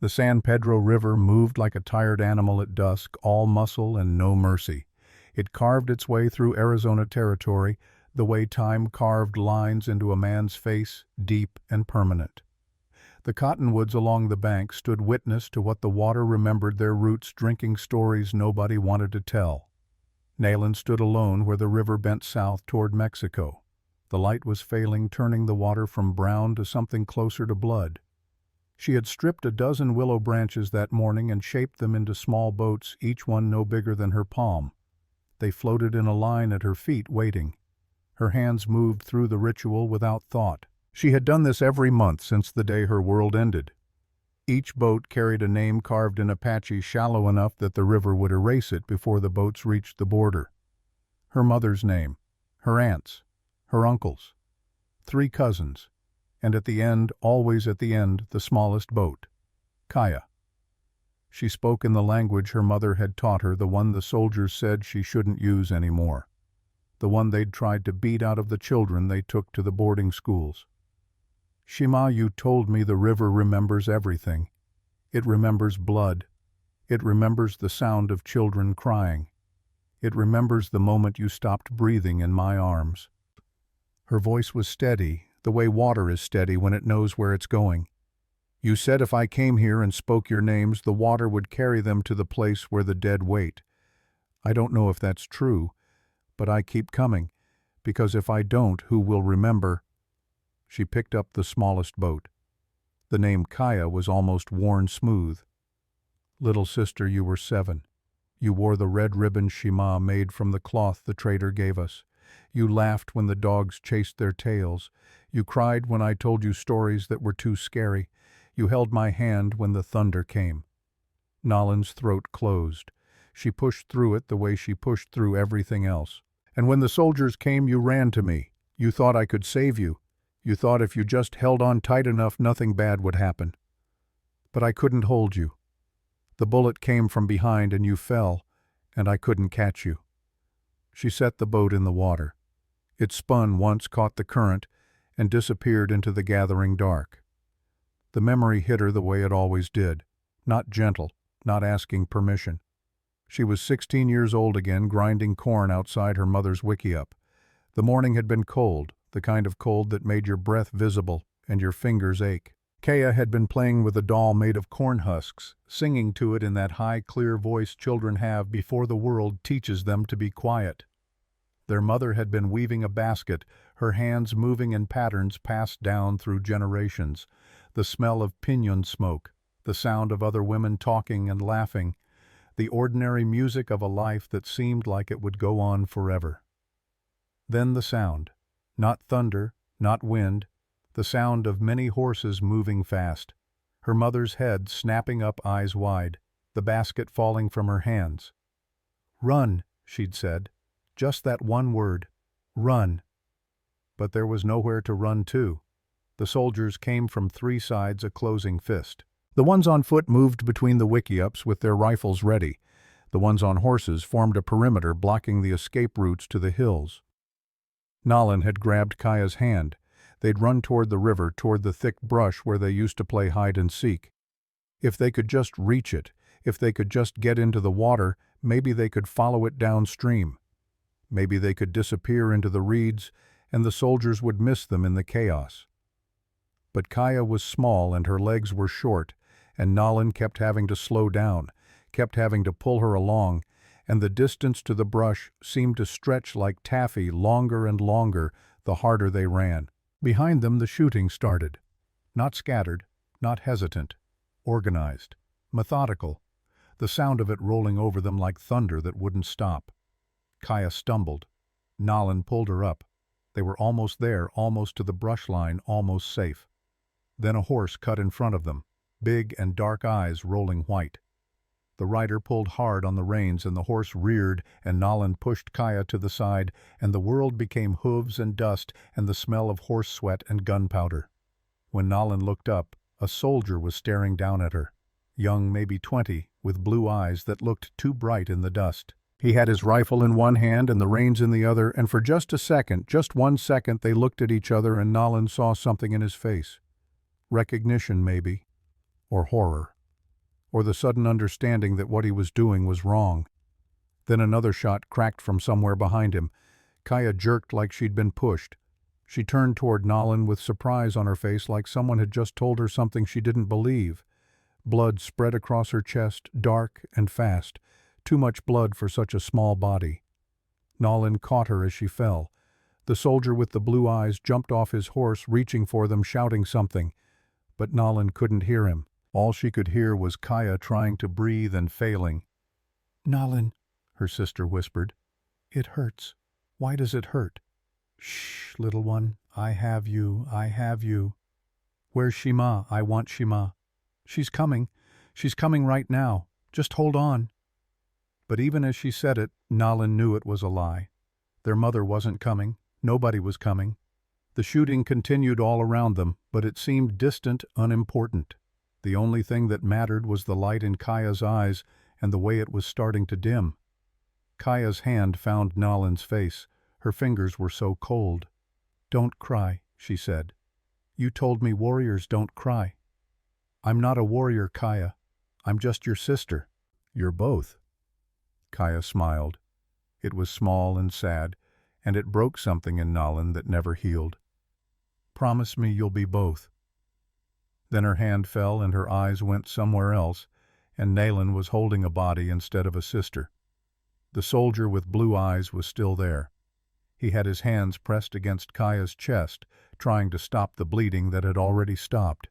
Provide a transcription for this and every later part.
The San Pedro River moved like a tired animal at dusk, all muscle and no mercy. It carved its way through Arizona territory, the way time carved lines into a man's face, deep and permanent. The cottonwoods along the bank stood witness to what the water remembered their roots, drinking stories nobody wanted to tell. Nayland stood alone where the river bent south toward Mexico. The light was failing, turning the water from brown to something closer to blood. She had stripped a dozen willow branches that morning and shaped them into small boats, each one no bigger than her palm. They floated in a line at her feet, waiting. Her hands moved through the ritual without thought. She had done this every month since the day her world ended. Each boat carried a name carved in Apache shallow enough that the river would erase it before the boats reached the border. Her mother's name, her aunt's, her uncle's, 3 cousins, and at the end, always at the end, the smallest boat, Kaya. She spoke in the language her mother had taught her, the one the soldiers said she shouldn't use anymore, the one they'd tried to beat out of the children they took to the boarding schools. Shima, you told me the river remembers everything. It remembers blood. It remembers the sound of children crying. It remembers the moment you stopped breathing in my arms. Her voice was steady, the way water is steady when it knows where it's going. You said if I came here and spoke your names, the water would carry them to the place where the dead wait. I don't know if that's true, but I keep coming, because if I don't, who will remember? She picked up the smallest boat. The name Kaya was almost worn smooth. Little sister, you were 7. You wore the red ribbon Shima made from the cloth the trader gave us. You laughed when the dogs chased their tails. You cried when I told you stories that were too scary. You held my hand when the thunder came. Nolan's throat closed. She pushed through it the way she pushed through everything else. And when the soldiers came, you ran to me. You thought I could save you. You thought if you just held on tight enough, nothing bad would happen. But I couldn't hold you. The bullet came from behind and you fell, and I couldn't catch you. She set the boat in the water. It spun once, caught the current, and disappeared into the gathering dark. The memory hit her the way it always did, not gentle, not asking permission. She was 16 years old again, grinding corn outside her mother's wickiup. The morning had been cold, the kind of cold that made your breath visible and your fingers ache. Kaya had been playing with a doll made of corn husks, singing to it in that high, clear voice children have before the world teaches them to be quiet. Their mother had been weaving a basket, her hands moving in patterns passed down through generations. The smell of pinon smoke, the sound of other women talking and laughing, the ordinary music of a life that seemed like it would go on forever. Then the sound. Not thunder, not wind, the sound of many horses moving fast. Her mother's head snapping up, eyes wide, the basket falling from her hands. "Run," she'd said. Just that one word. Run. But there was nowhere to run to. The soldiers came from 3 sides, a closing fist. The ones on foot moved between the wickiups with their rifles ready. The ones on horses formed a perimeter blocking the escape routes to the hills. Nolan had grabbed Kaya's hand. They'd run toward the river, toward the thick brush where they used to play hide and seek. If they could just reach it, if they could just get into the water, maybe they could follow it downstream. Maybe they could disappear into the reeds, and the soldiers would miss them in the chaos. But Kaya was small and her legs were short, and Nolan kept having to slow down, kept having to pull her along, and the distance to the brush seemed to stretch like taffy longer and longer the harder they ran. Behind them the shooting started. Not scattered, not hesitant, organized, methodical, the sound of it rolling over them like thunder that wouldn't stop. Kaya stumbled. Nolan pulled her up. They were almost there, almost to the brush line, almost safe. Then a horse cut in front of them, big and dark eyes rolling white. The rider pulled hard on the reins and the horse reared and Nolan pushed Kaya to the side and the world became hooves and dust and the smell of horse sweat and gunpowder. When Nolan looked up, a soldier was staring down at her, young, maybe 20, with blue eyes that looked too bright in the dust. He had his rifle in one hand and the reins in the other, and for just a second, just 1 second, they looked at each other and Nolan saw something in his face. Recognition, maybe, or horror. or the sudden understanding that what he was doing was wrong. Then another shot cracked from somewhere behind him. Kaya jerked like she'd been pushed. She turned toward Nolan with surprise on her face, like someone had just told her something she didn't believe. Blood spread across her chest, dark and fast. Too much blood for such a small body. Nolan caught her as she fell. The soldier with the blue eyes jumped off his horse, reaching for them, shouting something. But Nolan couldn't hear him. All she could hear was Kaya trying to breathe and failing. "Nolan," her sister whispered. "It hurts. Why does it hurt?" "Shh, little one. I have you. I have you." "Where's Shima? I want Shima." "She's coming. She's coming right now. Just hold on." But even as she said it, Nolan knew it was a lie. Their mother wasn't coming. Nobody was coming. The shooting continued all around them, but it seemed distant, unimportant. The only thing that mattered was the light in Kaya's eyes and the way it was starting to dim. Kaya's hand found Nolan's face. Her fingers were so cold. "Don't cry," she said. "You told me warriors don't cry." "I'm not a warrior, Kaya. I'm just your sister." "You're both." Kaya smiled. It was small and sad, and it broke something in Nolan that never healed. "Promise me you'll be both." Then her hand fell and her eyes went somewhere else, and Nolan was holding a body instead of a sister. The soldier with blue eyes was still there. He had his hands pressed against Kaya's chest, trying to stop the bleeding that had already stopped.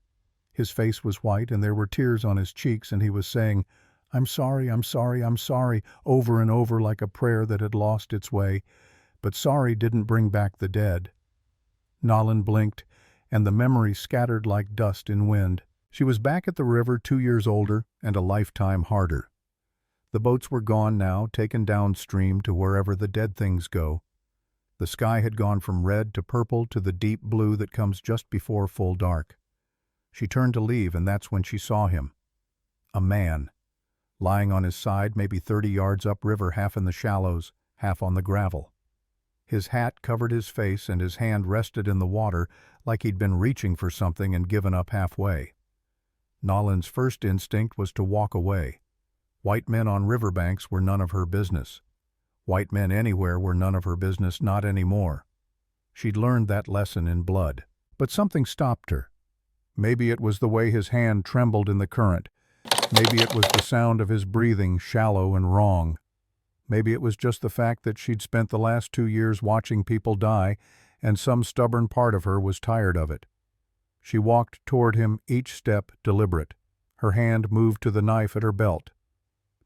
His face was white and there were tears on his cheeks, and he was saying, "I'm sorry, I'm sorry, I'm sorry," over and over like a prayer that had lost its way. But sorry didn't bring back the dead. Nolan blinked, and the memory scattered like dust in wind. She was back at the river 2 years older and a lifetime harder. The boats were gone now, taken downstream to wherever the dead things go. The sky had gone from red to purple to the deep blue that comes just before full dark. She turned to leave, and that's when she saw him. A man, lying on his side maybe 30 yards upriver, half in the shallows, half on the gravel. His hat covered his face and his hand rested in the water like he'd been reaching for something and given up halfway. Nolan's first instinct was to walk away. White men on riverbanks were none of her business. White men anywhere were none of her business, not anymore. She'd learned that lesson in blood. But something stopped her. Maybe it was the way his hand trembled in the current. Maybe it was the sound of his breathing, shallow and wrong. Maybe it was just the fact that she'd spent the last 2 years watching people die, and some stubborn part of her was tired of it. She walked toward him, each step deliberate. Her hand moved to the knife at her belt.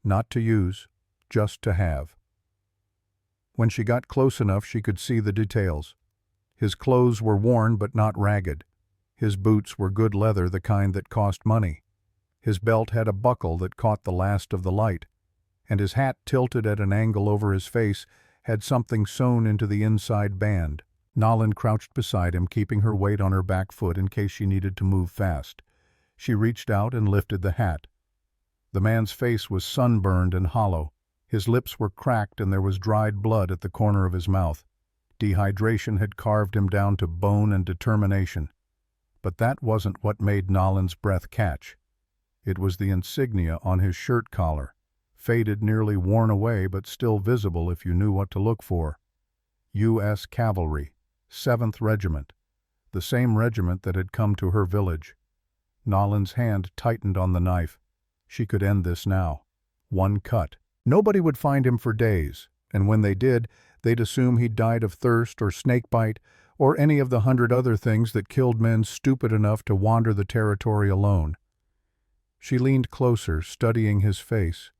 Not to use, just to have. When she got close enough, she could see the details. His clothes were worn but not ragged. His boots were good leather, the kind that cost money. His belt had a buckle that caught the last of the light, and his hat, tilted at an angle over his face, had something sewn into the inside band. Nolan crouched beside him, keeping her weight on her back foot in case she needed to move fast. She reached out and lifted the hat. The man's face was sunburned and hollow. His lips were cracked and there was dried blood at the corner of his mouth. Dehydration had carved him down to bone and determination. But that wasn't what made Nolan's breath catch. It was the insignia on his shirt collar, faded, nearly worn away, but still visible if you knew what to look for. U.S. Cavalry, 7th Regiment, the same regiment that had come to her village. Nolan's hand tightened on the knife. She could end this now. One cut. Nobody would find him for days, and when they did, they'd assume he'd died of thirst or snakebite or any of the 100 other things that killed men stupid enough to wander the territory alone. She leaned closer, studying his face,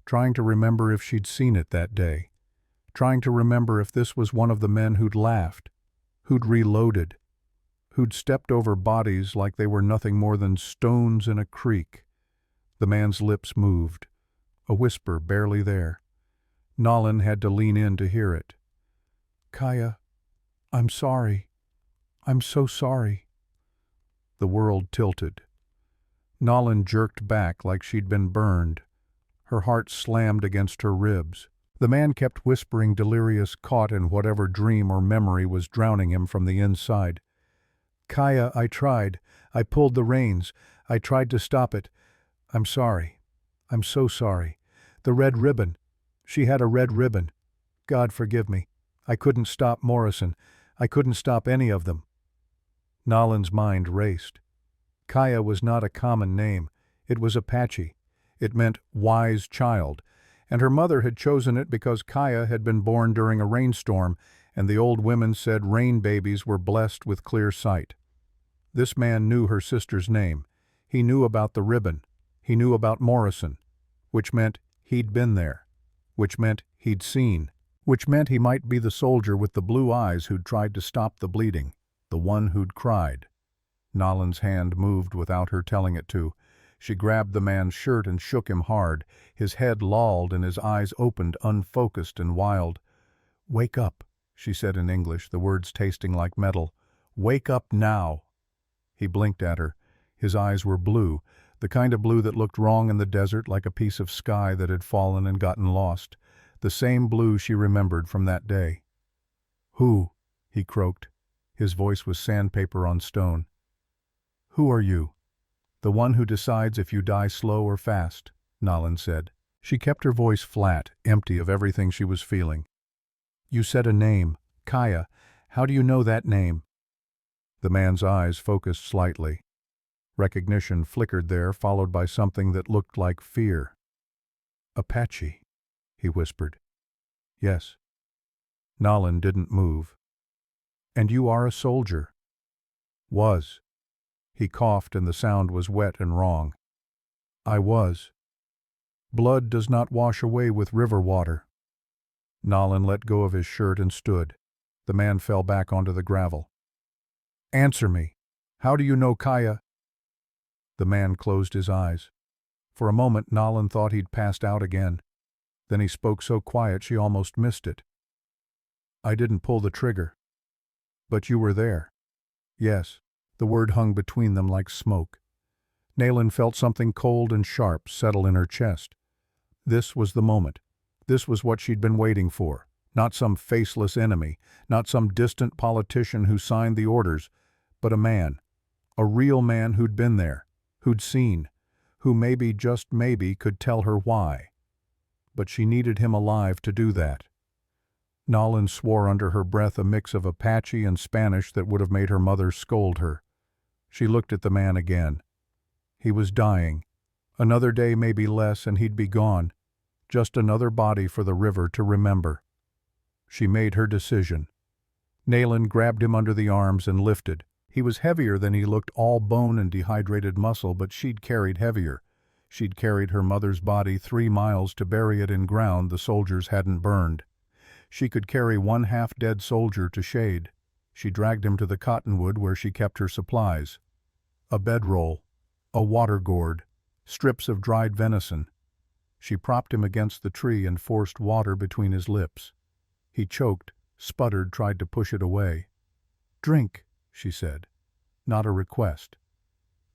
trying to remember if she'd seen it that day, trying to remember if this was one of the men who'd laughed, who'd reloaded, who'd stepped over bodies like they were nothing more than stones in a creek. The man's lips moved, a whisper barely there. Nolan had to lean in to hear it. "Kaya, I'm sorry. I'm so sorry." The world tilted. Nolan jerked back like she'd been burned. Her heart slammed against her ribs. The man kept whispering, delirious, caught in whatever dream or memory was drowning him from the inside. "Kaya, I tried. I pulled the reins. I tried to stop it. I'm sorry." I'm so sorry. The red ribbon. She had a red ribbon. God forgive me. I couldn't stop Morrison. I couldn't stop any of them." Nolan's mind raced. Kaya was not a common name. It was Apache. It meant wise child, and her mother had chosen it because Kaya had been born during a rainstorm, and the old women said rain babies were blessed with clear sight. This man knew her sister's name. He knew about the ribbon. He knew about Morrison, which meant he'd been there, which meant he'd seen, which meant he might be the soldier with the blue eyes who'd tried to stop the bleeding, the one who'd cried. Nolan's hand moved without her telling it to. She grabbed the man's shirt and shook him hard. His head lolled and his eyes opened, unfocused and wild. "Wake up," she said in English, the words tasting like metal. "Wake up now." He blinked at her. His eyes were blue, the kind of blue that looked wrong in the desert, like a piece of sky that had fallen and gotten lost. The same blue she remembered from that day. "Who?" he croaked. His voice was sandpaper on stone. "Who are you?" "The one who decides if you die slow or fast," Nolan said. She kept her voice flat, empty of everything she was feeling. "You said a name, Kaya. How do you know that name?" The man's eyes focused slightly. Recognition flickered there, followed by something that looked like fear. "Apache," he whispered. "Yes." Nolan didn't move. "And you are a soldier?" "Was." He coughed and the sound was wet and wrong. "I was. Blood does not wash away with river water." Nolan let go of his shirt and stood. The man fell back onto the gravel. "Answer me. How do you know Kaya?" The man closed his eyes. For a moment Nolan thought he'd passed out again. Then he spoke so quiet she almost missed it. "I didn't pull the trigger." "But you were there." "Yes." The word hung between them like smoke. Nolan felt something cold and sharp settle in her chest. This was the moment. This was what she'd been waiting for. Not some faceless enemy, not some distant politician who signed the orders, but a man. A real man who'd been there, who'd seen, who maybe, just maybe, could tell her why. But she needed him alive to do that. Nolan swore under her breath a mix of Apache and Spanish that would have made her mother scold her. She looked at the man again. He was dying. Another day, maybe less, and he'd be gone. Just another body for the river to remember. She made her decision. Nolan grabbed him under the arms and lifted. He was heavier than he looked, all bone and dehydrated muscle, but she'd carried heavier. She'd carried her mother's body 3 miles to bury it in ground the soldiers hadn't burned. She could carry one half-dead soldier to shade. She dragged him to the cottonwood where she kept her supplies. A bedroll, a water gourd, strips of dried venison. She propped him against the tree and forced water between his lips. He choked, sputtered, tried to push it away. "Drink," she said. "Not a request.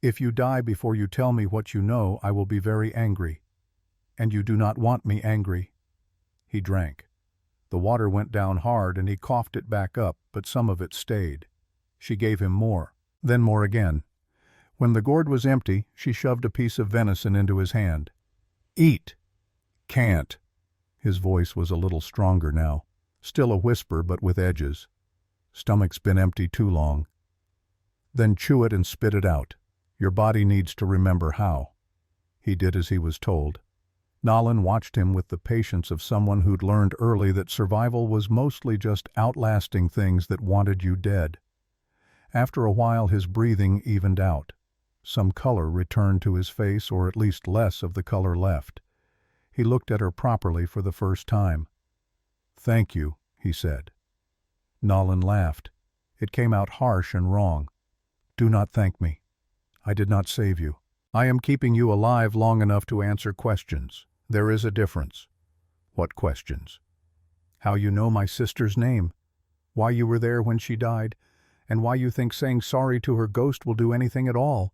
If you die before you tell me what you know, I will be very angry. And you do not want me angry." He drank. The water went down hard and he coughed it back up, but some of it stayed. She gave him more, then more again. When the gourd was empty, she shoved a piece of venison into his hand. "Eat." "Can't." His voice was a little stronger now. Still a whisper, but with edges. "Stomach's been empty too long." "Then chew it and spit it out. Your body needs to remember how." He did as he was told. Nolan watched him with the patience of someone who'd learned early that survival was mostly just outlasting things that wanted you dead. After a while his breathing evened out. Some color returned to his face, or at least less of the color left. He looked at her properly for the first time. "Thank you," he said. Nolan laughed. It came out harsh and wrong. "Do not thank me. I did not save you. I am keeping you alive long enough to answer questions. There is a difference." "What questions?" "How you know my sister's name, why you were there when she died, and why you think saying sorry to her ghost will do anything at all."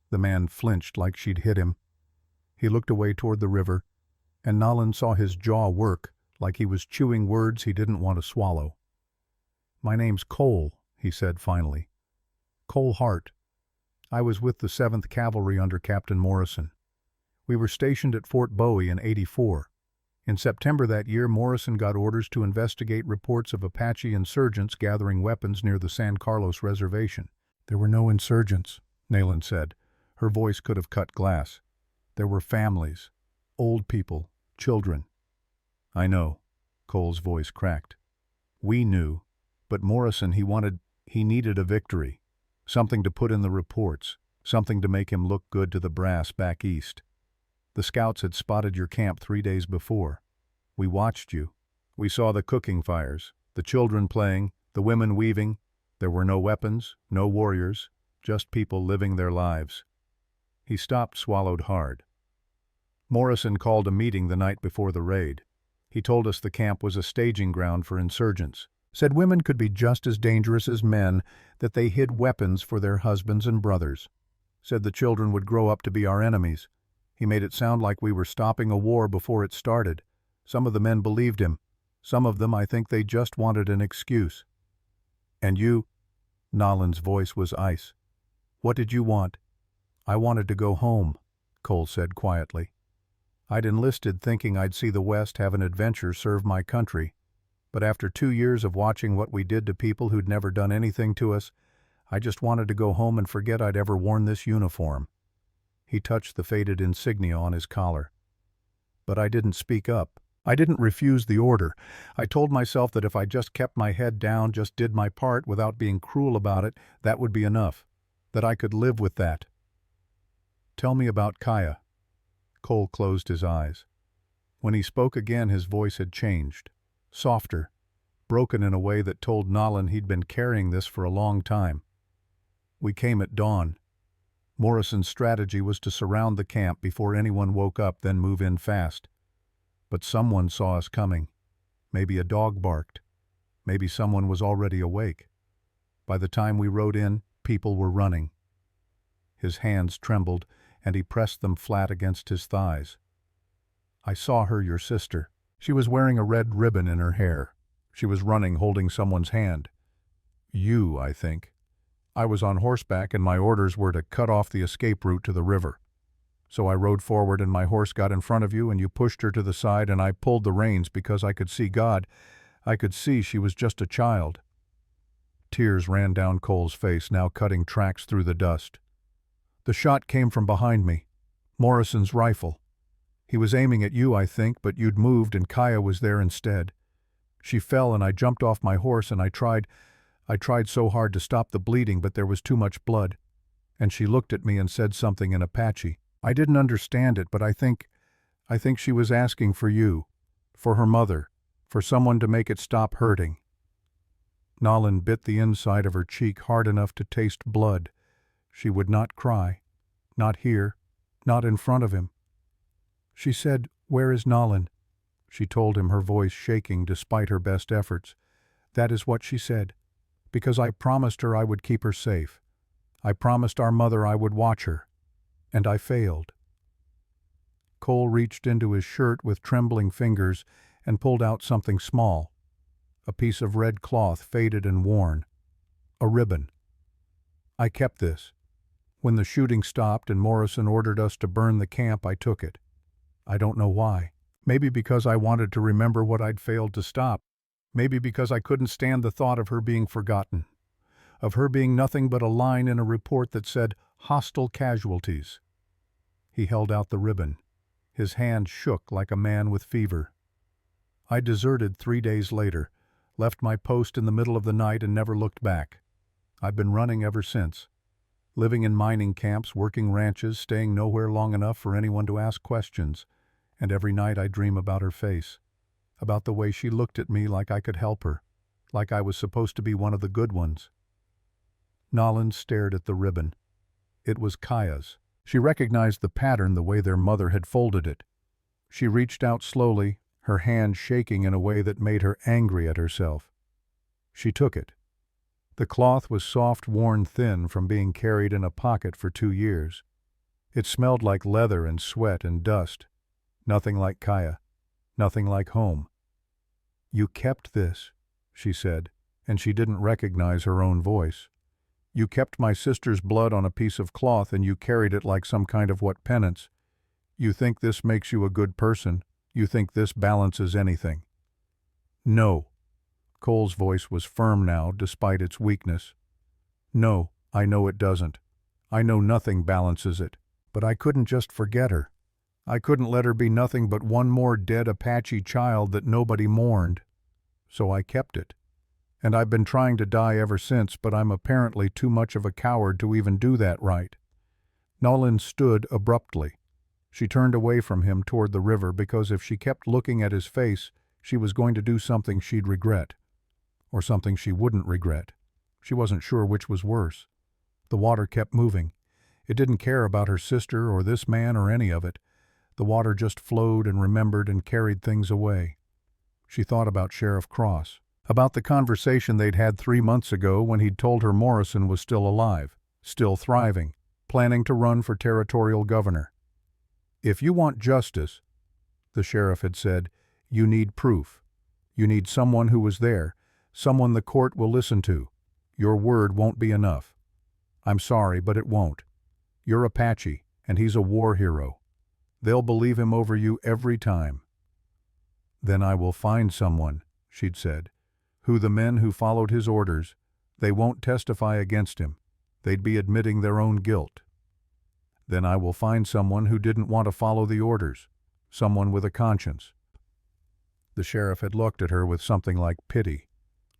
The man flinched like she'd hit him. He looked away toward the river, and Nolan saw his jaw work, like he was chewing words he didn't want to swallow. "My name's Cole," he said finally. "Cole Hart. I was with the 7th Cavalry under Captain Morrison. We were stationed at Fort Bowie in '84. In September that year, Morrison got orders to investigate reports of Apache insurgents gathering weapons near the San Carlos Reservation. There were no insurgents, Nayland said. Her voice could have cut glass. There were families, old people, children. I know, Cole's voice cracked. We knew, but Morrison, he needed a victory. Something to put in the reports, something to make him look good to the brass back east. The scouts had spotted your camp 3 days before. We watched you. We saw the cooking fires, the children playing, the women weaving. There were no weapons, no warriors, just people living their lives. He stopped, swallowed hard. Morrison called a meeting the night before the raid. He told us the camp was a staging ground for insurgents. Said women could be just as dangerous as men, that they hid weapons for their husbands and brothers. Said the children would grow up to be our enemies. He made it sound like we were stopping a war before it started. Some of the men believed him. Some of them, I think they just wanted an excuse. And you? Nolan's voice was ice. What did you want? I wanted to go home, Cole said quietly. I'd enlisted thinking I'd see the West, have an adventure, serve my country. But after 2 years of watching what we did to people who'd never done anything to us, I just wanted to go home and forget I'd ever worn this uniform. He touched the faded insignia on his collar. But I didn't speak up. I didn't refuse the order. I told myself that if I just kept my head down, just did my part without being cruel about it, that would be enough. That I could live with that. Tell me about Kaya. Cole closed his eyes. When he spoke again, his voice had changed. Softer, broken in a way that told Nolan he'd been carrying this for a long time. We came at dawn. Morrison's strategy was to surround the camp before anyone woke up, then move in fast. But someone saw us coming. Maybe a dog barked. Maybe someone was already awake. By the time we rode in, people were running. His hands trembled, and he pressed them flat against his thighs. I saw her, your sister. She was wearing a red ribbon in her hair. She was running, holding someone's hand. You, I think. I was on horseback, and my orders were to cut off the escape route to the river. So I rode forward, and my horse got in front of you, and you pushed her to the side, and I pulled the reins because I could see God. I could see she was just a child. Tears ran down Cole's face, now cutting tracks through the dust. The shot came from behind me. Morrison's rifle. He was aiming at you, I think, but you'd moved, and Kaya was there instead. She fell, and I jumped off my horse, and I tried so hard to stop the bleeding, but there was too much blood. And she looked at me and said something in Apache. I didn't understand it, but I think she was asking for you, for her mother, for someone to make it stop hurting. Nolan bit the inside of her cheek hard enough to taste blood. She would not cry. Not here. Not in front of him. She said, "Where is Nolan?" She told him, her voice shaking despite her best efforts. That is what she said. Because I promised her I would keep her safe. I promised our mother I would watch her. And I failed. Cole reached into his shirt with trembling fingers and pulled out something small. A piece of red cloth, faded and worn. A ribbon. I kept this. When the shooting stopped and Morrison ordered us to burn the camp, I took it. I don't know why. Maybe because I wanted to remember what I'd failed to stop. Maybe because I couldn't stand the thought of her being forgotten. Of her being nothing but a line in a report that said, "Hostile casualties." He held out the ribbon. His hand shook like a man with fever. I deserted 3 days later, left my post in the middle of the night and never looked back. I've been running ever since. Living in mining camps, working ranches, staying nowhere long enough for anyone to ask questions. And every night I dream about her face. About the way she looked at me like I could help her. Like I was supposed to be one of the good ones. Nolan stared at the ribbon. It was Kaya's. She recognized the pattern, the way their mother had folded it. She reached out slowly, her hand shaking in a way that made her angry at herself. She took it. The cloth was soft, worn thin from being carried in a pocket for 2 years. It smelled like leather and sweat and dust. Nothing like Kaya. Nothing like home. You kept this, she said, and she didn't recognize her own voice. You kept my sister's blood on a piece of cloth, and you carried it like some kind of what penance. You think this makes you a good person? You think this balances anything?" "No." Cole's voice was firm now, despite its weakness. "No, I know it doesn't. I know nothing balances it. But I couldn't just forget her. I couldn't let her be nothing but one more dead Apache child that nobody mourned. So I kept it. And I've been trying to die ever since, but I'm apparently too much of a coward to even do that right." Nolan stood abruptly. She turned away from him toward the river because if she kept looking at his face, she was going to do something she'd regret. Or something she wouldn't regret. She wasn't sure which was worse. The water kept moving. It didn't care about her sister or this man or any of it. The water just flowed and remembered and carried things away. She thought about Sheriff Cross, about the conversation they'd had 3 months ago when he'd told her Morrison was still alive, still thriving, planning to run for territorial governor. "If you want justice," the sheriff had said, "you need proof. You need someone who was there, someone the court will listen to. Your word won't be enough. I'm sorry, but it won't. You're Apache, and he's a war hero. They'll believe him over you every time." "Then I will find someone," she'd said, "who the men who followed his orders, they won't testify against him. They'd be admitting their own guilt. Then I will find someone who didn't want to follow the orders, someone with a conscience." The sheriff had looked at her with something like pity.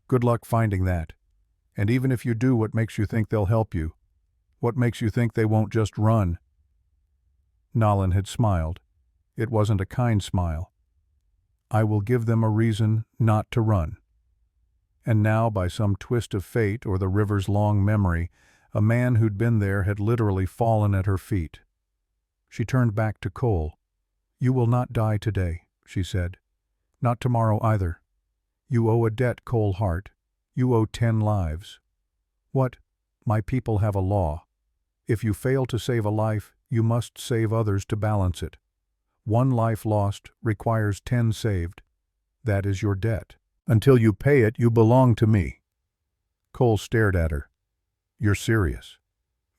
"Good luck finding that. And even if you do, what makes you think they'll help you? What makes you think they won't just run?" Nolan had smiled. It wasn't a kind smile. "I will give them a reason not to run." And now, by some twist of fate or the river's long memory, a man who'd been there had literally fallen at her feet. She turned back to Cole. "You will not die today," she said. "Not tomorrow either. You owe a debt, Cole Hart. You owe 10 lives. What? My people have a law. If you fail to save a life, you must save others to balance it. 1 life lost requires 10 saved. That is your debt. Until you pay it, you belong to me." Cole stared at her. "You're serious.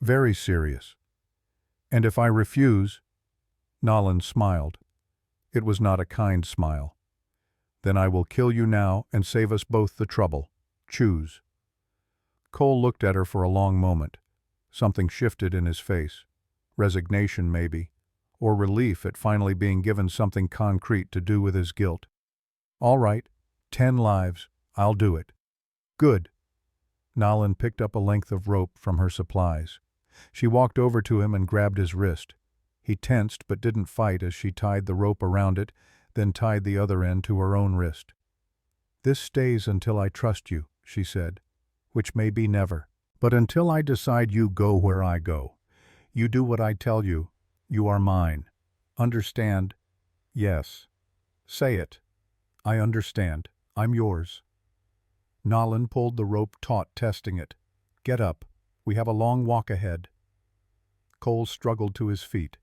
Very serious. And if I refuse—" Nolan smiled. It was not a kind smile. "Then I will kill you now and save us both the trouble. Choose." Cole looked at her for a long moment. Something shifted in his face. Resignation, maybe, or relief at finally being given something concrete to do with his guilt. "All right, 10 lives. I'll do it." "Good." Nolan picked up a length of rope from her supplies. She walked over to him and grabbed his wrist. He tensed but didn't fight as she tied the rope around it, then tied the other end to her own wrist. "This stays until I trust you," she said, "which may be never. But until I decide you go where I go. You do what I tell you. You are mine. Understand?" "Yes." "Say it." "I understand. I'm yours." Nolan pulled the rope taut, testing it. "Get up. We have a long walk ahead." Cole struggled to his feet.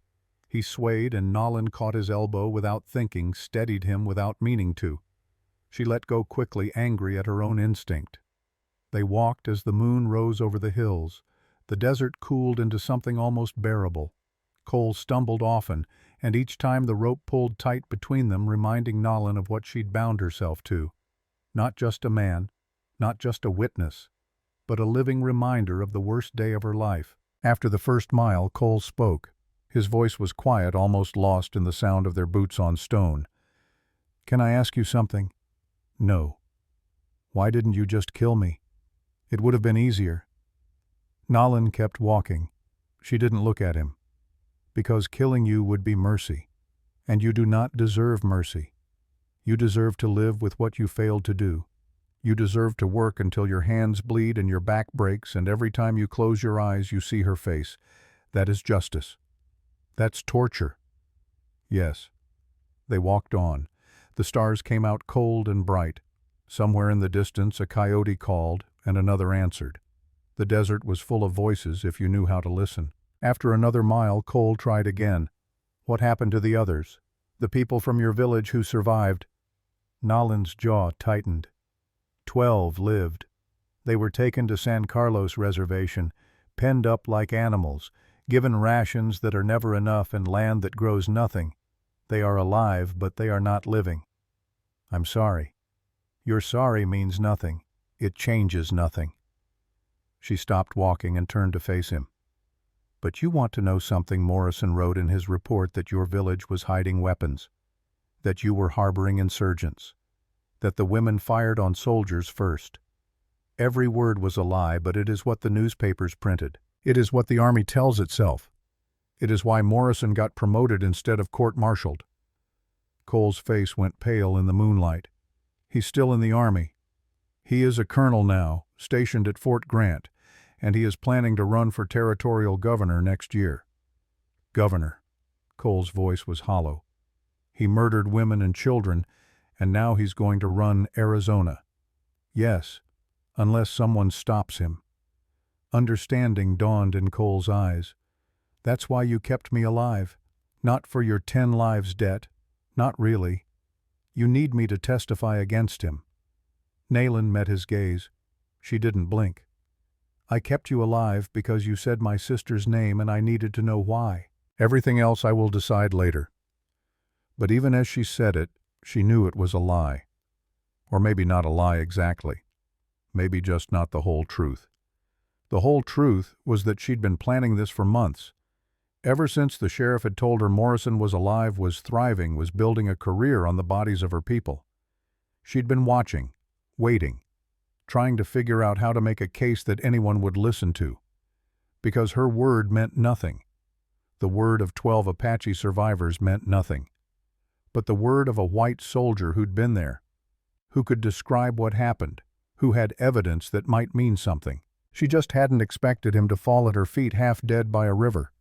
He swayed and Nolan caught his elbow without thinking, steadied him without meaning to. She let go quickly, angry at her own instinct. They walked as the moon rose over the hills. The desert cooled into something almost bearable. Cole stumbled often, and each time the rope pulled tight between them, reminding Nolan of what she'd bound herself to. Not just a man, not just a witness, but a living reminder of the worst day of her life. After the first mile, Cole spoke. His voice was quiet, almost lost in the sound of their boots on stone. "Can I ask you something?" "No." "Why didn't you just kill me? It would have been easier." Nolan kept walking. She didn't look at him. "Because killing you would be mercy. And you do not deserve mercy. You deserve to live with what you failed to do. You deserve to work until your hands bleed and your back breaks, and every time you close your eyes you see her face. That is justice. That's torture." "Yes." They walked on. The stars came out cold and bright. Somewhere in the distance a coyote called, and another answered. The desert was full of voices if you knew how to listen. After another mile, Cole tried again. "What happened to the others? The people from your village who survived?" Nolan's jaw tightened. 12 lived. They were taken to San Carlos Reservation, penned up like animals, given rations that are never enough and land that grows nothing. They are alive, but they are not living. I'm sorry. Your sorry means nothing. It changes nothing. She stopped walking and turned to face him. But you want to know something. Morrison wrote in his report that your village was hiding weapons, that you were harboring insurgents, that the women fired on soldiers first. Every word was a lie, but it is what the newspapers printed. It is what the army tells itself. It is why Morrison got promoted instead of court-martialed. Cole's face went pale in the moonlight. He's still in the army. He is a colonel now, stationed at Fort Grant, and he is planning to run for territorial governor next year. Governor. Cole's voice was hollow. He murdered women and children, and now he's going to run Arizona. Yes, unless someone stops him. Understanding dawned in Cole's eyes. That's why you kept me alive. Not for your 10 lives debt. Not really. You need me to testify against him. Nayland met his gaze. She didn't blink. I kept you alive because you said my sister's name and I needed to know why. Everything else I will decide later. But even as she said it, she knew it was a lie. Or maybe not a lie exactly. Maybe just not the whole truth. The whole truth was that she'd been planning this for months. Ever since the sheriff had told her Morrison was alive, was thriving, was building a career on the bodies of her people. She'd been watching, waiting, trying to figure out how to make a case that anyone would listen to. Because her word meant nothing. The word of 12 Apache survivors meant nothing. But the word of a white soldier who'd been there, who could describe what happened, who had evidence that might mean something. She just hadn't expected him to fall at her feet half dead by a river.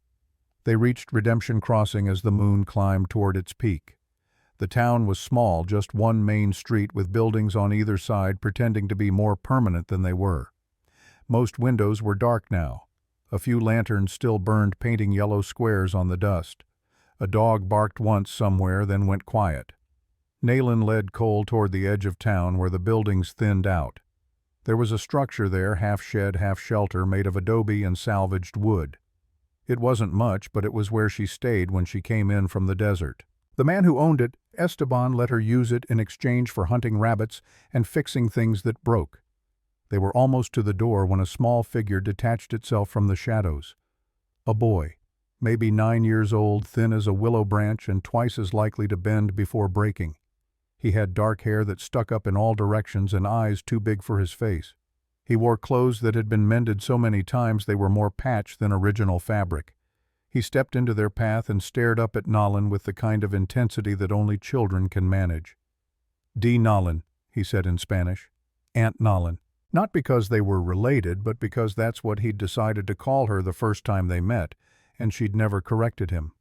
They reached Redemption Crossing as the moon climbed toward its peak. The town was small, just one main street with buildings on either side pretending to be more permanent than they were. Most windows were dark now. A few lanterns still burned, painting yellow squares on the dust. A dog barked once somewhere, then went quiet. Nayland led Cole toward the edge of town where the buildings thinned out. There was a structure there, half shed, half shelter, made of adobe and salvaged wood. It wasn't much, but it was where she stayed when she came in from the desert. The man who owned it, Esteban, let her use it in exchange for hunting rabbits and fixing things that broke. They were almost to the door when a small figure detached itself from the shadows. A boy, maybe 9 years old, thin as a willow branch and twice as likely to bend before breaking. He had dark hair that stuck up in all directions and eyes too big for his face. He wore clothes that had been mended so many times they were more patch than original fabric. He stepped into their path and stared up at Nayland with the kind of intensity that only children can manage. "D. Nayland," he said in Spanish. "Aunt Nayland." Not because they were related, but because that's what he'd decided to call her the first time they met, and she'd never corrected him.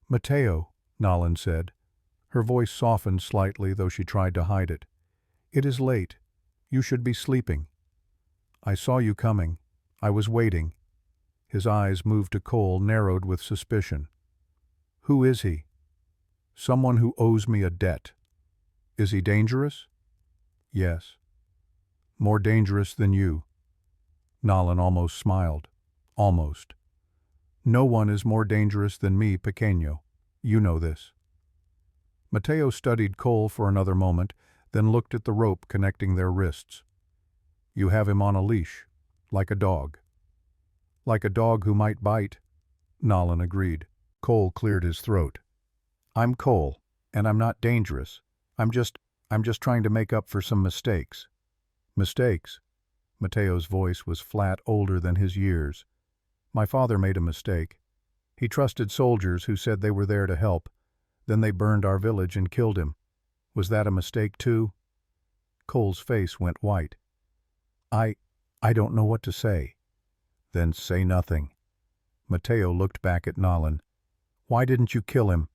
"Mateo," Nayland said. Her voice softened slightly, though she tried to hide it. "It is late. You should be sleeping. I saw you coming. I was waiting." His eyes moved to Cole, narrowed with suspicion. "Who is he?" "Someone who owes me a debt." "Is he dangerous?" "Yes." "More dangerous than you." Nayland almost smiled. Almost. "No one is more dangerous than me, pequeño. You know this." Mateo studied Cole for another moment, then looked at the rope connecting their wrists. "You have him on a leash, like a dog." "Like a dog who might bite," Nayland agreed. Cole cleared his throat. "I'm Cole, and I'm not dangerous. I'm just trying to make up for some mistakes." "Mistakes?" Mateo's voice was flat, older than his years. "My father made a mistake. He trusted soldiers who said they were there to help. Then they burned our village and killed him. Was that a mistake too?" Cole's face went white. I don't know what to say." "Then say nothing." Mateo looked back at Nayland. "Why didn't you kill him?"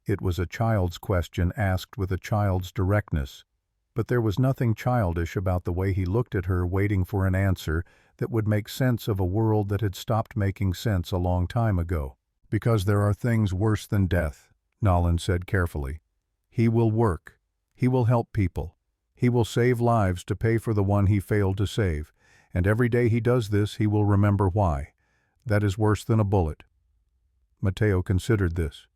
It was a child's question asked with a child's directness, but there was nothing childish about the way he looked at her, waiting for an answer that would make sense of a world that had stopped making sense a long time ago. "Because there are things worse than death," Nayland said carefully. "He will work. He will help people. He will save lives to pay for the one he failed to save. And every day he does this, he will remember why. That is worse than a bullet." Mateo considered this.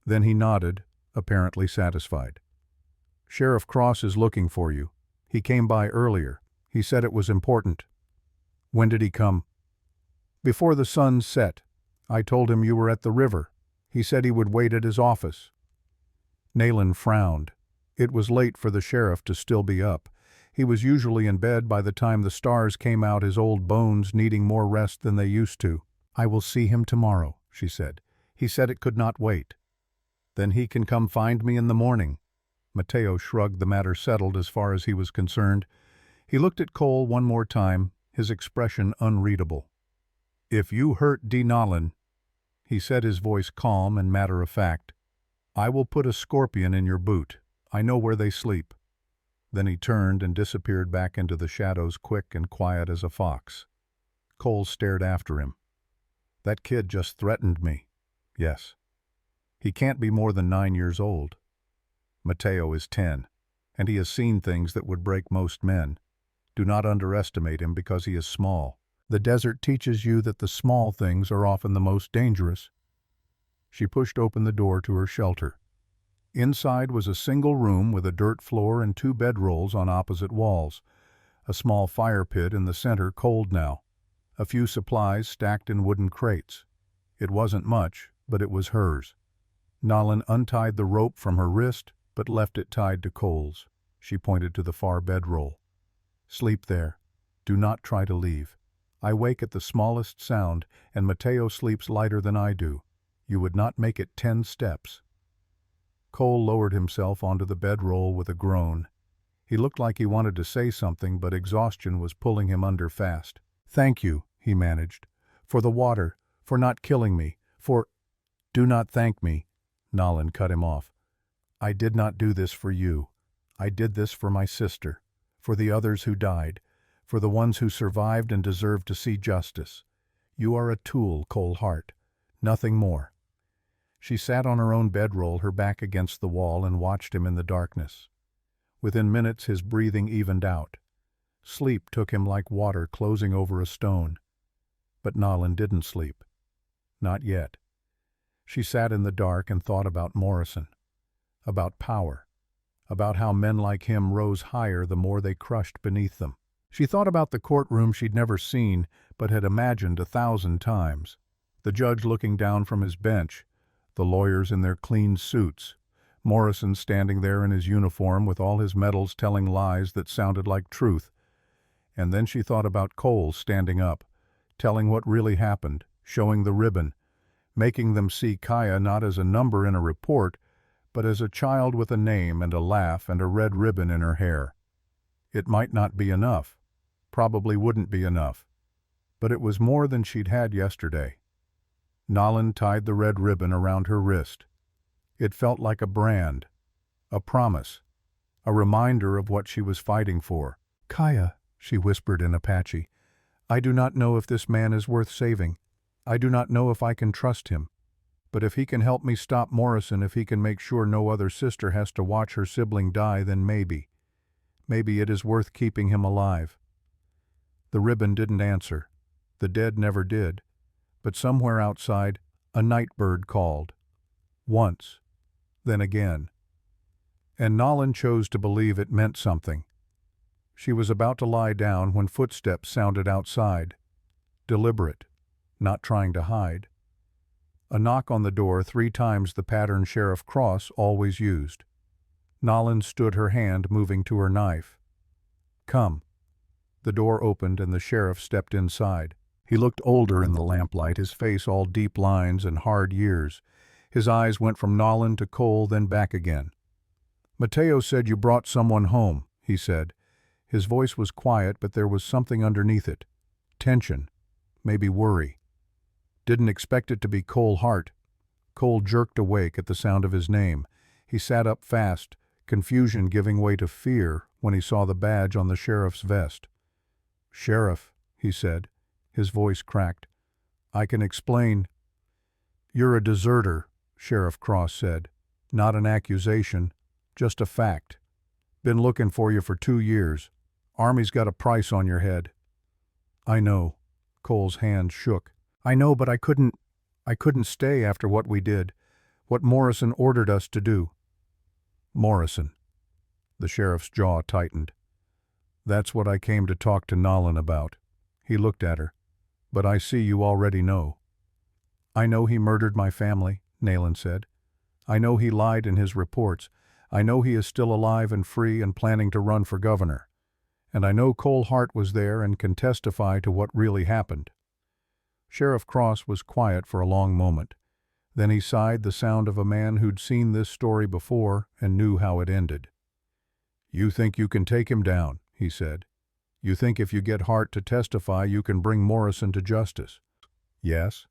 Then he nodded, apparently satisfied. "Sheriff Cross is looking for you. He came by earlier. He said it was important." "When did he come?" "Before the sun set. I told him you were at the river. He said he would wait at his office." Nayland frowned. It was late for the sheriff to still be up. He was usually in bed by the time the stars came out, his old bones needing more rest than they used to. "I will see him tomorrow," she said. "He said it could not wait." "Then he can come find me in the morning." Mateo shrugged, the matter settled as far as he was concerned. He looked at Cole one more time, his expression unreadable. "If you hurt D. Nolan," he said, his voice calm and matter-of-fact, "I will put a scorpion in your boot. I know where they sleep." Then he turned and disappeared back into the shadows, quick and quiet as a fox. Cole stared after him. "That kid just threatened me." "Yes." "He can't be more than 9 years old." "Mateo is 10, and he has seen things that would break most men. Do not underestimate him because he is small. The desert teaches you that the small things are often the most dangerous." She pushed open the door to her shelter. Inside was a single room with a dirt floor and 2 bedrolls on opposite walls. A small fire pit in the center, cold now. A few supplies stacked in wooden crates. It wasn't much, but it was hers. Nolan untied the rope from her wrist, but left it tied to Cole's. She pointed to the far bedroll. "Sleep there. Do not try to leave. I wake at the smallest sound, and Mateo sleeps lighter than I do. You would not make it 10 steps. Cole lowered himself onto the bedroll with a groan. He looked like he wanted to say something, but exhaustion was pulling him under fast. "Thank you," he managed, "for the water, for not killing me, for—" "Do not thank me," Nolan cut him off. "I did not do this for you. I did this for my sister, for the others who died, for the ones who survived and deserve to see justice. You are a tool, Cole Hart. Nothing more." She sat on her own bedroll, her back against the wall, and watched him in the darkness. Within minutes his breathing evened out. Sleep took him like water closing over a stone. But Nolan didn't sleep. Not yet. She sat in the dark and thought about Morrison, about power, about how men like him rose higher the more they crushed beneath them. She thought about the courtroom she'd never seen, but had imagined 1,000 times. The judge looking down from his bench, the lawyers in their clean suits, Morrison standing there in his uniform with all his medals telling lies that sounded like truth. And then she thought about Cole standing up, telling what really happened, showing the ribbon, making them see Kaya not as a number in a report, but as a child with a name and a laugh and a red ribbon in her hair. It might not be enough, probably wouldn't be enough, but it was more than she'd had yesterday. Nolan tied the red ribbon around her wrist. It felt like a brand, a promise, a reminder of what she was fighting for. "Kaya," she whispered in Apache, "I do not know if this man is worth saving. I do not know if I can trust him. But if he can help me stop Morrison, if he can make sure no other sister has to watch her sibling die, then maybe it is worth keeping him alive." The ribbon didn't answer. The dead never did. But somewhere outside, a night bird called. Once, then again. And Nolan chose to believe it meant something. She was about to lie down when footsteps sounded outside. Deliberate, not trying to hide. A knock on the door, 3 times the pattern Sheriff Cross always used. Nolan stood, her hand moving to her knife. "Come." The door opened and the sheriff stepped inside. He looked older in the lamplight, his face all deep lines and hard years. His eyes went from Nolan to Cole, then back again. "Mateo said you brought someone home," he said. His voice was quiet, but there was something underneath it. Tension, maybe worry. "Didn't expect it to be Cole Hart." Cole jerked awake at the sound of his name. He sat up fast, confusion giving way to fear when he saw the badge on the sheriff's vest. "Sheriff," he said. His voice cracked. "I can explain." "You're a deserter," Sheriff Cross said. "Not an accusation, just a fact. Been looking for you for 2 years. Army's got a price on your head." "I know." Cole's hand shook. I know, but I couldn't stay after what we did, what Morrison ordered us to do. Morrison. The sheriff's jaw tightened. That's what I came to talk to Nolan about. He looked at her. But I see you already know. I know he murdered my family, Nayland said. I know he lied in his reports. I know he is still alive and free and planning to run for governor. And I know Cole Hart was there and can testify to what really happened. Sheriff Cross was quiet for a long moment. Then he sighed, the sound of a man who'd seen this story before and knew how it ended. You think you can take him down, he said. You think if you get Hart to testify you can bring Morrison to justice? Yes.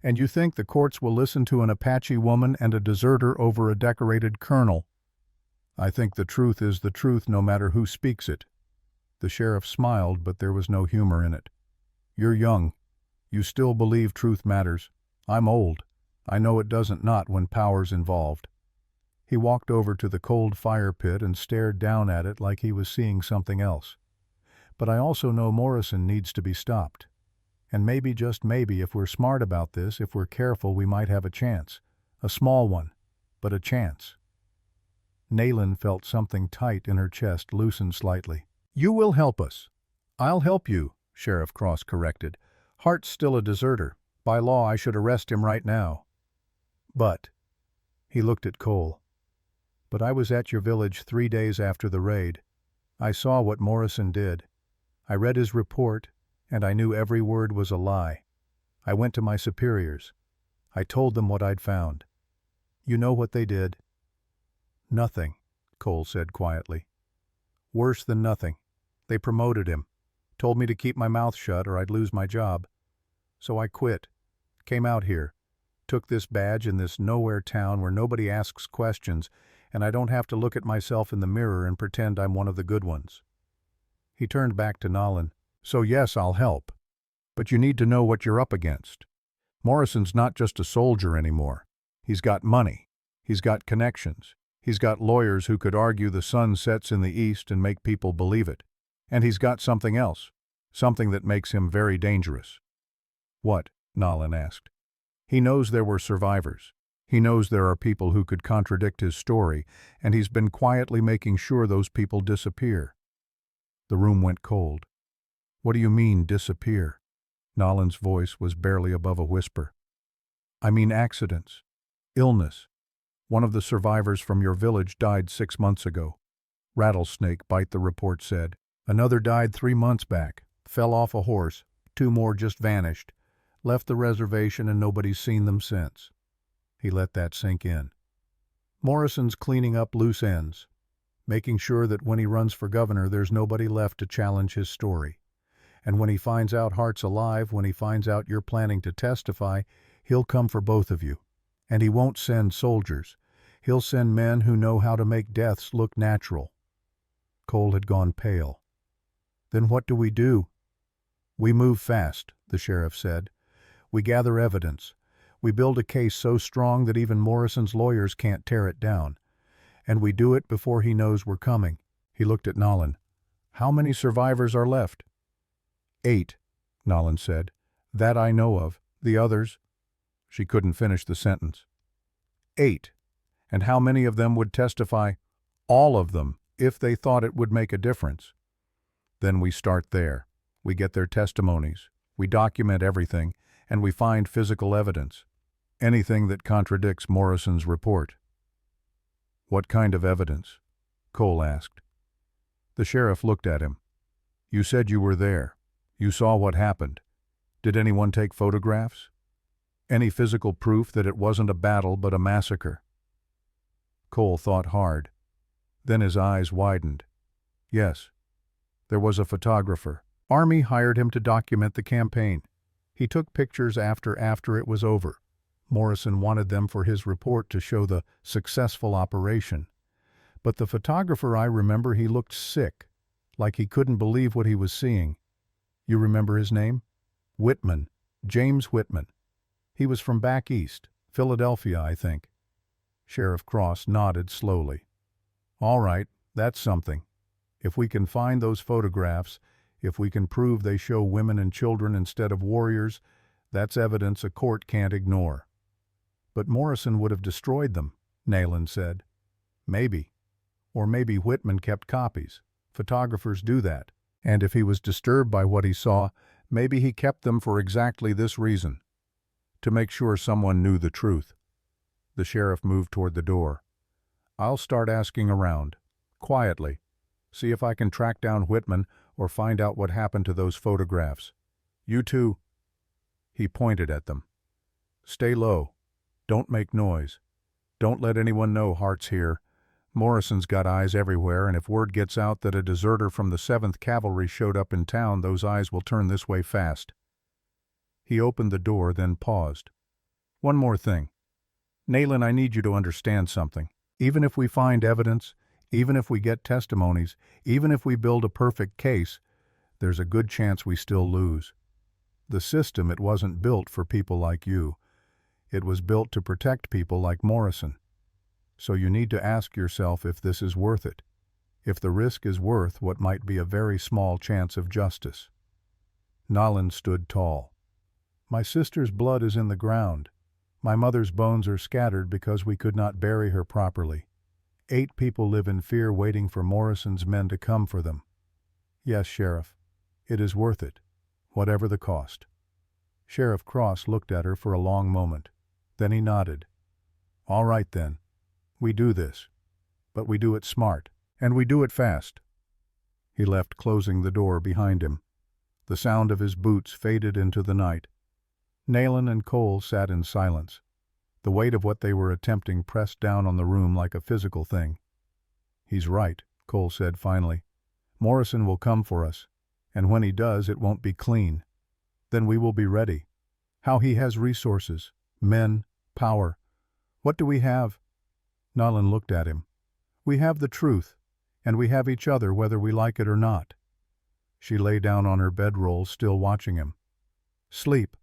And you think the courts will listen to an Apache woman and a deserter over a decorated colonel? I think the truth is the truth no matter who speaks it. The sheriff smiled, but there was no humor in it. You're young. You still believe truth matters. I'm old. I know it doesn't, not when power's involved. He walked over to the cold fire pit and stared down at it like he was seeing something else. But I also know Morrison needs to be stopped. And maybe, just maybe, if we're smart about this, if we're careful, we might have a chance. A small one, but a chance. Nayland felt something tight in her chest loosen slightly. You will help us. I'll help you, Sheriff Cross corrected. Hart's still a deserter. By law, I should arrest him right now. But, he looked at Cole. But I was at your village 3 days after the raid. I saw what Morrison did. I read his report, and I knew every word was a lie. I went to my superiors. I told them what I'd found. You know what they did? Nothing, Cole said quietly. Worse than nothing. They promoted him. Told me to keep my mouth shut or I'd lose my job. So I quit. Came out here. Took this badge in this nowhere town where nobody asks questions, and I don't have to look at myself in the mirror and pretend I'm one of the good ones. He turned back to Nolan. So yes, I'll help. But you need to know what you're up against. Morrison's not just a soldier anymore. He's got money. He's got connections. He's got lawyers who could argue the sun sets in the east and make people believe it. And he's got something else. Something that makes him very dangerous. What? Nolan asked. He knows there were survivors. He knows there are people who could contradict his story, and he's been quietly making sure those people disappear. The room went cold. What do you mean, disappear? Nolan's voice was barely above a whisper. I mean accidents. Illness. One of the survivors from your village died 6 months ago. Rattlesnake bite, the report said. Another died 3 months back. Fell off a horse. 2 more just vanished. Left the reservation and nobody's seen them since. He let that sink in. Morrison's cleaning up loose ends, making sure that when he runs for governor there's nobody left to challenge his story. And when he finds out Hart's alive, when he finds out you're planning to testify, he'll come for both of you. And he won't send soldiers. He'll send men who know how to make deaths look natural. Cole had gone pale. Then what do we do? We move fast, the sheriff said. We gather evidence. We build a case so strong that even Morrison's lawyers can't tear it down. And we do it before he knows we're coming. He looked at Nolan. How many survivors are left? 8, Nolan said. That I know of. The others? She couldn't finish the sentence. 8. And how many of them would testify? All of them, if they thought it would make a difference. Then we start there. We get their testimonies. We document everything, and we find physical evidence. Anything that contradicts Morrison's report. What kind of evidence? Cole asked. The sheriff looked at him. You said you were there. You saw what happened. Did anyone take photographs? Any physical proof that it wasn't a battle but a massacre? Cole thought hard. Then his eyes widened. Yes. There was a photographer. Army hired him to document the campaign. He took pictures after it was over. Morrison wanted them for his report to show the successful operation. But the photographer, I remember, he looked sick, like he couldn't believe what he was seeing. You remember his name? Whitman. James Whitman. He was from back east, Philadelphia, I think. Sheriff Cross nodded slowly. All right, that's something. If we can find those photographs, if we can prove they show women and children instead of warriors, That's evidence a court can't ignore. But Morrison would have destroyed them, Nayland said. Maybe. Or maybe Whitman kept copies. Photographers do that. And if he was disturbed by what he saw, maybe he kept them for exactly this reason. To make sure someone knew the truth. The sheriff moved toward the door. I'll start asking around. Quietly. See if I can track down Whitman or find out what happened to those photographs. You two. He pointed at them. Stay low. Don't make noise. Don't let anyone know Hart's here. Morrison's got eyes everywhere, and if word gets out that a deserter from the 7th Cavalry showed up in town, those eyes will turn this way fast. He opened the door, then paused. One more thing. Nayland, I need you to understand something. Even if we find evidence, even if we get testimonies, even if we build a perfect case, there's a good chance we still lose. The system, it wasn't built for people like you. It was built to protect people like Morrison. So you need to ask yourself if this is worth it. If the risk is worth what might be a very small chance of justice. Nayland stood tall. My sister's blood is in the ground. My mother's bones are scattered because we could not bury her properly. 8 people live in fear waiting for Morrison's men to come for them. Yes, Sheriff, it is worth it, whatever the cost. Sheriff Cross looked at her for a long moment. Then he nodded. All right then. We do this. But we do it smart. And we do it fast. He left, closing the door behind him. The sound of his boots faded into the night. Nayland and Cole sat in silence. The weight of what they were attempting pressed down on the room like a physical thing. He's right, Cole said finally. Morrison will come for us, and when he does, it won't be clean. Then we will be ready. How he has resources, men, power. What do we have? Nayland looked at him. We have the truth, and we have each other whether we like it or not. She lay down on her bedroll, still watching him. Sleep.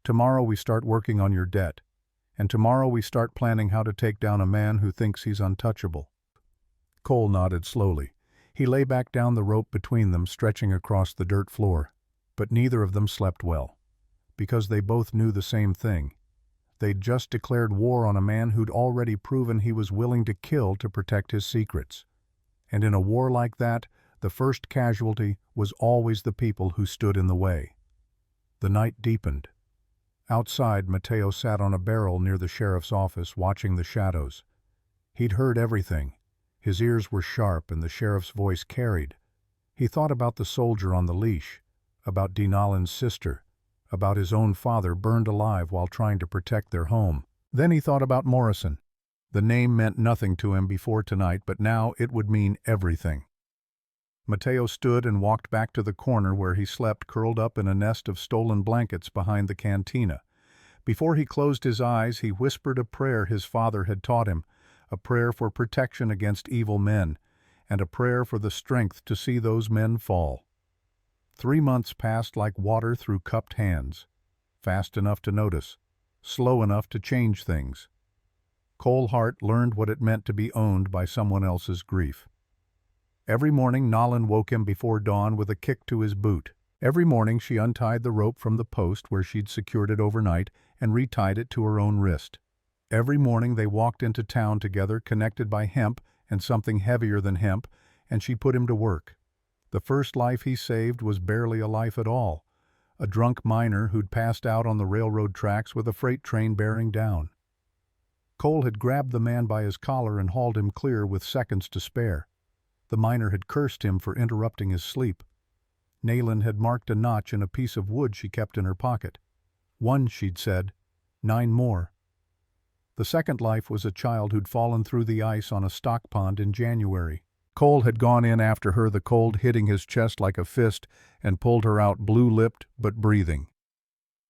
Tomorrow we start working on your debt, and tomorrow we start planning how to take down a man who thinks he's untouchable. Cole nodded slowly. He lay back down the rope between them, stretching across the dirt floor. But neither of them slept well, because they both knew the same thing. They'd just declared war on a man who'd already proven he was willing to kill to protect his secrets. And in a war like that, the first casualty was always the people who stood in the way. The night deepened. Outside, Mateo sat on a barrel near the sheriff's office, watching the shadows. He'd heard everything. His ears were sharp, and the sheriff's voice carried. He thought about the soldier on the leash, about Nayland's sister, about his own father burned alive while trying to protect their home. Then he thought about Morrison. The name meant nothing to him before tonight, but now it would mean everything. Mateo stood and walked back to the corner where he slept, curled up in a nest of stolen blankets behind the cantina. Before he closed his eyes, he whispered a prayer his father had taught him, a prayer for protection against evil men, and a prayer for the strength to see those men fall. 3 months passed like water through cupped hands, fast enough to notice, slow enough to change things. Cole Hart learned what it meant to be owned by someone else's grief. Every morning Nayland woke him before dawn with a kick to his boot. Every morning she untied the rope from the post where she'd secured it overnight and retied it to her own wrist. Every morning they walked into town together, connected by hemp and something heavier than hemp, and she put him to work. The first life he saved was barely a life at all, a drunk miner who'd passed out on the railroad tracks with a freight train bearing down. Cole had grabbed the man by his collar and hauled him clear with seconds to spare. The miner had cursed him for interrupting his sleep. Nayland had marked a notch in a piece of wood she kept in her pocket. 1, she'd said, 9 more. The second life was a child who'd fallen through the ice on a stock pond in January. Cole had gone in after her, the cold hitting his chest like a fist, and pulled her out blue-lipped but breathing.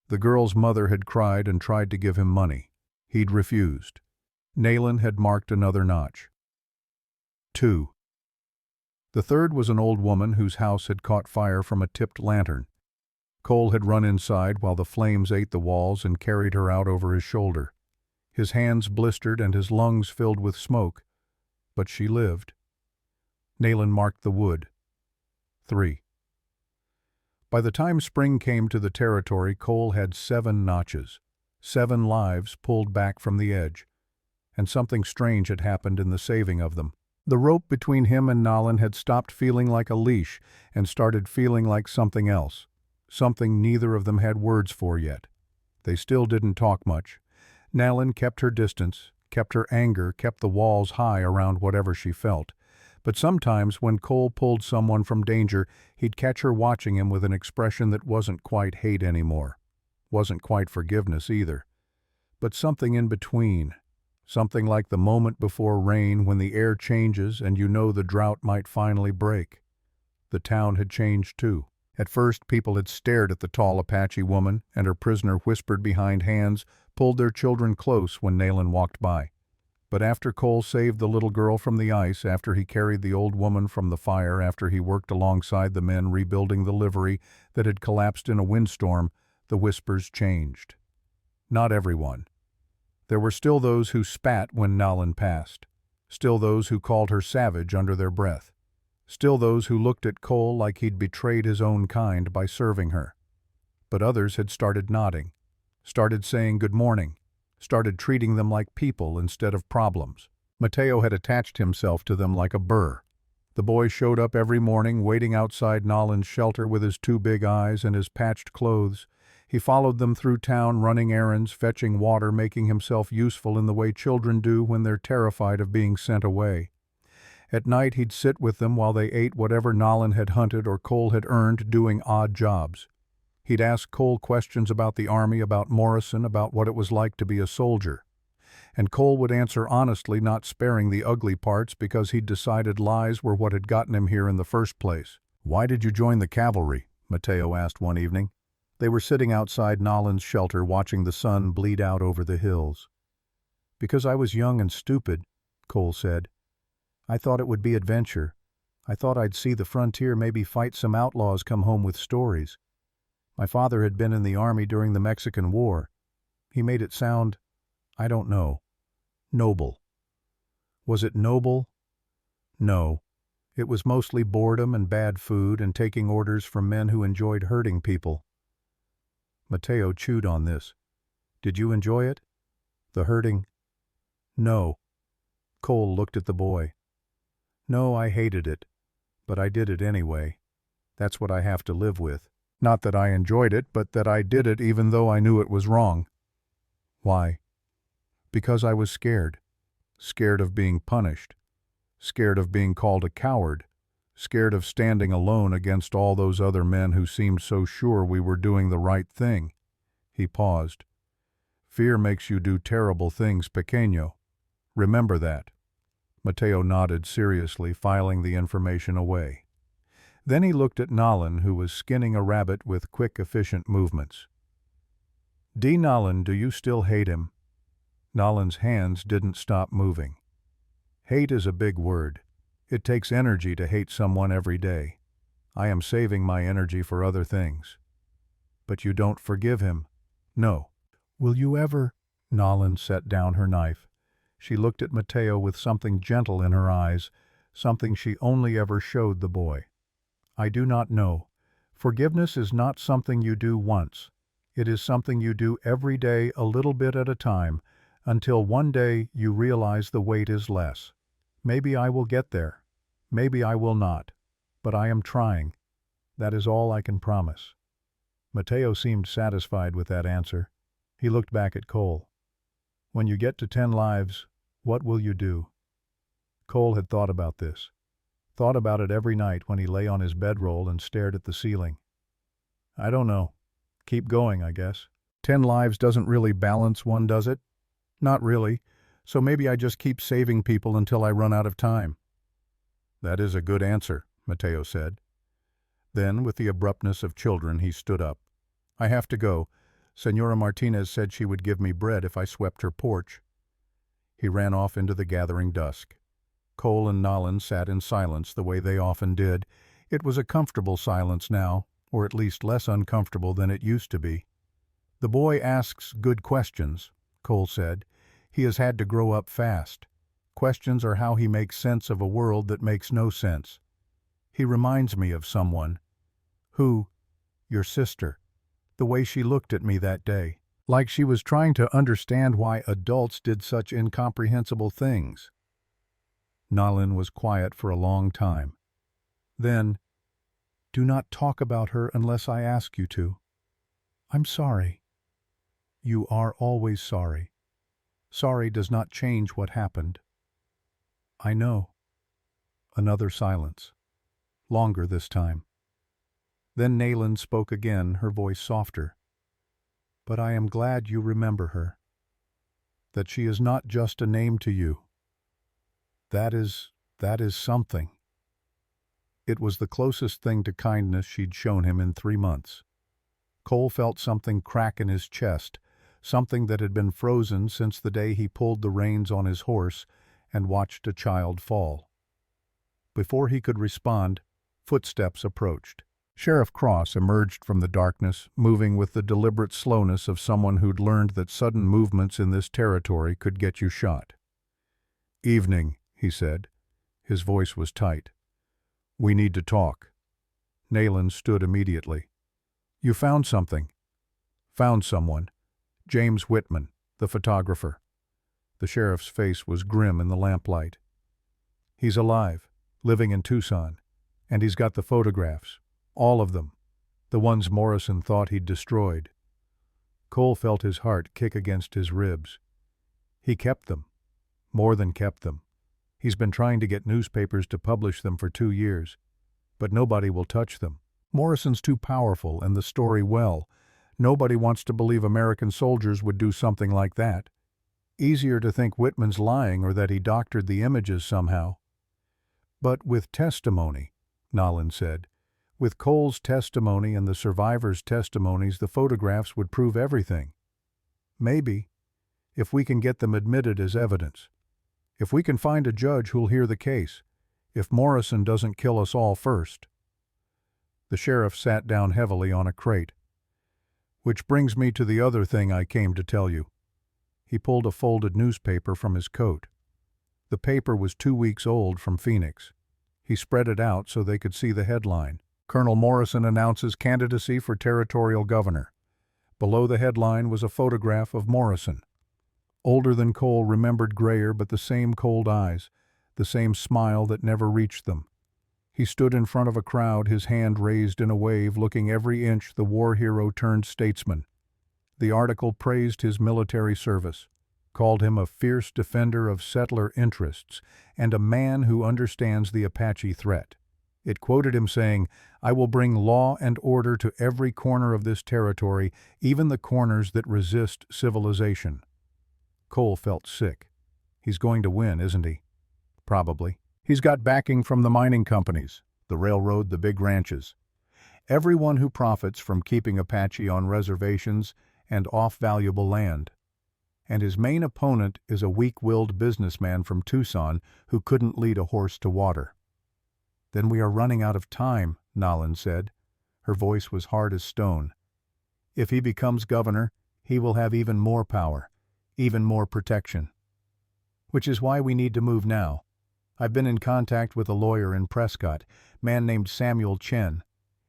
The girl's mother had cried and tried to give him money. He'd refused. Nayland had marked another notch. 2. The third was an old woman whose house had caught fire from a tipped lantern. Cole had run inside while the flames ate the walls and carried her out over his shoulder. His hands blistered and his lungs filled with smoke, but she lived. Nayland marked the wood. 3. By the time spring came to the territory, Cole had 7 notches. 7 lives pulled back from the edge. And something strange had happened in the saving of them. The rope between him and Nalin had stopped feeling like a leash and started feeling like something else. Something neither of them had words for yet. They still didn't talk much. Nalin kept her distance, kept her anger, kept the walls high around whatever she felt. But sometimes when Cole pulled someone from danger, he'd catch her watching him with an expression that wasn't quite hate anymore. Wasn't quite forgiveness either. But something in between. Something like the moment before rain when the air changes and you know the drought might finally break. The town had changed too. At first people had stared at the tall Apache woman, and her prisoner whispered behind hands, pulled their children close when Nalin walked by. But after Cole saved the little girl from the ice, after he carried the old woman from the fire, after he worked alongside the men rebuilding the livery that had collapsed in a windstorm, the whispers changed. Not everyone. There were still those who spat when Nalin passed. Still those who called her savage under their breath. Still those who looked at Cole like he'd betrayed his own kind by serving her. But others had started nodding, started saying good morning, started treating them like people instead of problems. Mateo had attached himself to them like a burr. The boy showed up every morning, waiting outside Nalin's shelter with his 2 big eyes and his patched clothes. He followed them through town, running errands, fetching water, making himself useful in the way children do when they're terrified of being sent away. At night he'd sit with them while they ate whatever Nalin had hunted or Cole had earned doing odd jobs. He'd ask Cole questions about the army, about Morrison, about what it was like to be a soldier. And Cole would answer honestly, not sparing the ugly parts, because he'd decided lies were what had gotten him here in the first place. "Why did you join the cavalry?" Mateo asked one evening. They were sitting outside Nalin's shelter watching the sun bleed out over the hills. "Because I was young and stupid," Cole said. "I thought it would be adventure. I thought I'd see the frontier, maybe fight some outlaws, come home with stories. My father had been in the army during the Mexican War. He made it sound, I don't know, noble. Was it noble? No. It was mostly boredom and bad food and taking orders from men who enjoyed hurting people." Mateo chewed on this. "Did you enjoy it? The hurting?" "No." Cole looked at the boy. "No, I hated it. But I did it anyway. That's what I have to live with. Not that I enjoyed it, but that I did it even though I knew it was wrong." "Why?" "Because I was scared. Scared of being punished. Scared of being called a coward. Scared of standing alone against all those other men who seemed so sure we were doing the right thing." He paused. "Fear makes you do terrible things, pequeño. Remember that." Mateo nodded seriously, filing the information away. Then he looked at Nalin, who was skinning a rabbit with quick, efficient movements. "Nalin, do you still hate him?" Nalin's hands didn't stop moving. "Hate is a big word. It takes energy to hate someone every day. I am saving my energy for other things." "But you don't forgive him?" "No." "Will you ever—" Nalin set down her knife. She looked at Mateo with something gentle in her eyes, something she only ever showed the boy. "I do not know. Forgiveness is not something you do once. It is something you do every day, a little bit at a time, until one day you realize the weight is less. Maybe I will get there. Maybe I will not. But I am trying. That is all I can promise." Mateo seemed satisfied with that answer. He looked back at Cole. "When you get to 10 lives, what will you do?" Cole had thought about this. Thought about it every night when he lay on his bedroll and stared at the ceiling. "I don't know. Keep going, I guess. 10 lives doesn't really balance one, does it? Not really. So maybe I just keep saving people until I run out of time." "That is a good answer," Mateo said. Then, with the abruptness of children, he stood up. "I have to go. Senora Martinez said she would give me bread if I swept her porch." He ran off into the gathering dusk. Cole and Nalin sat in silence the way they often did. It was a comfortable silence now, or at least less uncomfortable than it used to be. "The boy asks good questions," Cole said. "He has had to grow up fast. Questions are how he makes sense of a world that makes no sense. He reminds me of someone." "Who?" Your sister. The way she looked at me that day. Like she was trying to understand why adults did such incomprehensible things. Nalin was quiet for a long time. Then, do not talk about her unless I ask you to. I'm sorry. You are always sorry. Sorry does not change what happened. I know. Another silence. Longer this time. Then Nalin spoke again, her voice softer. But I am glad you remember her. That she is not just a name to you. That is something. It was the closest thing to kindness she'd shown him in 3 months. Cole felt something crack in his chest, something that had been frozen since the day he pulled the reins on his horse and watched a child fall. Before he could respond, footsteps approached. Sheriff Cross emerged from the darkness, moving with the deliberate slowness of someone who'd learned that sudden movements in this territory could get you shot. "Evening," he said. His voice was tight. "We need to talk." Nalin stood immediately. "You found something." "Found someone. James Whitman, the photographer." The sheriff's face was grim in the lamplight. "He's alive, living in Tucson, and he's got the photographs. All of them. The ones Morrison thought he'd destroyed." Cole felt his heart kick against his ribs. He kept them. More than kept them. He's been trying to get newspapers to publish them for 2 years. But nobody will touch them. Morrison's too powerful and the story well. Nobody wants to believe American soldiers would do something like that. Easier to think Whitman's lying or that he doctored the images somehow. "But with testimony," Nalin said. "With Cole's testimony and the survivors' testimonies, the photographs would prove everything. Maybe, if we can get them admitted as evidence. If we can find a judge who'll hear the case. If Morrison doesn't kill us all first." The sheriff sat down heavily on a crate. "Which brings me to the other thing I came to tell you." He pulled a folded newspaper from his coat. The paper was 2 weeks old from Phoenix. He spread it out so they could see the headline. "Colonel Morrison announces candidacy for territorial governor." Below the headline was a photograph of Morrison. Older than Cole remembered, grayer, but the same cold eyes, the same smile that never reached them. He stood in front of a crowd, his hand raised in a wave, looking every inch the war hero turned statesman. The article praised his military service, called him a fierce defender of settler interests, and a man who understands the Apache threat. It quoted him saying, "I will bring law and order to every corner of this territory, even the corners that resist civilization." Cole felt sick. He's going to win, isn't he? Probably. He's got backing from the mining companies, the railroad, the big ranches. Everyone who profits from keeping Apache on reservations and off valuable land. And his main opponent is a weak-willed businessman from Tucson who couldn't lead a horse to water. "Then we are running out of time," Nalin said. Her voice was hard as stone. "If he becomes governor, he will have even more power, even more protection. Which is why we need to move now. I've been in contact with a lawyer in Prescott, man named Samuel Chen.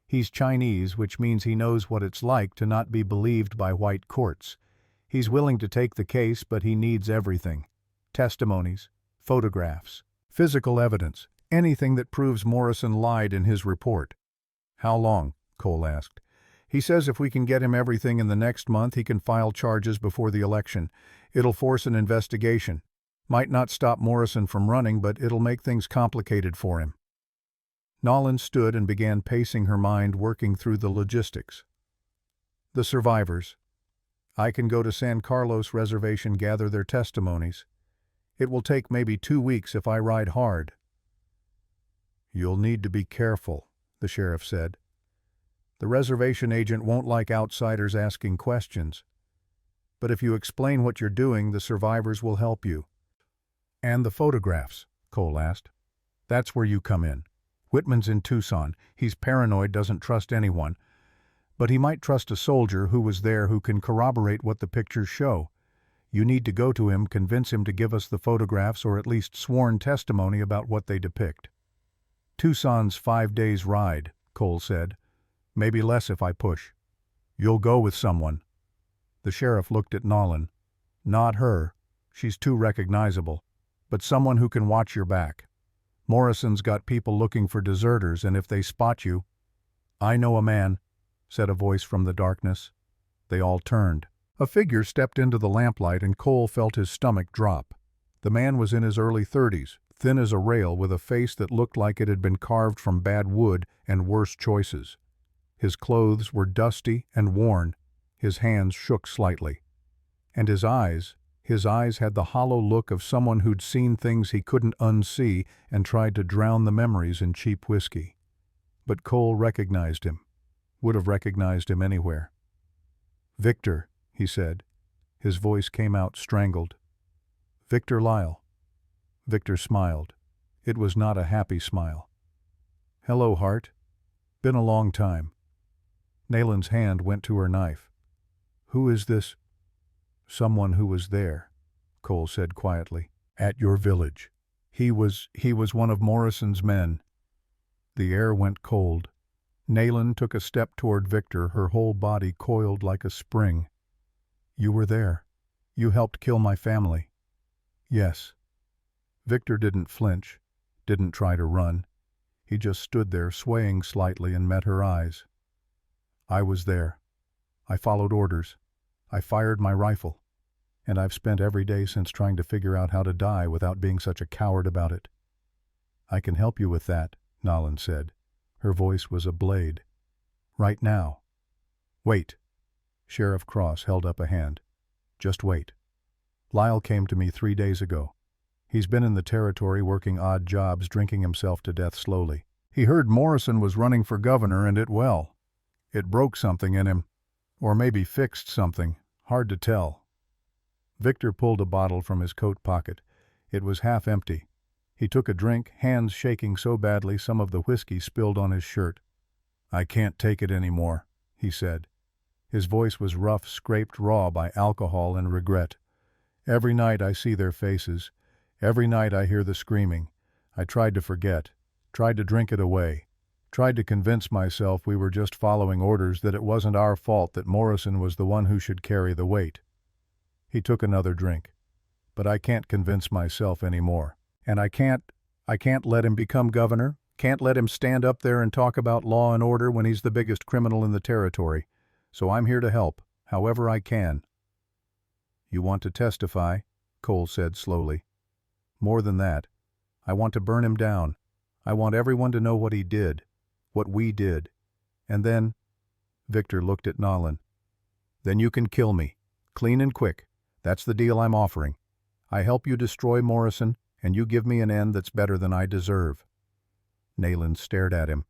He's Chinese, which means he knows what it's like to not be believed by white courts. He's willing to take the case, but he needs everything. Testimonies, photographs, physical evidence, anything that proves Morrison lied in his report." "How long?" Cole asked. "He says if we can get him everything in the next month, he can file charges before the election. It'll force an investigation. Might not stop Morrison from running, but it'll make things complicated for him." Nalin stood and began pacing her mind, working through the logistics. "The survivors. I can go to San Carlos Reservation, gather their testimonies. It will take maybe 2 weeks if I ride hard." "You'll need to be careful," the sheriff said. "The reservation agent won't like outsiders asking questions. But if you explain what you're doing, the survivors will help you." "And the photographs?" Cole asked. "That's where you come in. Whitman's in Tucson. He's paranoid, doesn't trust anyone. But he might trust a soldier who was there who can corroborate what the pictures show. You need to go to him, convince him to give us the photographs or at least sworn testimony about what they depict." "Tucson's 5 days' ride," Cole said. Maybe less if I push. You'll go with someone. The sheriff looked at Nolan. Not her. She's too recognizable. But someone who can watch your back. Morrison's got people looking for deserters, and if they spot you— I know a man, said a voice from the darkness. They all turned. A figure stepped into the lamplight and Cole felt his stomach drop. The man was in his early 30s, thin as a rail with a face that looked like it had been carved from bad wood and worse choices. His clothes were dusty and worn, his hands shook slightly. And his eyes had the hollow look of someone who'd seen things he couldn't unsee and tried to drown the memories in cheap whiskey. But Cole recognized him, would have recognized him anywhere. "Victor," he said. His voice came out strangled. "Victor Lyle." Victor smiled. It was not a happy smile. "Hello, Hart. Been a long time." Nalen's hand went to her knife. "Who is this?" "Someone who was there," Cole said quietly. "At your village. He was one of Morrison's men." The air went cold. Nalen took a step toward Victor, her whole body coiled like a spring. "You were there. You helped kill my family." "Yes." Victor didn't flinch, didn't try to run. He just stood there swaying slightly and met her eyes. "I was there. I followed orders. I fired my rifle. And I've spent every day since trying to figure out how to die without being such a coward about it." "I can help you with that," Nolan said. Her voice was a blade. "Right now." "Wait." Sheriff Cross held up a hand. "Just wait. Lyle came to me 3 days ago. He's been in the territory working odd jobs, drinking himself to death slowly. He heard Morrison was running for governor, and it broke something in him. Or maybe fixed something. Hard to tell." Victor pulled a bottle from his coat pocket. It was half empty. He took a drink, hands shaking so badly some of the whiskey spilled on his shirt. "I can't take it anymore," he said. His voice was rough, scraped raw by alcohol and regret. "Every night I see their faces. Every night I hear the screaming. I tried to forget, tried to drink it away, tried to convince myself we were just following orders, that it wasn't our fault, that Morrison was the one who should carry the weight." He took another drink. "But I can't convince myself anymore. And I can't let him become governor, can't let him stand up there and talk about law and order when he's the biggest criminal in the territory. So I'm here to help, however I can." "You want to testify?" Cole said slowly. "More than that. I want to burn him down. I want everyone to know what he did, what we did. And then—" Victor looked at Nolan. "Then you can kill me, clean and quick. That's the deal I'm offering. I help you destroy Morrison, and you give me an end that's better than I deserve." Nalen stared at him.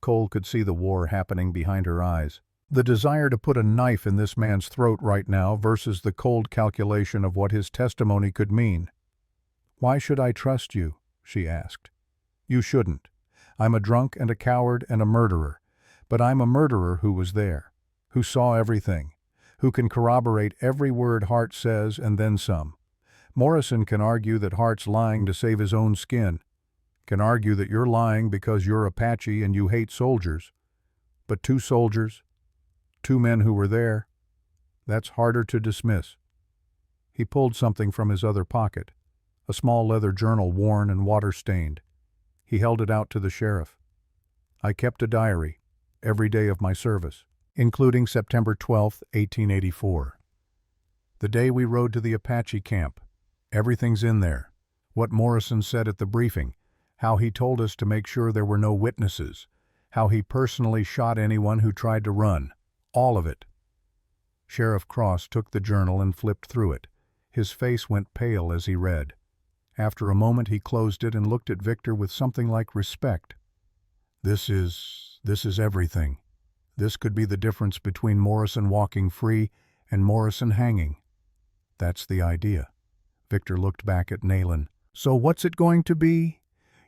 Cole could see the war happening behind her eyes. The desire to put a knife in this man's throat right now versus the cold calculation of what his testimony could mean. "Why should I trust you?" she asked. "You shouldn't. I'm a drunk and a coward and a murderer. But I'm a murderer who was there, who saw everything, who can corroborate every word Hart says and then some. Morrison can argue that Hart's lying to save his own skin, can argue that you're lying because you're Apache and you hate soldiers. But 2 soldiers, 2 men who were there, that's harder to dismiss." He pulled something from his other pocket, a small leather journal worn and water-stained. He held it out to the sheriff. "I kept a diary, every day of my service, including September 12, 1884. The day we rode to the Apache camp. Everything's in there. What Morrison said at the briefing, how he told us to make sure there were no witnesses, how he personally shot anyone who tried to run. All of it." Sheriff Cross took the journal and flipped through it. His face went pale as he read. After a moment he closed it and looked at Victor with something like respect. This is everything. This could be the difference between Morrison walking free and Morrison hanging." "That's the idea." Victor looked back at Nalen. "So what's it going to be?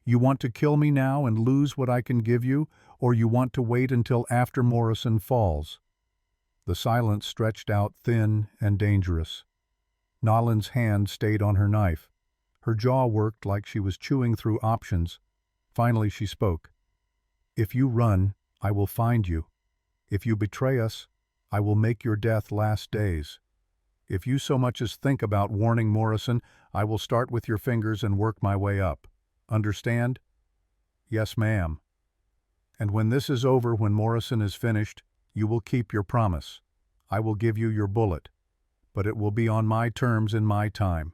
You want to kill me now and lose what I can give you, or you want to wait until after Morrison falls?" The silence stretched out thin and dangerous. Nolan's hand stayed on her knife. Her jaw worked like she was chewing through options. Finally she spoke. "If you run, I will find you. If you betray us, I will make your death last days. If you so much as think about warning Morrison, I will start with your fingers and work my way up. Understand?" "Yes, ma'am." "And when this is over, when Morrison is finished, you will keep your promise. I will give you your bullet, but it will be on my terms in my time.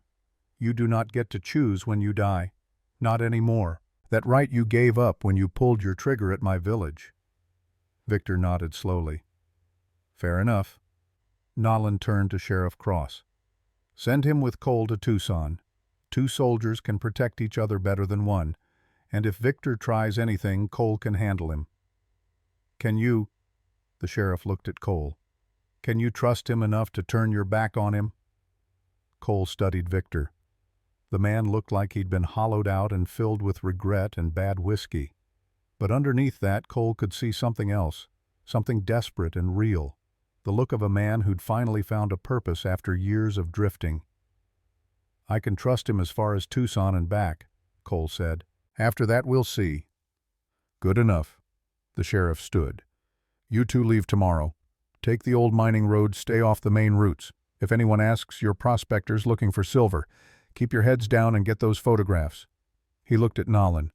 You do not get to choose when you die. Not anymore. That right you gave up when you pulled your trigger at my village." Victor nodded slowly. "Fair enough." Nolan turned to Sheriff Cross. "Send him with Cole to Tucson. 2 soldiers can protect each other better than 1, and if Victor tries anything, Cole can handle him. Can you—" the sheriff looked at Cole. "Can you trust him enough to turn your back on him?" Cole studied Victor. The man looked like he'd been hollowed out and filled with regret and bad whiskey. But underneath that, Cole could see something else, something desperate and real, the look of a man who'd finally found a purpose after years of drifting. "I can trust him as far as Tucson and back," Cole said. "After that, we'll see." "Good enough." The sheriff stood. "You 2 leave tomorrow. Take the old mining road, stay off the main routes. If anyone asks, you're prospectors looking for silver. Keep your heads down and get those photographs." He looked at Nolan.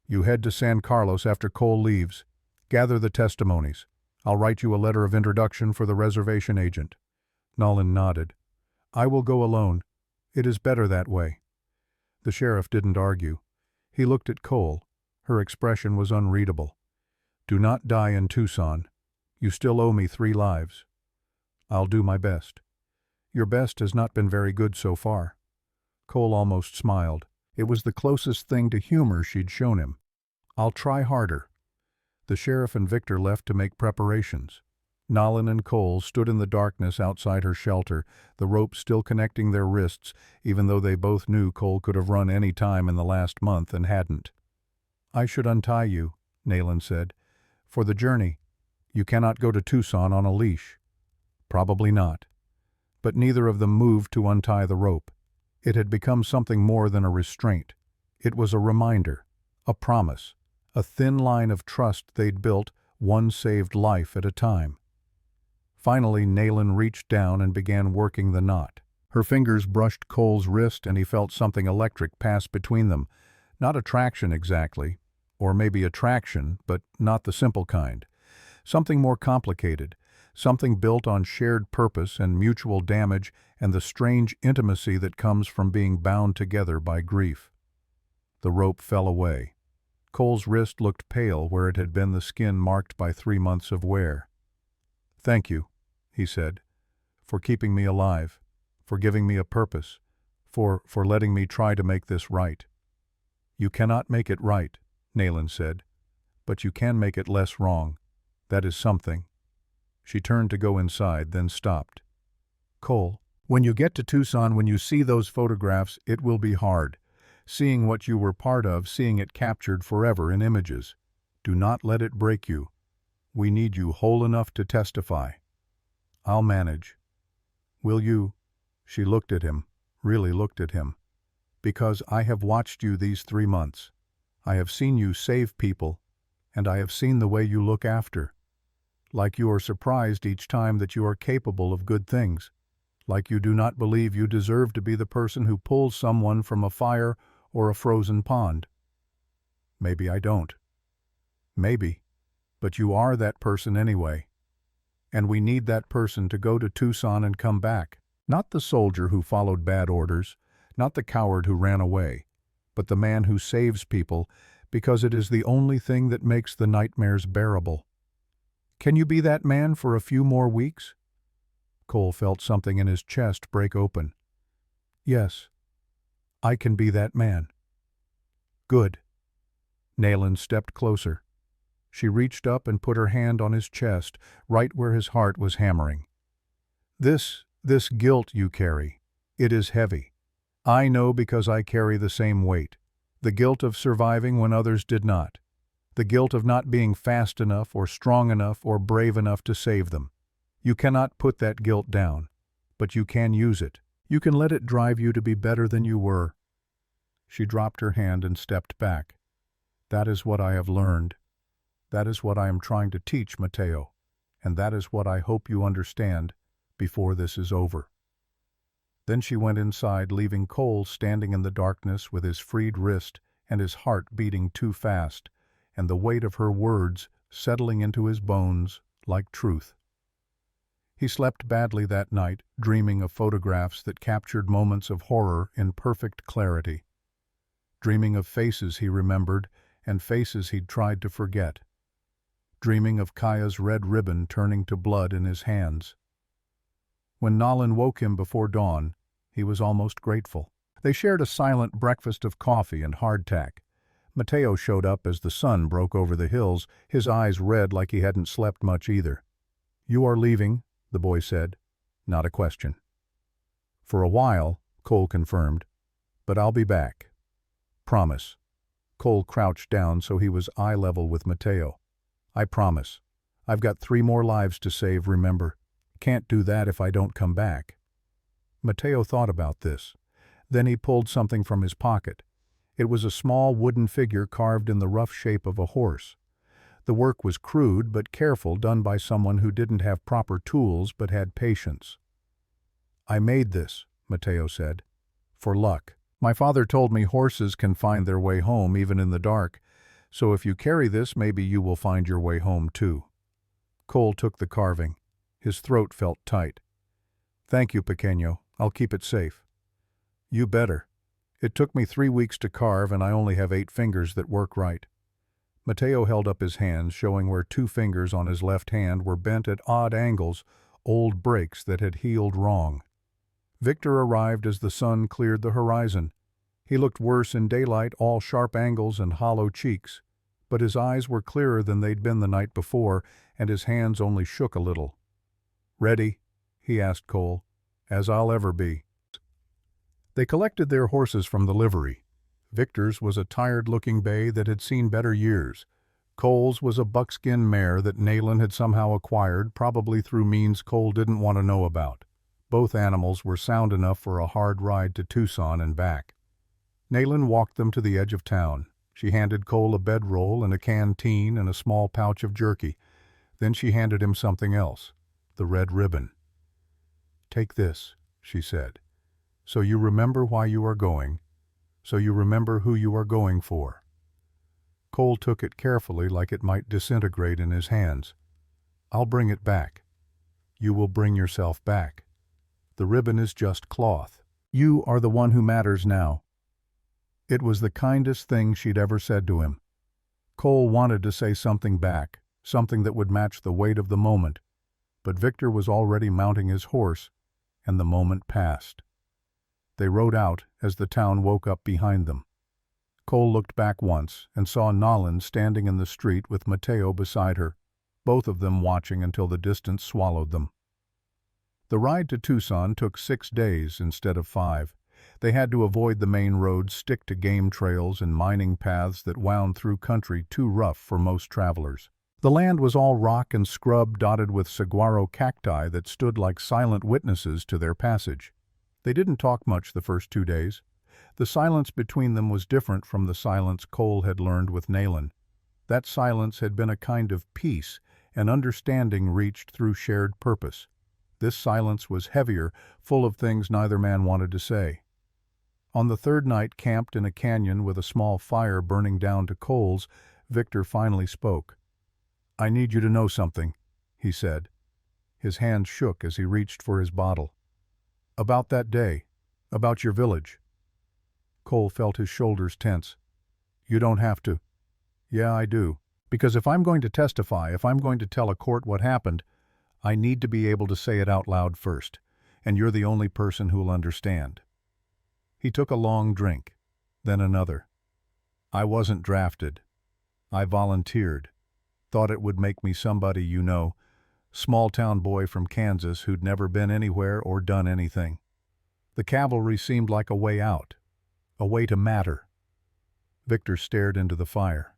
"You head to San Carlos after Cole leaves. Gather the testimonies. I'll write you a letter of introduction for the reservation agent." Nolan nodded. "I will go alone. It is better that way." The sheriff didn't argue. He looked at Cole. Her expression was unreadable. "Do not die in Tucson. You still owe me 3 lives." "I'll do my best." "Your best has not been very good so far." Cole almost smiled. It was the closest thing to humor she'd shown him. "I'll try harder." The sheriff and Victor left to make preparations. Nolan and Cole stood in the darkness outside her shelter, the rope still connecting their wrists, even though they both knew Cole could have run any time in the last month and hadn't. "I should untie you," Nayland said. "For the journey. You cannot go to Tucson on a leash." "Probably not." But neither of them moved to untie the rope. It had become something more than a restraint. It was a reminder, a promise, a thin line of trust they'd built, one saved life at a time. Finally, Nayland reached down and began working the knot. Her fingers brushed Cole's wrist and he felt something electric pass between them. Not attraction exactly, or maybe attraction, but not the simple kind. Something more complicated, something built on shared purpose and mutual damage and the strange intimacy that comes from being bound together by grief. The rope fell away. Cole's wrist looked pale where it had been the skin marked by 3 months of wear. "Thank you," he said, "for keeping me alive, for giving me a purpose, for letting me try to make this right." "You cannot make it right," Nayland said, "but you can make it less wrong. That is something." She turned to go inside, then stopped. "Cole, when you get to Tucson, when you see those photographs, it will be hard. Seeing what you were part of, seeing it captured forever in images. Do not let it break you. We need you whole enough to testify." "I'll manage." "Will you?" She looked at him, really looked at him. "Because I have watched you these 3 months. I have seen you save people, and I have seen the way you look after. Like you are surprised each time that you are capable of good things. Like you do not believe you deserve to be the person who pulls someone from a fire or a frozen pond. Maybe I don't. Maybe. But you are that person anyway. And we need that person to go to Tucson and come back. Not the soldier who followed bad orders, not the coward who ran away, but the man who saves people because it is the only thing that makes the nightmares bearable. Can you be that man for a few more weeks?" Cole felt something in his chest break open. "Yes, I can be that man." "Good." Nayland stepped closer. She reached up and put her hand on his chest, right where his heart was hammering. This guilt you carry, it is heavy. I know because I carry the same weight. The guilt of surviving when others did not. The guilt of not being fast enough or strong enough or brave enough to save them. You cannot put that guilt down, but you can use it. You can let it drive you to be better than you were." She dropped her hand and stepped back. "That is what I have learned. That is what I am trying to teach Mateo. and that is what I hope you understand before this is over." Then she went inside, leaving Cole standing in the darkness with his freed wrist and his heart beating too fast, and the weight of her words settling into his bones like truth. He slept badly that night, dreaming of photographs that captured moments of horror in perfect clarity. Dreaming of faces he remembered and faces he'd tried to forget. Dreaming of Kaya's red ribbon turning to blood in his hands. When Nalin woke him before dawn, he was almost grateful. They shared a silent breakfast of coffee and hardtack. Mateo showed up as the sun broke over the hills, his eyes red like he hadn't slept much either. "You are leaving," the boy said. Not a question. "For a while," Cole confirmed, "but I'll be back. Promise." Cole crouched down so he was eye level with Mateo. "I promise. I've got 3 more lives to save, remember. Can't do that if I don't come back." Mateo thought about this. Then he pulled something from his pocket. It was a small wooden figure carved in the rough shape of a horse. The work was crude but careful, done by someone who didn't have proper tools but had patience. "I made this," Mateo said, "for luck. My father told me horses can find their way home even in the dark, so if you carry this, maybe you will find your way home too." Cole took the carving. His throat felt tight. "Thank you, Pequeño. I'll keep it safe." "You better. It took me 3 weeks to carve and I only have 8 fingers that work right." Mateo held up his hands, showing where 2 fingers on his left hand were bent at odd angles, old breaks that had healed wrong. Victor arrived as the sun cleared the horizon. He looked worse in daylight, all sharp angles and hollow cheeks, but his eyes were clearer than they'd been the night before, and his hands only shook a little. "Ready?" he asked Cole. "As I'll ever be." They collected their horses from the livery. Victor's was a tired-looking bay that had seen better years. Cole's was a buckskin mare that Nayland had somehow acquired, probably through means Cole didn't want to know about. Both animals were sound enough for a hard ride to Tucson and back. Nayland walked them to the edge of town. She handed Cole a bedroll and a canteen and a small pouch of jerky. Then she handed him something else, the red ribbon. "Take this," she said, "so you remember why you are going, so you remember who you are going for." Cole took it carefully like it might disintegrate in his hands. "I'll bring it back. You will bring yourself back. The ribbon is just cloth. You are the one who matters now." It was the kindest thing she'd ever said to him. Cole wanted to say something back, something that would match the weight of the moment, but Victor was already mounting his horse, and the moment passed. They rode out as the town woke up behind them. Cole looked back once and saw Nalin standing in the street with Mateo beside her, both of them watching until the distance swallowed them. The ride to Tucson took 6 days instead of 5. They had to avoid the main roads, stick to game trails and mining paths that wound through country too rough for most travelers. The land was all rock and scrub dotted with saguaro cacti that stood like silent witnesses to their passage. They didn't talk much the first 2 days. The silence between them was different from the silence Cole had learned with Nayland. That silence had been a kind of peace, an understanding reached through shared purpose. This silence was heavier, full of things neither man wanted to say. On the 3rd night, camped in a canyon with a small fire burning down to coals, Victor finally spoke. "I need you to know something," he said. His hand shook as he reached for his bottle. "About that day, about your village." Cole felt his shoulders tense. "You don't have to." "Yeah, I do. Because if I'm going to testify, if I'm going to tell a court what happened, I need to be able to say it out loud first, and you're the only person who'll understand." He took a long drink, then another. "I wasn't drafted. I volunteered. Thought it would make me somebody you know, small-town boy from Kansas who'd never been anywhere or done anything. The cavalry seemed like a way out, a way to matter." Victor stared into the fire.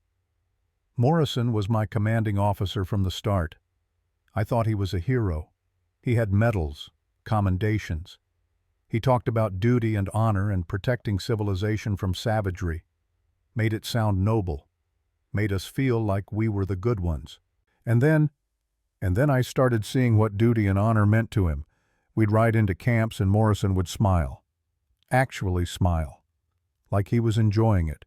"Morrison was my commanding officer from the start. I thought he was a hero. He had medals, commendations. He talked about duty and honor and protecting civilization from savagery. Made it sound noble. Made us feel like we were the good ones. And then And then I started seeing what duty and honor meant to him. We'd ride into camps and Morrison would smile. Actually smile. Like he was enjoying it.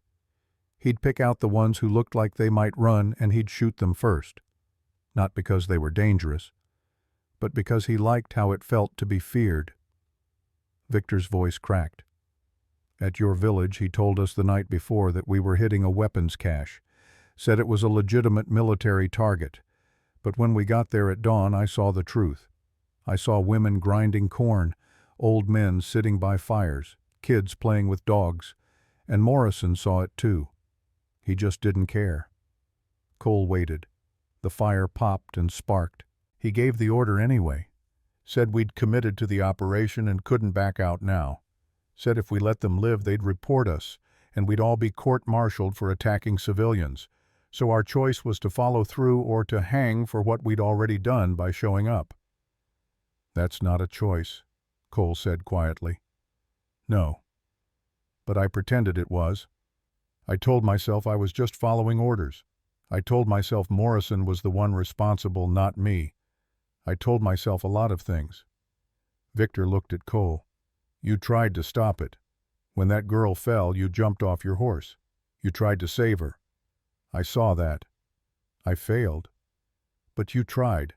He'd pick out the ones who looked like they might run and he'd shoot them first. Not because they were dangerous, but because he liked how it felt to be feared. Victor's voice cracked. At your village, he told us the night before that we were hitting a weapons cache. Said it was a legitimate military target. But when we got there at dawn, I saw the truth. I saw women grinding corn, old men sitting by fires, kids playing with dogs, and Morrison saw it too. He just didn't care. Cole waited. The fire popped and sparked. He gave the order anyway. Said we'd committed to the operation and couldn't back out now. Said if we let them live, they'd report us, and we'd all be court-martialed for attacking civilians. So our choice was to follow through or to hang for what we'd already done by showing up. That's not a choice, Cole said quietly. No. But I pretended it was. I told myself I was just following orders. I told myself Morrison was the one responsible, not me. I told myself a lot of things. Victor looked at Cole. You tried to stop it. When that girl fell, you jumped off your horse. You tried to save her. I saw that. I failed. But you tried.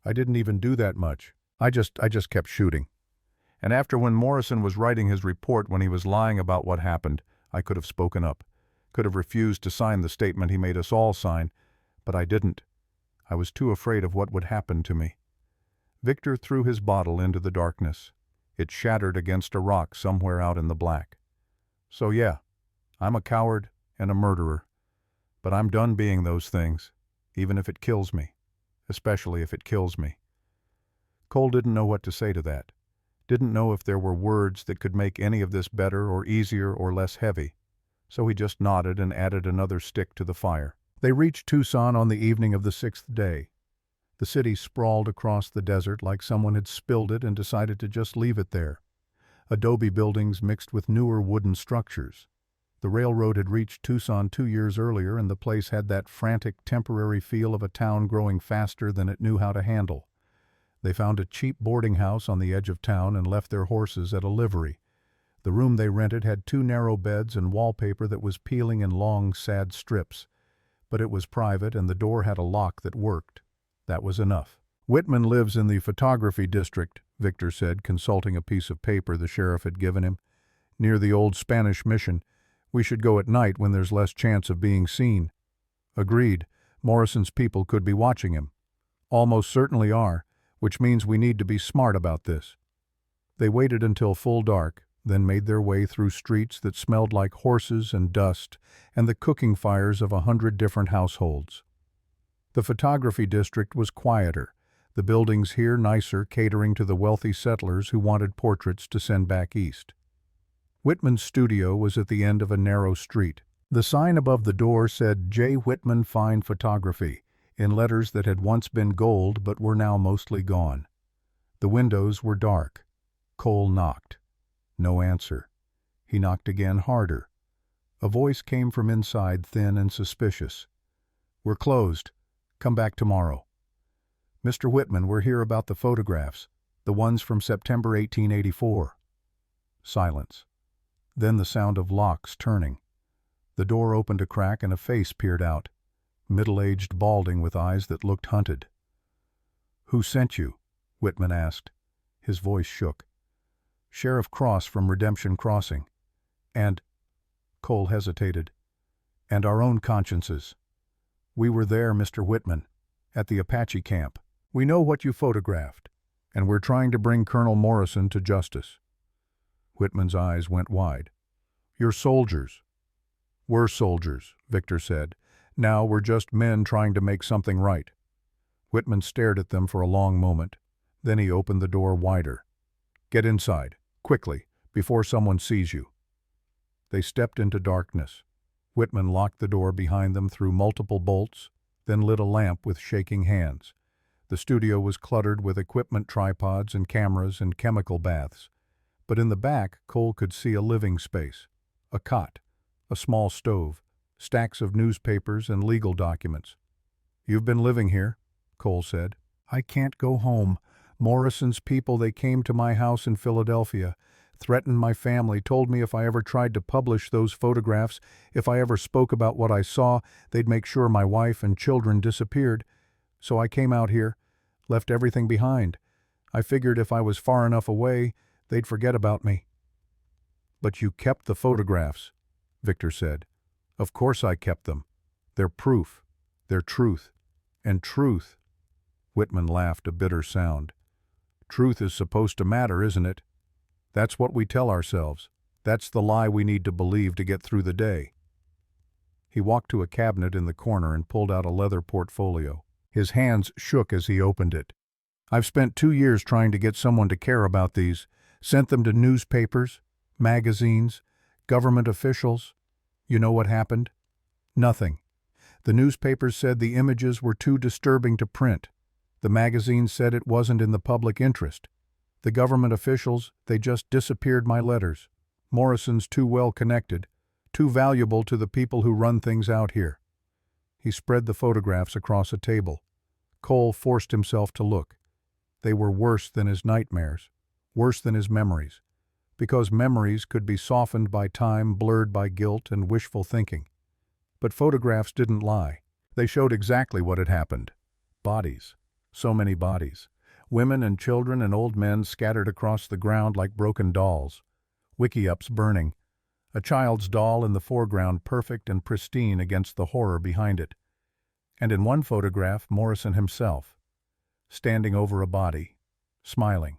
I didn't even do that much. I just kept shooting. And after when Morrison was writing his report when he was lying about what happened, I could have spoken up. Could have refused to sign the statement he made us all sign, but I didn't. I was too afraid of what would happen to me. Victor threw his bottle into the darkness. It shattered against a rock somewhere out in the black. So yeah, I'm a coward and a murderer. But I'm done being those things, even if it kills me. Especially if it kills me. Cole didn't know what to say to that. Didn't know if there were words that could make any of this better or easier or less heavy. So he just nodded and added another stick to the fire. They reached Tucson on the evening of the 6th day. The city sprawled across the desert like someone had spilled it and decided to just leave it there. Adobe buildings mixed with newer wooden structures. The railroad had reached Tucson 2 years earlier, and the place had that frantic, temporary feel of a town growing faster than it knew how to handle. They found a cheap boarding house on the edge of town and left their horses at a livery. The room they rented had 2 narrow beds and wallpaper that was peeling in long, sad strips. But it was private, and the door had a lock that worked. That was enough. Whitman lives in the photography district, Victor said, consulting a piece of paper the sheriff had given him. Near the old Spanish mission. We should go at night when there's less chance of being seen. Agreed. Morrison's people could be watching him. Almost certainly are, which means we need to be smart about this. They waited until full dark, then made their way through streets that smelled like horses and dust and the cooking fires of 100 different households. The photography district was quieter, the buildings here nicer, catering to the wealthy settlers who wanted portraits to send back east. Whitman's studio was at the end of a narrow street. The sign above the door said J. Whitman Fine Photography, in letters that had once been gold but were now mostly gone. The windows were dark. Cole knocked. No answer. He knocked again, harder. A voice came from inside, thin and suspicious. We're closed. Come back tomorrow. Mr. Whitman, we're here about the photographs, the ones from September 1884. Silence. Then the sound of locks turning. The door opened a crack and a face peered out, middle-aged, balding, with eyes that looked hunted. Who sent you? Whitman asked. His voice shook. Sheriff Cross from Redemption Crossing. And, Cole hesitated, and our own consciences. We were there, Mr. Whitman, at the Apache camp. We know what you photographed, and we're trying to bring Colonel Morrison to justice. Whitman's eyes went wide. You're soldiers. We're soldiers, Victor said. Now we're just men trying to make something right. Whitman stared at them for a long moment. Then he opened the door wider. Get inside, quickly, before someone sees you. They stepped into darkness. Whitman locked the door behind them through multiple bolts, then lit a lamp with shaking hands. The studio was cluttered with equipment, tripods and cameras and chemical baths. But in the back, Cole could see a living space. A cot, a small stove, stacks of newspapers and legal documents. You've been living here, Cole said. I can't go home. Morrison's people, they came to my house in Philadelphia, threatened my family, told me if I ever tried to publish those photographs, if I ever spoke about what I saw, they'd make sure my wife and children disappeared. So I came out here, left everything behind. I figured if I was far enough away, they'd forget about me." "But you kept the photographs," Victor said. "Of course I kept them. They're proof. They're truth. And truth—" Whitman laughed a bitter sound. "Truth is supposed to matter, isn't it? That's what we tell ourselves. That's the lie we need to believe to get through the day." He walked to a cabinet in the corner and pulled out a leather portfolio. His hands shook as he opened it. "I've spent 2 years trying to get someone to care about these, sent them to newspapers, magazines, government officials. You know what happened? Nothing. The newspapers said the images were too disturbing to print. The magazines said it wasn't in the public interest. The government officials, they just disappeared my letters. Morrison's too well connected, too valuable to the people who run things out here." He spread the photographs across a table. Cole forced himself to look. They were worse than his nightmares, worse than his memories, because memories could be softened by time, blurred by guilt and wishful thinking. But photographs didn't lie. They showed exactly what had happened. Bodies. So many bodies. Women and children and old men scattered across the ground like broken dolls. Wickiups burning. A child's doll in the foreground, perfect and pristine against the horror behind it. And in one photograph, Morrison himself, standing over a body, smiling.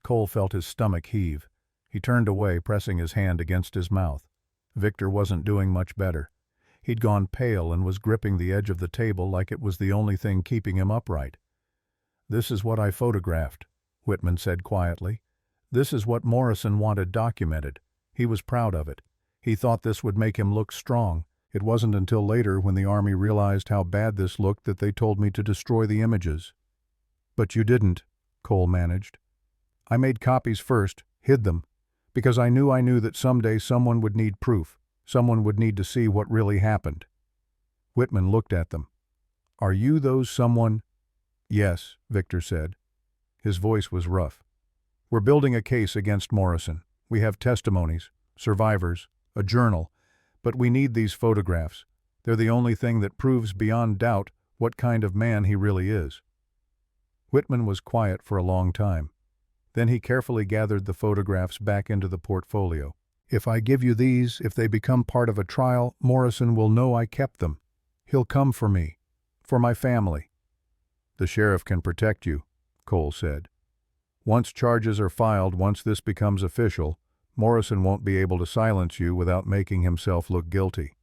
Cole felt his stomach heave. He turned away, pressing his hand against his mouth. Victor wasn't doing much better. He'd gone pale and was gripping the edge of the table like it was the only thing keeping him upright. "This is what I photographed," Whitman said quietly. "This is what Morrison wanted documented. He was proud of it. He thought this would make him look strong. It wasn't until later, when the Army realized how bad this looked, that they told me to destroy the images." "But you didn't," Cole managed. "I made copies first, hid them, because I knew that someday someone would need proof. Someone would need to see what really happened." Whitman looked at them. "Are you those someone?" "Yes," Victor said. His voice was rough. "We're building a case against Morrison. We have testimonies, survivors, a journal, but we need these photographs. They're the only thing that proves beyond doubt what kind of man he really is." Whitman was quiet for a long time. Then he carefully gathered the photographs back into the portfolio. "If I give you these, if they become part of a trial, Morrison will know I kept them. He'll come for me, for my family." "The sheriff can protect you," Cole said. "Once charges are filed, once this becomes official, Morrison won't be able to silence you without making himself look guilty.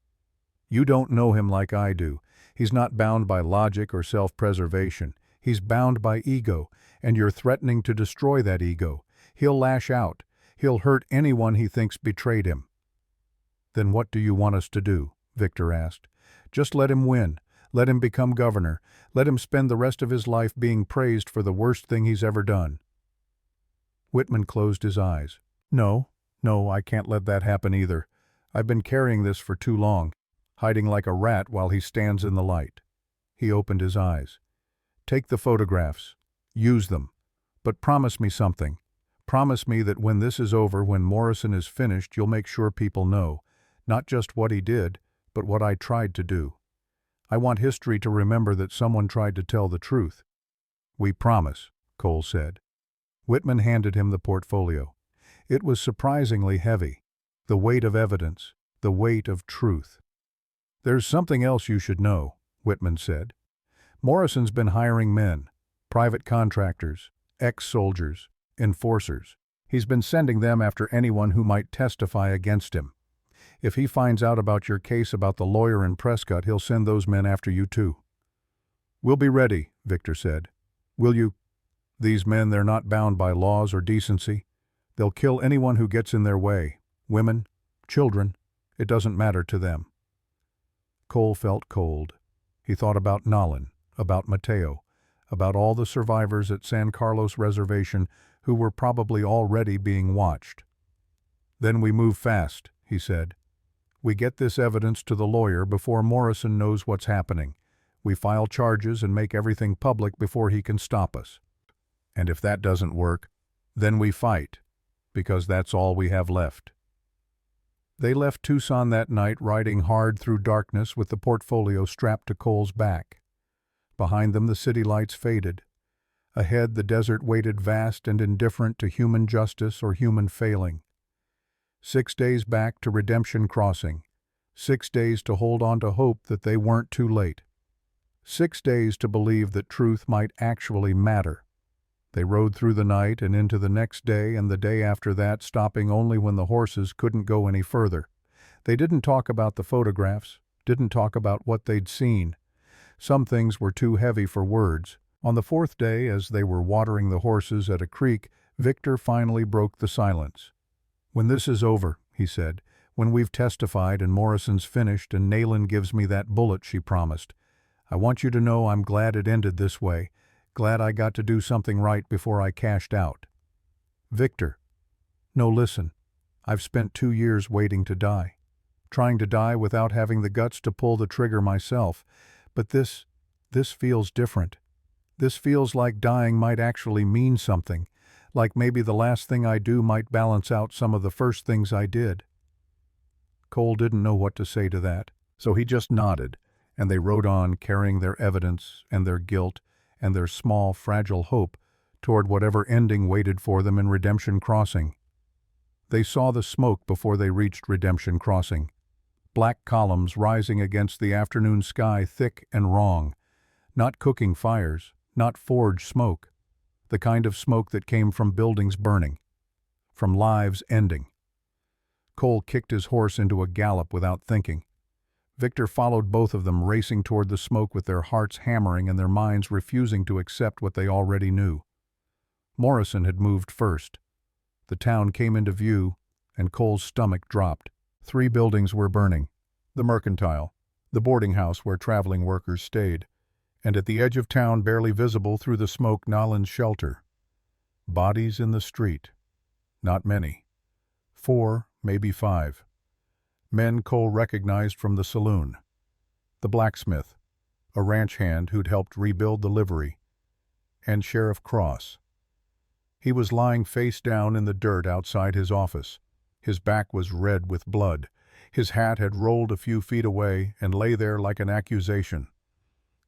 You don't know him like I do. He's not bound by logic or self-preservation. He's bound by ego, and you're threatening to destroy that ego. He'll lash out. He'll hurt anyone he thinks betrayed him." "Then what do you want us to do?" Victor asked. "Just let him win. Let him become governor. Let him spend the rest of his life being praised for the worst thing he's ever done." Whitman closed his eyes. No, I can't let that happen either. I've been carrying this for too long, hiding like a rat while he stands in the light." He opened his eyes. "Take the photographs. Use them. But promise me something. Promise me that when this is over, when Morrison is finished, you'll make sure people know, not just what he did, but what I tried to do. I want history to remember that someone tried to tell the truth." "We promise," Cole said. Whitman handed him the portfolio. It was surprisingly heavy. The weight of evidence, the weight of truth. "There's something else you should know," Whitman said. "Morrison's been hiring men, private contractors, ex-soldiers, enforcers. He's been sending them after anyone who might testify against him. If he finds out about your case about the lawyer in Prescott, he'll send those men after you too." "We'll be ready," Victor said. "Will you?" "These men, they're not bound by laws or decency. They'll kill anyone who gets in their way. Women, children, it doesn't matter to them." Cole felt cold. He thought about Nolan, about Mateo, about all the survivors at San Carlos Reservation who were probably already being watched. "Then we move fast," he said. "We get this evidence to the lawyer before Morrison knows what's happening. We file charges and make everything public before he can stop us. And if that doesn't work, then we fight, because that's all we have left." They left Tucson that night, riding hard through darkness with the portfolio strapped to Cole's back. Behind them the city lights faded. Ahead the desert waited, vast and indifferent to human justice or human failing. 6 days back to Redemption Crossing. 6 days to hold on to hope that they weren't too late. 6 days to believe that truth might actually matter. They rode through the night and into the next day and the day after that, stopping only when the horses couldn't go any further. They didn't talk about the photographs, didn't talk about what they'd seen. Some things were too heavy for words. On the 4th day, as they were watering the horses at a creek, Victor finally broke the silence. "When this is over," he said, "when we've testified and Morrison's finished and Nayland gives me that bullet she promised, I want you to know I'm glad it ended this way, glad I got to do something right before I cashed out." "Victor." "No, listen. I've spent 2 years waiting to die. Trying to die without having the guts to pull the trigger myself. But this feels different. This feels like dying might actually mean something, like maybe the last thing I do might balance out some of the first things I did." Cole didn't know what to say to that, so he just nodded, and they rode on, carrying their evidence and their guilt and their small, fragile hope toward whatever ending waited for them in Redemption Crossing. They saw the smoke before they reached Redemption Crossing. Black columns rising against the afternoon sky, thick and wrong. Not cooking fires, not forge smoke. The kind of smoke that came from buildings burning, from lives ending. Cole kicked his horse into a gallop without thinking. Victor followed both of them, racing toward the smoke with their hearts hammering and their minds refusing to accept what they already knew. Morrison had moved first. The town came into view, and Cole's stomach dropped. 3 buildings were burning. The Mercantile, the boarding house where traveling workers stayed, and at the edge of town, barely visible through the smoke, Nayland's shelter. Bodies in the street. Not many. 4, maybe 5. Men Cole recognized from the saloon. The blacksmith, a ranch hand who'd helped rebuild the livery, and Sheriff Cross. He was lying face down in the dirt outside his office. His back was red with blood. His hat had rolled a few feet away and lay there like an accusation.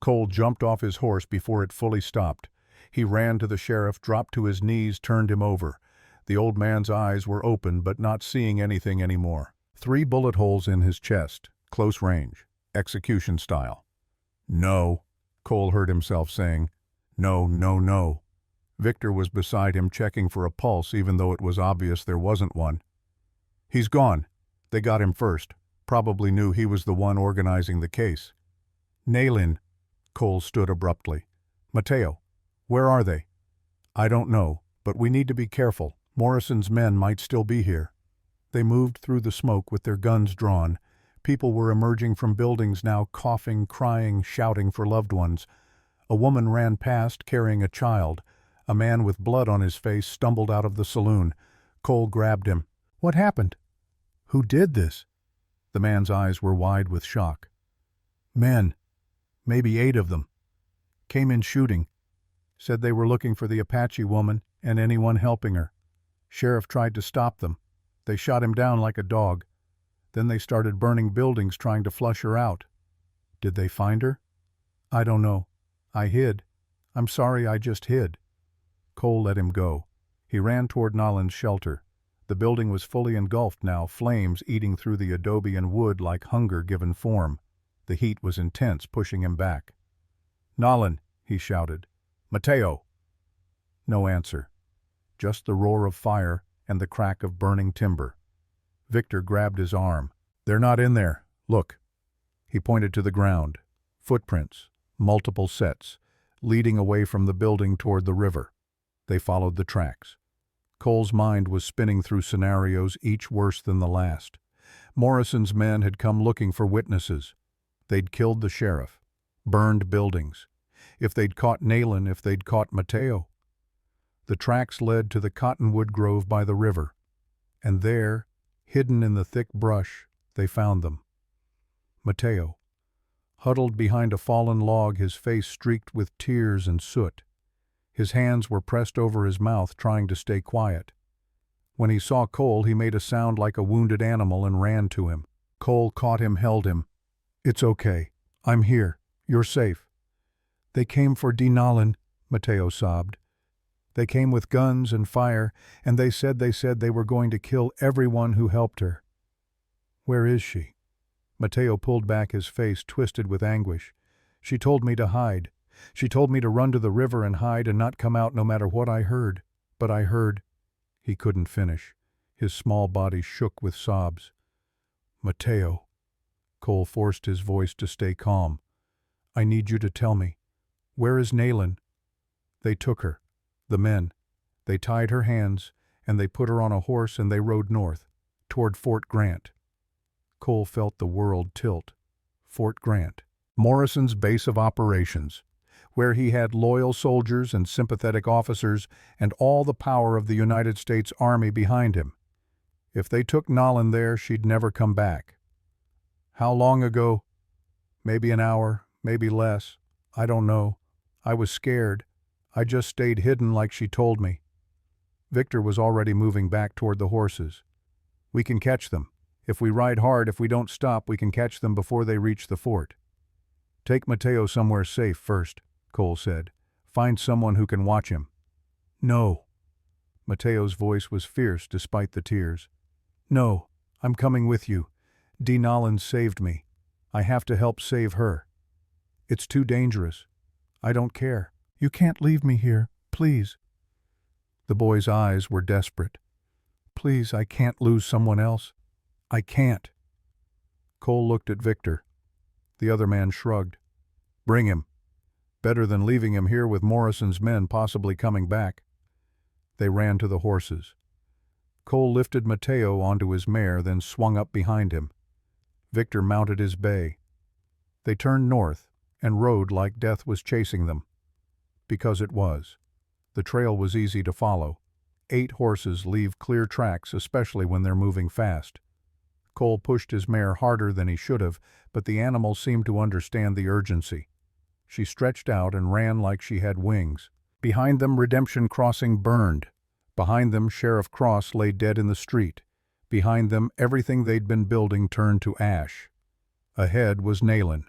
Cole jumped off his horse before it fully stopped. He ran to the sheriff, dropped to his knees, turned him over. The old man's eyes were open but not seeing anything anymore. 3 bullet holes in his chest, close range, execution style. "No," Cole heard himself saying. "No, no, no." Victor was beside him, checking for a pulse even though it was obvious there wasn't one. "He's gone. They got him first. Probably knew he was the one organizing the case." "Nayland." Cole stood abruptly. "Mateo, where are they?" "I don't know, but we need to be careful. Morrison's men might still be here." They moved through the smoke with their guns drawn. People were emerging from buildings now, coughing, crying, shouting for loved ones. A woman ran past carrying a child. A man with blood on his face stumbled out of the saloon. Cole grabbed him. "What happened? Who did this?" The man's eyes were wide with shock. "Men. Maybe 8 of them. Came in shooting. Said they were looking for the Apache woman and anyone helping her. Sheriff tried to stop them. They shot him down like a dog. Then they started burning buildings trying to flush her out." "Did they find her?" "I don't know. I hid. I'm sorry, I just hid." Cole let him go. He ran toward Nayland's shelter. The building was fully engulfed now, flames eating through the adobe and wood like hunger given form. The heat was intense, pushing him back. "Nayland," he shouted. "Mateo." No answer. Just the roar of fire and the crack of burning timber. Victor grabbed his arm. "They're not in there. Look." He pointed to the ground. Footprints, multiple sets, leading away from the building toward the river. They followed the tracks. Cole's mind was spinning through scenarios, each worse than the last. Morrison's men had come looking for witnesses. They'd killed the sheriff, burned buildings. If they'd caught Nayland, if they'd caught Mateo. The tracks led to the cottonwood grove by the river, and there, hidden in the thick brush, they found them. Mateo, huddled behind a fallen log, his face streaked with tears and soot. His hands were pressed over his mouth, trying to stay quiet. When he saw Cole, he made a sound like a wounded animal and ran to him. Cole caught him, held him. "It's okay. I'm here. You're safe." "They came for Nolan," Mateo sobbed. "They came with guns and fire, and they said they were going to kill everyone who helped her." "Where is she?" Mateo pulled back, his face twisted with anguish. "She told me to hide. She told me to run to the river and hide and not come out no matter what I heard. But I heard—" He couldn't finish. His small body shook with sobs. "Mateo." Cole forced his voice to stay calm. "I need you to tell me. Where is Nayland?" "They took her. The men. They tied her hands, and they put her on a horse and they rode north, toward Fort Grant." Cole felt the world tilt. Fort Grant. Morrison's base of operations, where he had loyal soldiers and sympathetic officers and all the power of the United States Army behind him. If they took Nolan there, she'd never come back. "How long ago?" "Maybe an hour, maybe less. I don't know. I was scared. I just stayed hidden like she told me." Victor was already moving back toward the horses. "We can catch them. If we ride hard, if we don't stop, we can catch them before they reach the fort." "Take Mateo somewhere safe first," Cole said. "Find someone who can watch him." "No." Mateo's voice was fierce despite the tears. "No, I'm coming with you. Nolan saved me. I have to help save her. It's too dangerous. I don't care. You can't leave me here, please." The boy's eyes were desperate. "Please, I can't lose someone else. I can't." Cole looked at Victor. The other man shrugged. "Bring him. Better than leaving him here with Morrison's men possibly coming back." They ran to the horses. Cole lifted Mateo onto his mare, then swung up behind him. Victor mounted his bay. They turned north and rode like death was chasing them. Because it was. The trail was easy to follow. 8 horses leave clear tracks, especially when they're moving fast. Cole pushed his mare harder than he should have, but the animal seemed to understand the urgency. She stretched out and ran like she had wings. Behind them, Redemption Crossing burned. Behind them, Sheriff Cross lay dead in the street. Behind them, everything they'd been building turned to ash. Ahead was Nayland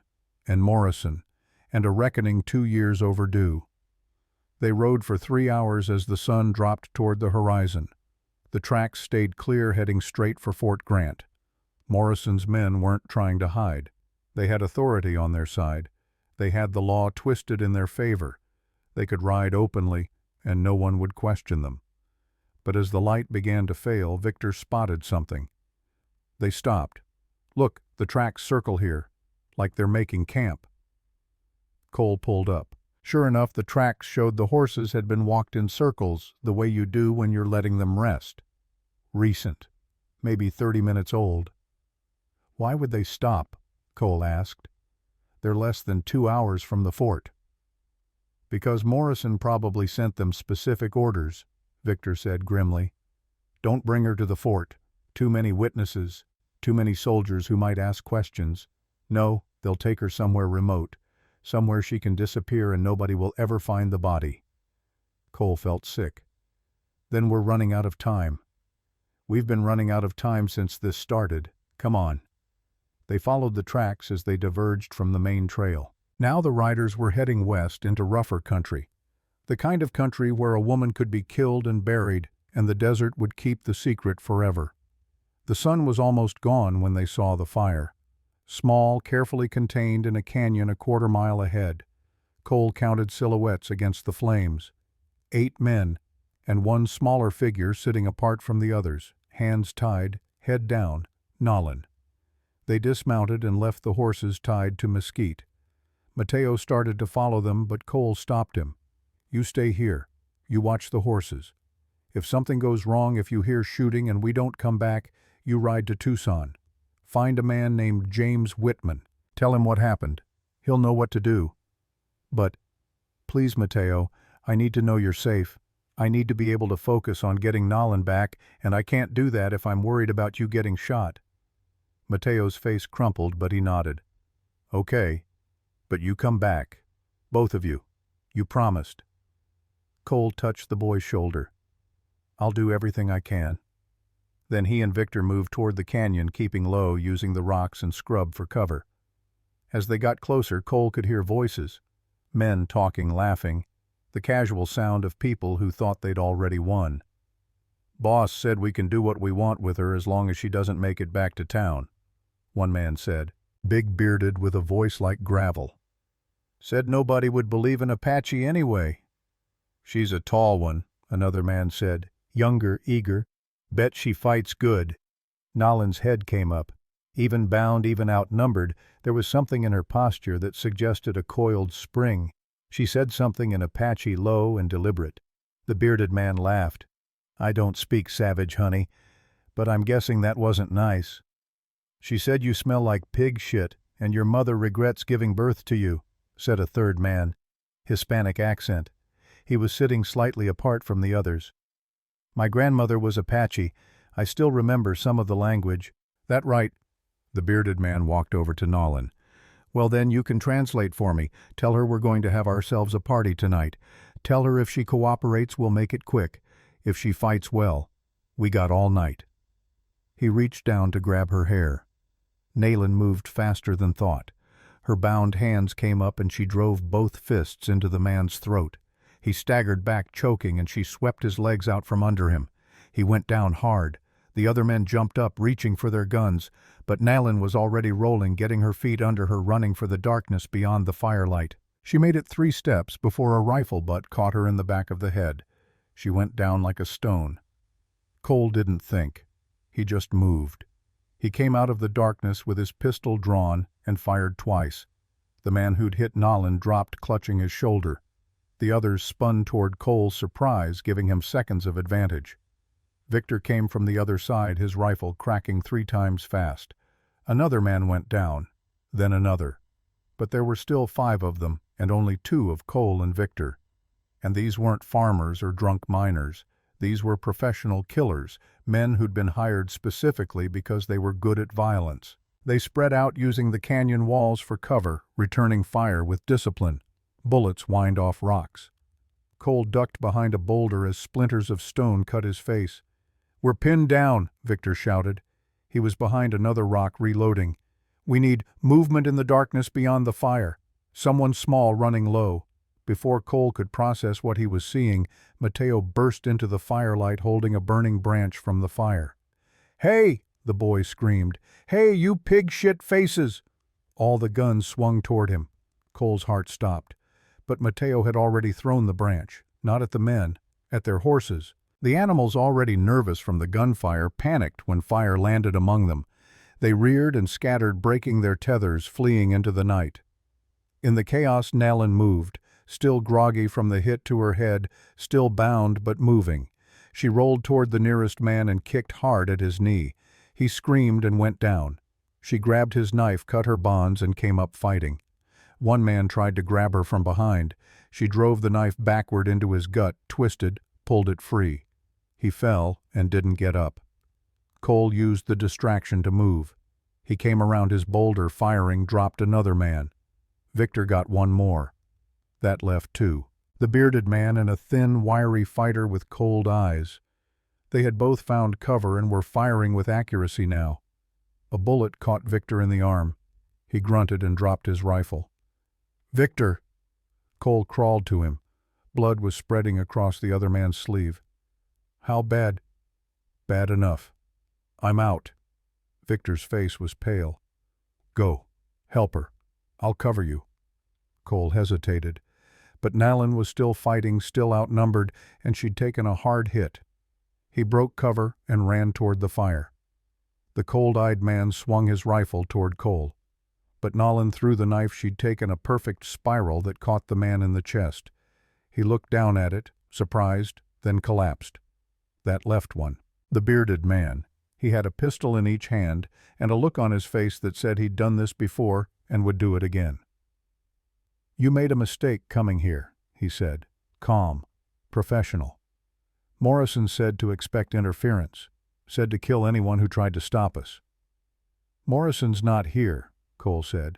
and Morrison, and a reckoning 2 years overdue. They rode for 3 hours as the sun dropped toward the horizon. The tracks stayed clear, heading straight for Fort Grant. Morrison's men weren't trying to hide. They had authority on their side. They had the law twisted in their favor. They could ride openly, and no one would question them. But as the light began to fail, Victor spotted something. They stopped. "Look, the tracks circle here, like they're making camp." Cole pulled up. Sure enough, the tracks showed the horses had been walked in circles, the way you do when you're letting them rest. Recent. Maybe 30 minutes old. "Why would they stop?" Cole asked. "They're less than 2 hours from the fort." "Because Morrison probably sent them specific orders," Victor said grimly. "Don't bring her to the fort. Too many witnesses, too many soldiers who might ask questions. No, they'll take her somewhere remote, somewhere she can disappear and nobody will ever find the body." Cole felt sick. "Then we're running out of time." "We've been running out of time since this started. Come on." They followed the tracks as they diverged from the main trail. Now the riders were heading west into rougher country. The kind of country where a woman could be killed and buried, and the desert would keep the secret forever. The sun was almost gone when they saw the fire. Small, carefully contained in a canyon a quarter-mile ahead. Cole counted silhouettes against the flames. 8 men, and one smaller figure sitting apart from the others, hands tied, head down, Nolan. They dismounted and left the horses tied to mesquite. Mateo started to follow them, but Cole stopped him. "You stay here. You watch the horses. If something goes wrong, if you hear shooting and we don't come back, you ride to Tucson. Find a man named James Whitman. Tell him what happened. He'll know what to do. But, please, Mateo, I need to know you're safe. I need to be able to focus on getting Nolan back, and I can't do that if I'm worried about you getting shot." Mateo's face crumpled, but he nodded. "Okay, But you come back. Both of you. You promised. Cole touched the boy's shoulder. I'll do everything I can. Then he and Victor moved toward the canyon, keeping low, using the rocks and scrub for cover. As they got closer, Cole could hear voices. Men talking, laughing. The casual sound of people who thought they'd already won. Boss said we can do what we want with her as long as she doesn't make it back to town, one man said, big-bearded with a voice like gravel. Said nobody would believe an Apache anyway. She's a tall one, another man said, younger, eager. Bet she fights good. Nolan's head came up. Even bound, even outnumbered, there was something in her posture that suggested a coiled spring. She said something in Apache, low and deliberate. The bearded man laughed. I don't speak savage, honey, but I'm guessing that wasn't nice. She said you smell like pig shit, and your mother regrets giving birth to you, said a third man, Hispanic accent. He was sitting slightly apart from the others. My grandmother was Apache. I still remember some of the language. That right. The bearded man walked over to Nolan. Well then, you can translate for me. Tell her we're going to have ourselves a party tonight. Tell her if she cooperates, we'll make it quick. If she fights well, we got all night. He reached down to grab her hair. Nayland moved faster than thought. Her bound hands came up and she drove both fists into the man's throat. He staggered back, choking, and she swept his legs out from under him. He went down hard. The other men jumped up, reaching for their guns, but Nayland was already rolling, getting her feet under her, running for the darkness beyond the firelight. She made it 3 steps before a rifle butt caught her in the back of the head. She went down like a stone. Cole didn't think. He just moved. He came out of the darkness with his pistol drawn and fired twice. The man who'd hit Nolan dropped, clutching his shoulder. The others spun toward Cole's surprise, giving him seconds of advantage. Victor came from the other side, his rifle cracking 3 times fast. Another man went down, then another. But there were still 5 of them, and only 2 of Cole and Victor. And these weren't farmers or drunk miners. These were professional killers, men who'd been hired specifically because they were good at violence. They spread out using the canyon walls for cover, returning fire with discipline. Bullets whined off rocks. Cole ducked behind a boulder as splinters of stone cut his face. We're pinned down, Victor shouted. He was behind another rock, reloading. We need movement in the darkness beyond the fire. Someone small running low. Before Cole could process what he was seeing, Mateo burst into the firelight holding a burning branch from the fire. Hey! The boy screamed. Hey, you pig shit faces! All the guns swung toward him. Cole's heart stopped. But Mateo had already thrown the branch, not at the men, at their horses. The animals, already nervous from the gunfire, panicked when fire landed among them. They reared and scattered, breaking their tethers, fleeing into the night. In the chaos, Nayland moved, still groggy from the hit to her head, still bound but moving. She rolled toward the nearest man and kicked hard at his knee. He screamed and went down. She grabbed his knife, cut her bonds, and came up fighting. One man tried to grab her from behind. She drove the knife backward into his gut, twisted, pulled it free. He fell and didn't get up. Cole used the distraction to move. He came around his boulder, firing, dropped another man. Victor got one more. That left 2. The bearded man and a thin, wiry fighter with cold eyes. They had both found cover and were firing with accuracy now. A bullet caught Victor in the arm. He grunted and dropped his rifle. Victor! Cole crawled to him. Blood was spreading across the other man's sleeve. How bad? Bad enough. I'm out. Victor's face was pale. Go. Help her. I'll cover you. Cole hesitated. But Nayland was still fighting, still outnumbered, and she'd taken a hard hit. He broke cover and ran toward the fire. The cold-eyed man swung his rifle toward Cole. But Nayland threw the knife she'd taken, a perfect spiral that caught the man in the chest. He looked down at it, surprised, then collapsed. That left one. The bearded man. He had a pistol in each hand and a look on his face that said he'd done this before and would do it again. You made a mistake coming here, he said. Calm. Professional. Morrison said to expect interference. Said to kill anyone who tried to stop us. Morrison's not here, Cole said.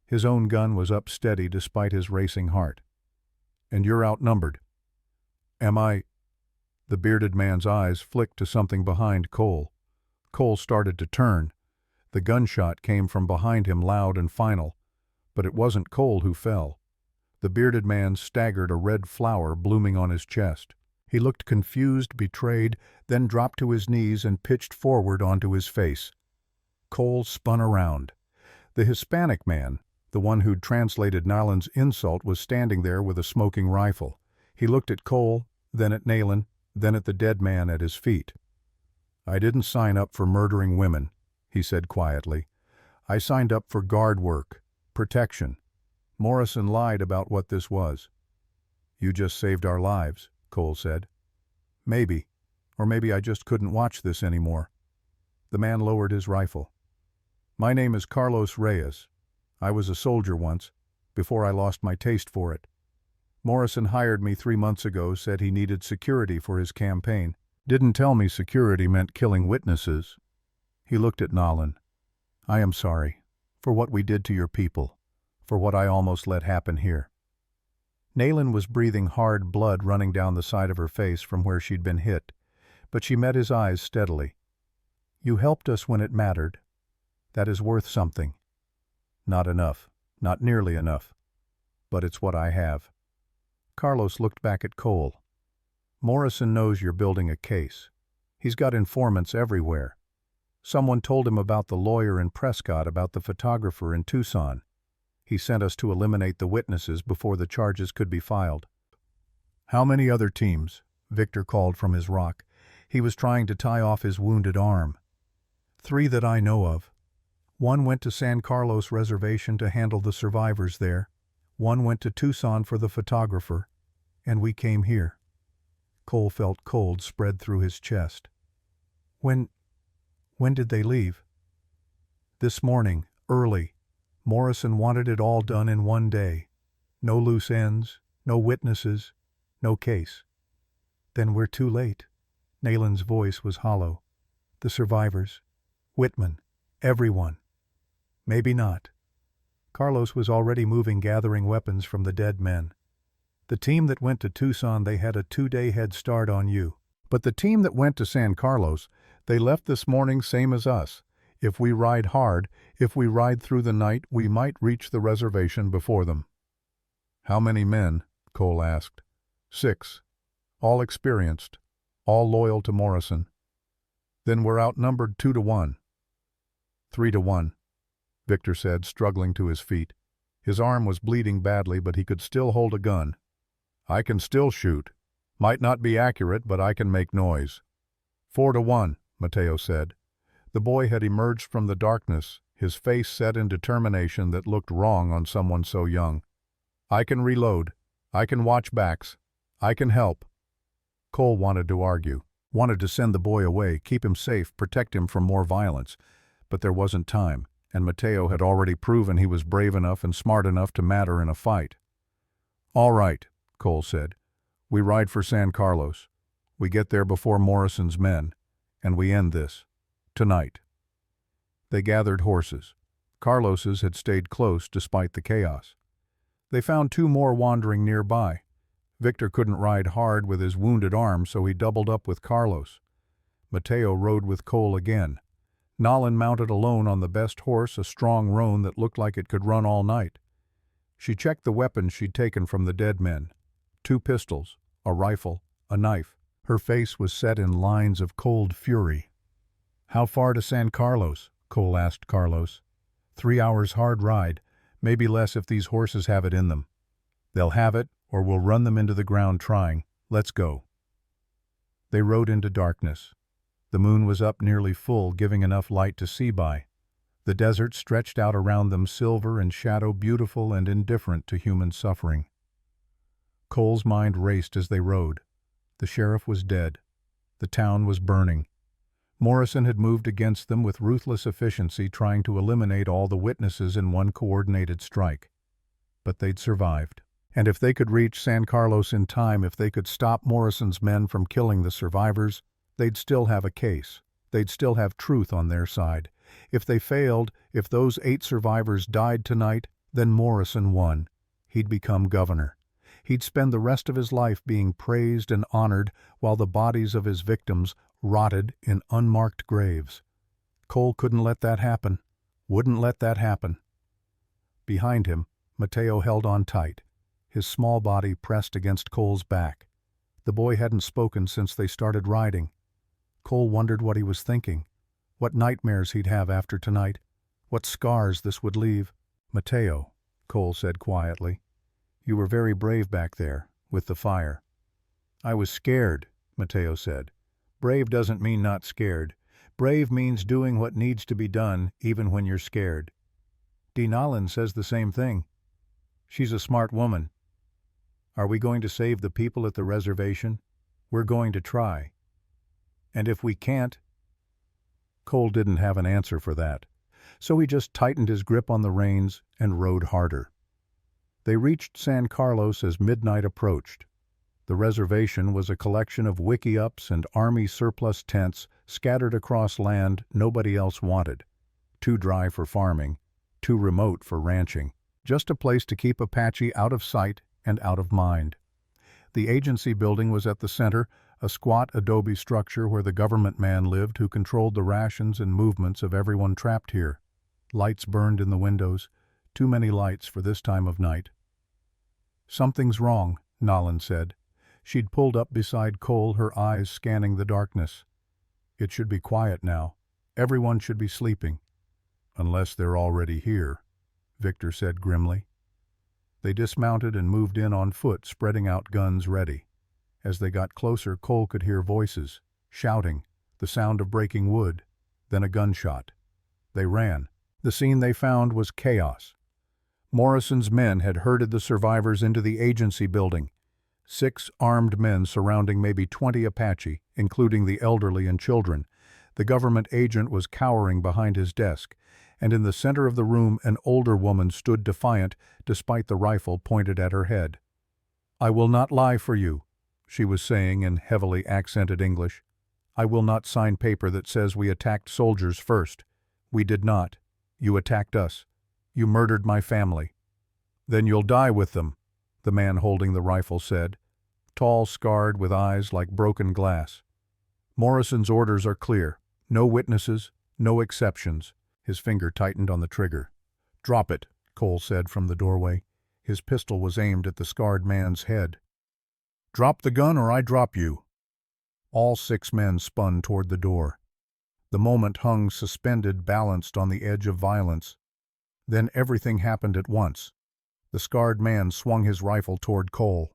His own gun was up steady despite his racing heart. "And you're outnumbered." "Am I?" The bearded man's eyes flicked to something behind Cole. Cole started to turn. The gunshot came from behind him, loud and final. But it wasn't Cole who fell. The bearded man staggered, a red flower blooming on his chest. He looked confused, betrayed, then dropped to his knees and pitched forward onto his face. Cole spun around. The Hispanic man, the one who'd translated Naylan's insult, was standing there with a smoking rifle. He looked at Cole, then at Naylan, then at the dead man at his feet. "I didn't sign up for murdering women," he said quietly. "I signed up for guard work, protection. Morrison lied about what this was." "You just saved our lives," Cole said. "Maybe. Or maybe I just couldn't watch this anymore." The man lowered his rifle. "My name is Carlos Reyes. I was a soldier once, before I lost my taste for it. Morrison hired me 3 months ago, said he needed security for his campaign. Didn't tell me security meant killing witnesses." He looked at Naylan. "I am sorry, for what we did to your people, for what I almost let happen here." Naylan was breathing hard, blood running down the side of her face from where she'd been hit, but she met his eyes steadily. "You helped us when it mattered. That is worth something." "Not enough, not nearly enough. But it's what I have." Carlos looked back at Cole. "Morrison knows you're building a case. He's got informants everywhere. Someone told him about the lawyer in Prescott, about the photographer in Tucson. He sent us to eliminate the witnesses before the charges could be filed." "How many other teams?" Victor called from his rock. He was trying to tie off his wounded arm. "3 that I know of. 1 went to San Carlos Reservation to handle the survivors there. 1 went to Tucson for the photographer. And we came here." Cole felt cold spread through his chest. When did they leave?" "This morning, early. Morrison wanted it all done in 1 day. No loose ends, no witnesses, no case." "Then we're too late." Naylan's voice was hollow. "The survivors, Whitman, everyone." "Maybe not." Carlos was already moving, gathering weapons from the dead men. "The team that went to Tucson, they had a 2-day head start on you. But the team that went to San Carlos, they left this morning same as us. If we ride hard, if we ride through the night, we might reach the reservation before them." "How many men?" Cole asked. 6. All experienced, all loyal to Morrison." "Then we're outnumbered 2 to 1. 3 to 1. Victor said, struggling to his feet. His arm was bleeding badly, but he could still hold a gun. "I can still shoot. Might not be accurate, but I can make noise." 4 to 1, Mateo said. The boy had emerged from the darkness, his face set in determination that looked wrong on someone so young. "I can reload. I can watch backs. I can help." Cole wanted to argue, wanted to send the boy away, keep him safe, protect him from more violence. But there wasn't time, and Mateo had already proven he was brave enough and smart enough to matter in a fight. "All right," Cole said. "We ride for San Carlos. We get there before Morrison's men, and we end this. Tonight." They gathered horses. Carlos's had stayed close despite the chaos. They found 2 more wandering nearby. Victor couldn't ride hard with his wounded arm, so he doubled up with Carlos. Mateo rode with Cole again. Naylan mounted alone on the best horse, a strong roan that looked like it could run all night. She checked the weapons she'd taken from the dead men. 2 pistols, a rifle, a knife. Her face was set in lines of cold fury. "How far to San Carlos?" Cole asked Carlos. 3 hours hard ride, maybe less if these horses have it in them. "They'll have it, or we'll run them into the ground trying. Let's go." They rode into darkness. The moon was up nearly full, giving enough light to see by. The desert stretched out around them, silver and shadow, beautiful and indifferent to human suffering. Cole's mind raced as they rode. The sheriff was dead. The town was burning. Morrison had moved against them with ruthless efficiency, trying to eliminate all the witnesses in one coordinated strike. But they'd survived. And if they could reach San Carlos in time, if they could stop Morrison's men from killing the survivors, they'd still have a case. They'd still have truth on their side. If they failed, if those 8 survivors died tonight, Then Morrison won. He'd become governor. He'd spend the rest of his life being praised and honored while the bodies of his victims rotted in unmarked graves. Cole couldn't let that happen. Wouldn't let that happen. Behind him, Mateo held on tight, his small body pressed against Cole's back. The boy hadn't spoken since they started riding. Cole wondered what he was thinking, what nightmares he'd have after tonight, what scars this would leave. "Mateo," Cole said quietly, "you were very brave back there, with the fire." "I was scared," Mateo said. "Brave doesn't mean not scared. Brave means doing what needs to be done, even when you're scared. Dee Nalin says the same thing. She's a smart woman. Are we going to save the people at the reservation? We're going to try. And if we can't—" Cole didn't have an answer for that, so he just tightened his grip on the reins and rode harder. They reached San Carlos as midnight approached. The reservation was a collection of wickiups and army surplus tents scattered across land nobody else wanted. Too dry for farming, too remote for ranching. Just a place to keep Apache out of sight and out of mind. The agency building was at the center, a squat adobe structure where the government man lived who controlled the rations and movements of everyone trapped here. Lights burned in the windows, too many lights for this time of night. "Something's wrong," Nalin said. She'd pulled up beside Cole, her eyes scanning the darkness. "It should be quiet now. Everyone should be sleeping." "Unless they're already here," Victor said grimly. They dismounted and moved in on foot, spreading out guns ready. As they got closer, Cole could hear voices, shouting, the sound of breaking wood, then a gunshot. They ran. The scene they found was chaos. Morrison's men had herded the survivors into the agency building. 6 armed men surrounding maybe 20 Apache, including the elderly and children. The government agent was cowering behind his desk, and in the center of the room an older woman stood defiant despite the rifle pointed at her head. "I will not lie for you," she was saying in heavily accented English. "I will not sign paper that says we attacked soldiers first. We did not. You attacked us. You murdered my family." "Then you'll die with them," the man holding the rifle said, tall, scarred, with eyes like broken glass. "Morrison's orders are clear. No witnesses, no exceptions." His finger tightened on the trigger. "Drop it," Cole said from the doorway. His pistol was aimed at the scarred man's head. "Drop the gun or I drop you." All 6 men spun toward the door. The moment hung suspended, balanced on the edge of violence. Then everything happened at once. The scarred man swung his rifle toward Cole.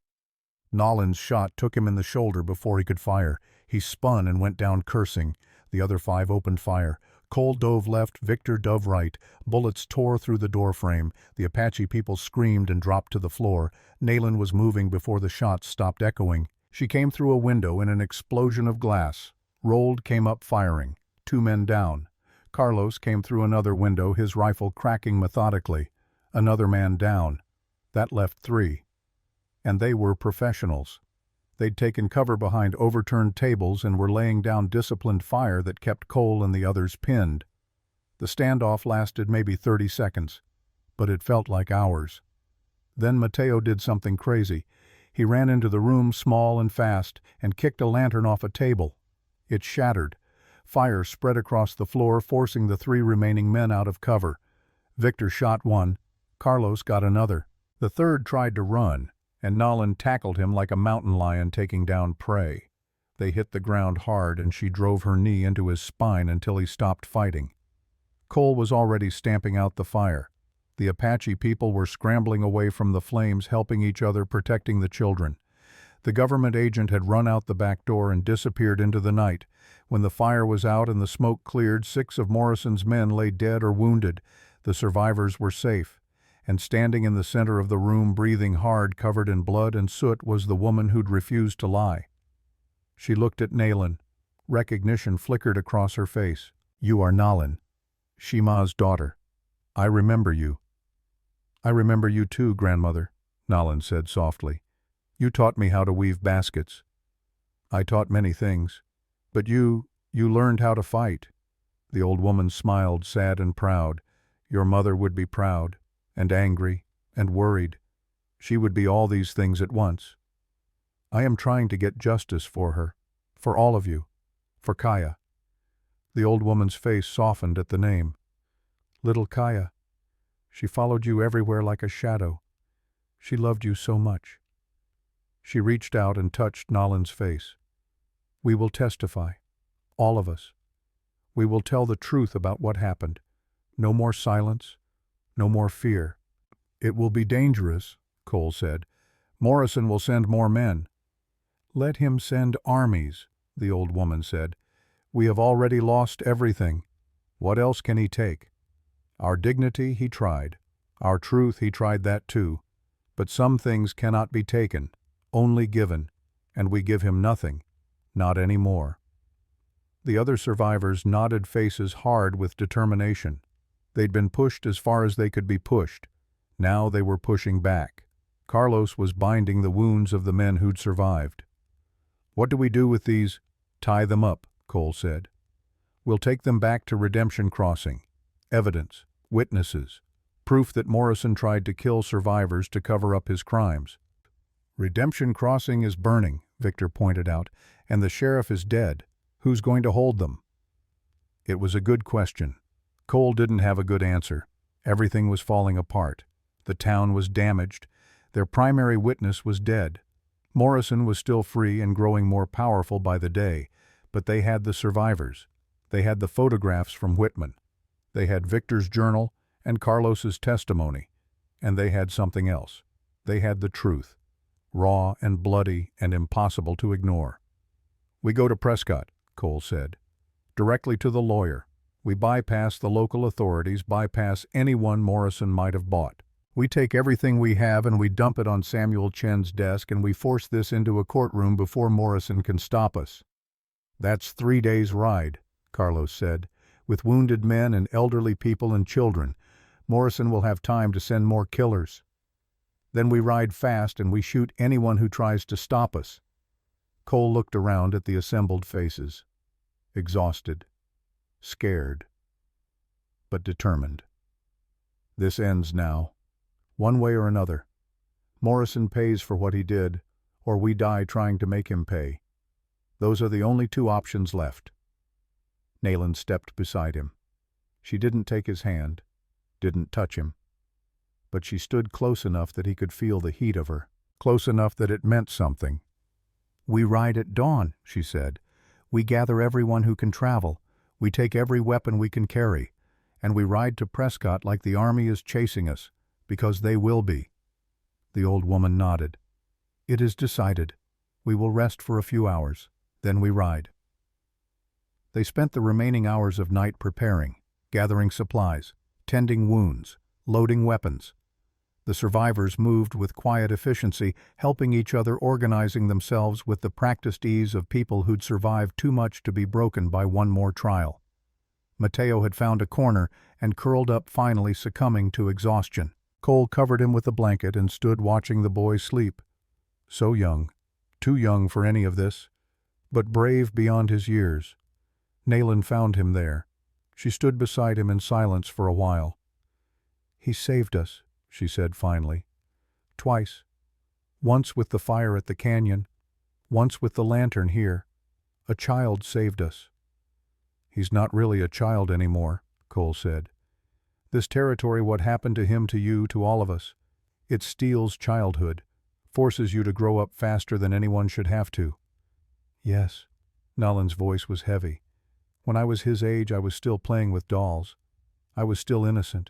Nalin's shot took him in the shoulder before he could fire. He spun and went down cursing. The other 5 opened fire. Cole dove left, Victor dove right. Bullets tore through the doorframe. The Apache people screamed and dropped to the floor. Nalin was moving before the shots stopped echoing. She came through a window in an explosion of glass. Rolled came up firing. 2 men down. Carlos came through another window, his rifle cracking methodically. Another man down. That left 3. And they were professionals. They'd taken cover behind overturned tables and were laying down disciplined fire that kept Cole and the others pinned. The standoff lasted maybe 30 seconds, but it felt like hours. Then Mateo did something crazy. He ran into the room, small and fast, and kicked a lantern off a table. It shattered. Fire spread across the floor, forcing the 3 remaining men out of cover. Victor shot one. Carlos got another. The third tried to run, and Nalin tackled him like a mountain lion taking down prey. They hit the ground hard, and she drove her knee into his spine until he stopped fighting. Cole was already stamping out the fire. The Apache people were scrambling away from the flames, helping each other, protecting the children. The government agent had run out the back door and disappeared into the night. When the fire was out and the smoke cleared, 6 of Morrison's men lay dead or wounded. The survivors were safe. And standing in the center of the room, breathing hard, covered in blood and soot, was the woman who'd refused to lie. She looked at Nalin. Recognition flickered across her face. "You are Nalin, Shima's daughter. I remember you." "I remember you too, grandmother," Nalin said softly. "You taught me how to weave baskets. I taught many things. But you learned how to fight." The old woman smiled, sad and proud. "Your mother would be proud. and angry, and worried. She would be all these things at once. I am trying to get justice for her, for all of you, for Kaya. The old woman's face softened at the name. Little Kaya. She followed you everywhere like a shadow. She loved you so much. She reached out and touched Nolan's face. We will testify, all of us. We will tell the truth about what happened. No more silence, no more fear. It will be dangerous, Cole said. Morrison will send more men. Let him send armies, the old woman said. We have already lost everything. What else can he take? Our dignity he tried. Our truth he tried that too. But some things cannot be taken, only given, and we give him nothing, not any more. The other survivors nodded faces hard with determination. They'd been pushed as far as they could be pushed. Now they were pushing back. Carlos was binding the wounds of the men who'd survived. What do we do with these? Tie them up, Cole said. We'll take them back to Redemption Crossing. Evidence, witnesses, proof that Morrison tried to kill survivors to cover up his crimes. Redemption Crossing is burning, Victor pointed out, and the sheriff is dead. Who's going to hold them? It was a good question. Cole didn't have a good answer. Everything was falling apart. The town was damaged. Their primary witness was dead. Morrison was still free and growing more powerful by the day, but they had the survivors. They had the photographs from Whitman. They had Victor's journal and Carlos's testimony. And they had something else. They had the truth. Raw and bloody and impossible to ignore. We go to Prescott, Cole said. Directly to the lawyer. We bypass the local authorities, bypass anyone Morrison might have bought. We take everything we have and we dump it on Samuel Chen's desk and we force this into a courtroom before Morrison can stop us. That's 3 days' ride, Carlos said. With wounded men and elderly people and children, Morrison will have time to send more killers. Then we ride fast and we shoot anyone who tries to stop us. Cole looked around at the assembled faces. Exhausted. Scared. But determined. This ends now. One way or another. Morrison pays for what he did, or we die trying to make him pay. Those are the only two options left. Nayland stepped beside him. She didn't take his hand, didn't touch him. But she stood close enough that he could feel the heat of her, close enough that it meant something. We ride at dawn, she said. We gather everyone who can travel. We take every weapon we can carry. And we ride to Prescott like the army is chasing us, because they will be. The old woman nodded. It is decided. We will rest for a few hours. Then we ride. They spent the remaining hours of night preparing, gathering supplies, tending wounds, loading weapons. The survivors moved with quiet efficiency, helping each other, organizing themselves with the practiced ease of people who'd survived too much to be broken by one more trial. Mateo had found a corner and curled up, finally succumbing to exhaustion. Cole covered him with a blanket and stood watching the boy sleep. So young, too young for any of this, but brave beyond his years. Nayland found him there. She stood beside him in silence for a while. He saved us, she said finally. Twice. Once with the fire at the canyon, once with the lantern here. A child saved us. He's not really a child anymore, Cole said. This territory, what happened to him, to you, to all of us, it steals childhood, forces you to grow up faster than anyone should have to. Yes, Nolan's voice was heavy. When I was his age, I was still playing with dolls. I was still innocent.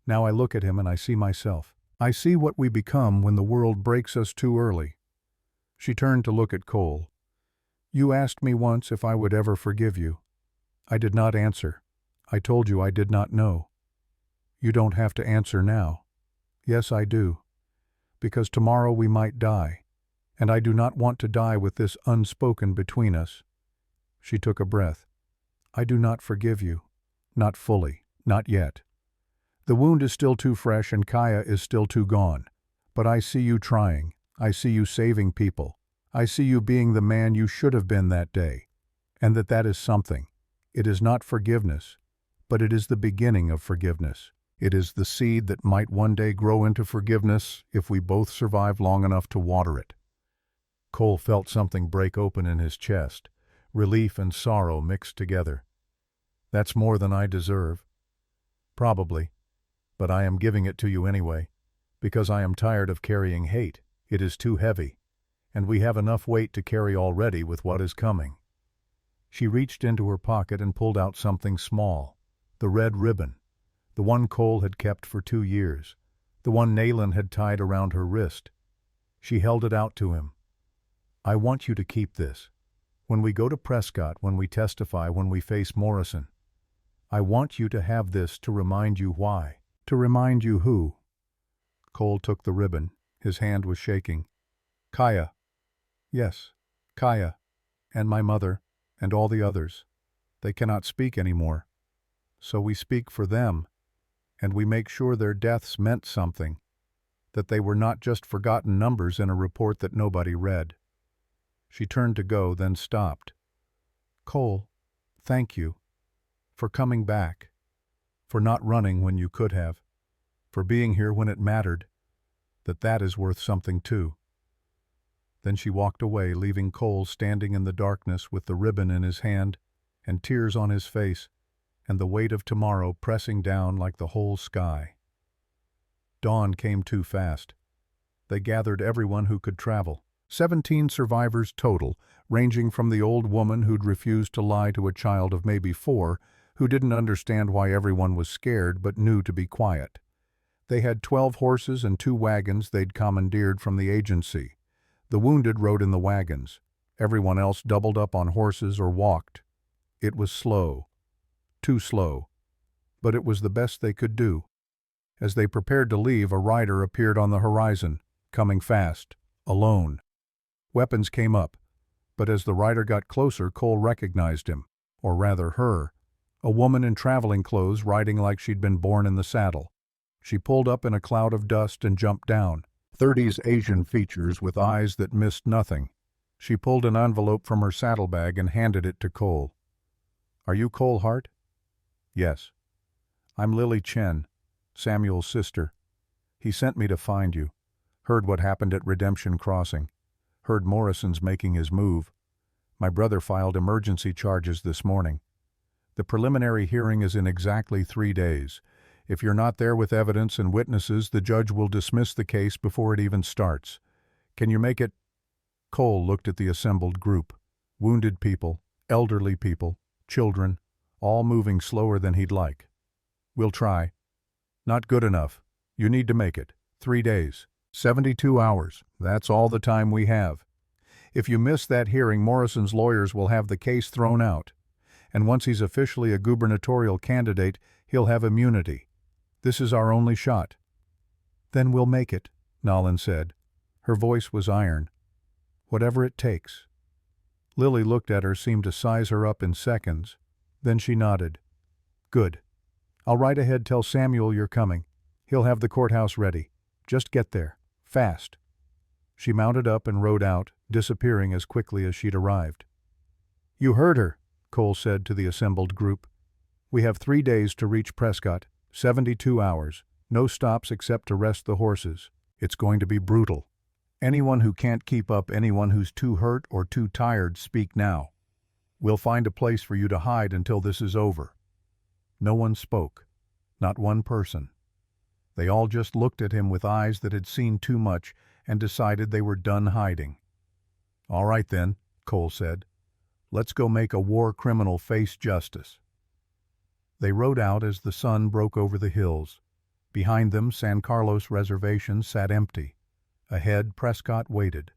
Now I look at him and I see myself. I see what we become when the world breaks us too early. She turned to look at Cole. You asked me once if I would ever forgive you. I did not answer. I told you I did not know. You don't have to answer now. Yes, I do. Because tomorrow we might die, and I do not want to die with this unspoken between us. She took a breath. I do not forgive you. Not fully. Not yet. The wound is still too fresh and Kaya is still too gone. But I see you trying. I see you saving people. I see you being the man you should have been that day. And that is something. It is not forgiveness, but it is the beginning of forgiveness. It is the seed that might one day grow into forgiveness if we both survive long enough to water it. Cole felt something break open in his chest, relief and sorrow mixed together. That's more than I deserve. Probably, but I am giving it to you anyway, because I am tired of carrying hate. It is too heavy, and we have enough weight to carry already with what is coming. She reached into her pocket and pulled out something small, the red ribbon, the one Cole had kept for 2 years, the one Nayland had tied around her wrist. She held it out to him. I want you to keep this. When we go to Prescott, when we testify, when we face Morrison, I want you to have this to remind you why. To remind you who? Cole took the ribbon. His hand was shaking. Kaya. Yes, Kaya. And my mother, and all the others. They cannot speak anymore. So we speak for them, and we make sure their deaths meant something, that they were not just forgotten numbers in a report that nobody read. She turned to go, then stopped. Cole, thank you. For coming back. For not running when you could have. For being here when it mattered. That is worth something too. Then she walked away, leaving Cole standing in the darkness with the ribbon in his hand and tears on his face and the weight of tomorrow pressing down like the whole sky. Dawn came too fast. They gathered everyone who could travel. 17 survivors total, ranging from the old woman who'd refused to lie to a child of maybe 4, who didn't understand why everyone was scared but knew to be quiet. They had 12 horses and 2 wagons they'd commandeered from the agency. The wounded rode in the wagons. Everyone else doubled up on horses or walked. It was slow. Too slow. But it was the best they could do. As they prepared to leave, a rider appeared on the horizon, coming fast, alone. Weapons came up, but as the rider got closer, Cole recognized him, or rather her, a woman in traveling clothes riding like she'd been born in the saddle. She pulled up in a cloud of dust and jumped down. 30s Asian features with eyes that missed nothing. She pulled an envelope from her saddlebag and handed it to Cole. Are you Cole Hart? Yes. I'm Lily Chen, Samuel's sister. He sent me to find you. Heard what happened at Redemption Crossing. Heard Morrison's making his move. My brother filed emergency charges this morning. The preliminary hearing is in exactly 3 days. If you're not there with evidence and witnesses, the judge will dismiss the case before it even starts. Can you make it? Cole looked at the assembled group. Wounded people, elderly people, children, all moving slower than he'd like. We'll try. Not good enough. You need to make it. 3 days. 72 hours. That's all the time we have. If you miss that hearing, Morrison's lawyers will have the case thrown out. And once he's officially a gubernatorial candidate, he'll have immunity. This is our only shot. Then we'll make it, Nolan said. Her voice was iron. Whatever it takes. Lily looked at her, seemed to size her up in seconds. Then she nodded. Good. I'll ride ahead, tell Samuel you're coming. He'll have the courthouse ready. Just get there. Fast. She mounted up and rode out, disappearing as quickly as she'd arrived. You heard her, Cole said to the assembled group. We have 3 days to reach Prescott, 72 hours, no stops except to rest the horses. It's going to be brutal. Anyone who can't keep up, anyone who's too hurt or too tired, speak now. We'll find a place for you to hide until this is over. No one spoke. Not one person. They all just looked at him with eyes that had seen too much and decided they were done hiding. All right then, Cole said. Let's go make a war criminal face justice. They rode out as the sun broke over the hills. Behind them, San Carlos Reservation sat empty. Ahead, Prescott waited.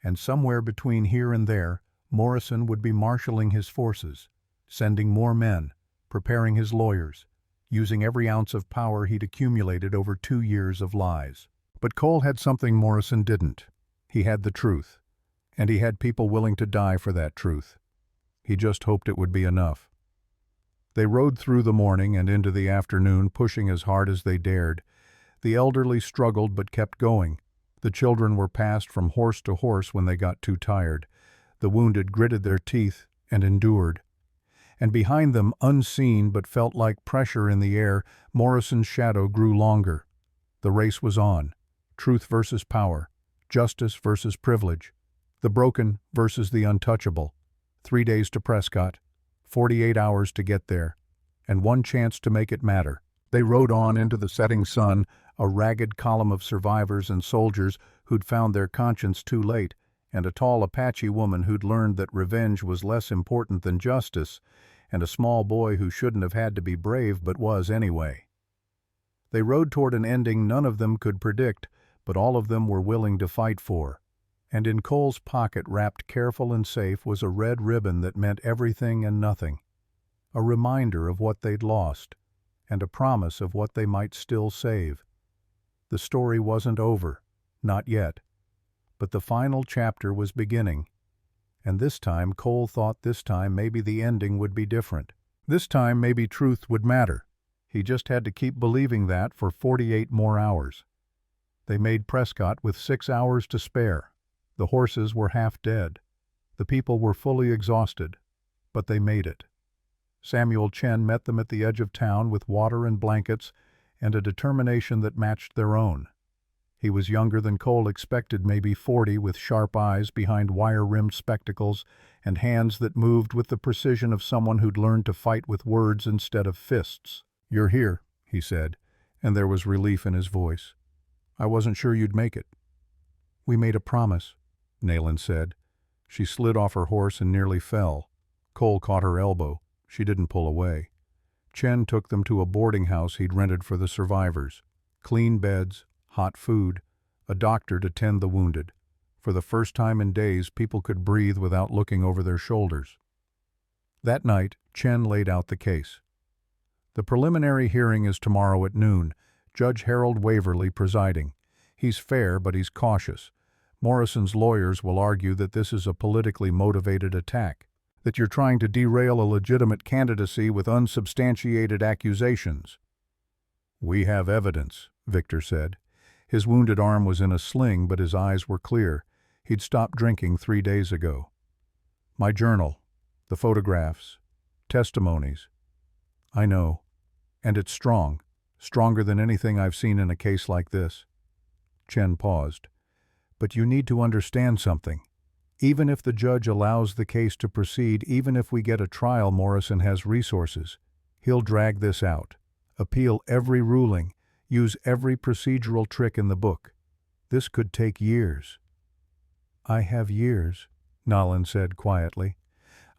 And somewhere between here and there, Morrison would be marshaling his forces, sending more men, preparing his lawyers, using every ounce of power he'd accumulated over 2 years of lies. But Cole had something Morrison didn't. He had the truth, and he had people willing to die for that truth. He just hoped it would be enough. They rode through the morning and into the afternoon, pushing as hard as they dared. The elderly struggled but kept going. The children were passed from horse to horse when they got too tired. The wounded gritted their teeth and endured. And behind them, unseen but felt like pressure in the air, Morrison's shadow grew longer. The race was on. Truth versus power. Justice versus privilege. The broken versus the untouchable. 3 days to Prescott. 48 hours to get there. And one chance to make it matter. They rode on into the setting sun, a ragged column of survivors and soldiers who'd found their conscience too late, and a tall Apache woman who'd learned that revenge was less important than justice, and a small boy who shouldn't have had to be brave but was anyway. They rode toward an ending none of them could predict, but all of them were willing to fight for. And in Cole's pocket, wrapped careful and safe, was a red ribbon that meant everything and nothing. A reminder of what they'd lost, and a promise of what they might still save. The story wasn't over, not yet. But the final chapter was beginning. And this time, Cole thought this time maybe the ending would be different. This time maybe truth would matter. He just had to keep believing that for 48 more hours. They made Prescott with 6 hours to spare. The horses were half dead. The people were fully exhausted. But they made it. Samuel Chen met them at the edge of town with water and blankets and a determination that matched their own. He was younger than Cole expected, maybe 40, with sharp eyes behind wire-rimmed spectacles and hands that moved with the precision of someone who'd learned to fight with words instead of fists. "You're here," he said, and there was relief in his voice. "I wasn't sure you'd make it." "We made a promise," Nayland said. She slid off her horse and nearly fell. Cole caught her elbow. She didn't pull away. Chen took them to a boarding house he'd rented for the survivors. Clean beds, hot food, a doctor to tend the wounded. For the first time in days, people could breathe without looking over their shoulders. That night, Chen laid out the case. "The preliminary hearing is tomorrow at noon, Judge Harold Waverly presiding. He's fair, but he's cautious. Morrison's lawyers will argue that this is a politically motivated attack, that you're trying to derail a legitimate candidacy with unsubstantiated accusations." "We have evidence," Victor said. His wounded arm was in a sling, but his eyes were clear. He'd stopped drinking 3 days ago. "My journal, the photographs, testimonies." "I know. And it's strong, stronger than anything I've seen in a case like this." Chen paused. "But you need to understand something. Even if the judge allows the case to proceed, even if we get a trial, Morrison has resources. He'll drag this out, appeal every ruling, use every procedural trick in the book. This could take years." "I have years," Nayland said quietly.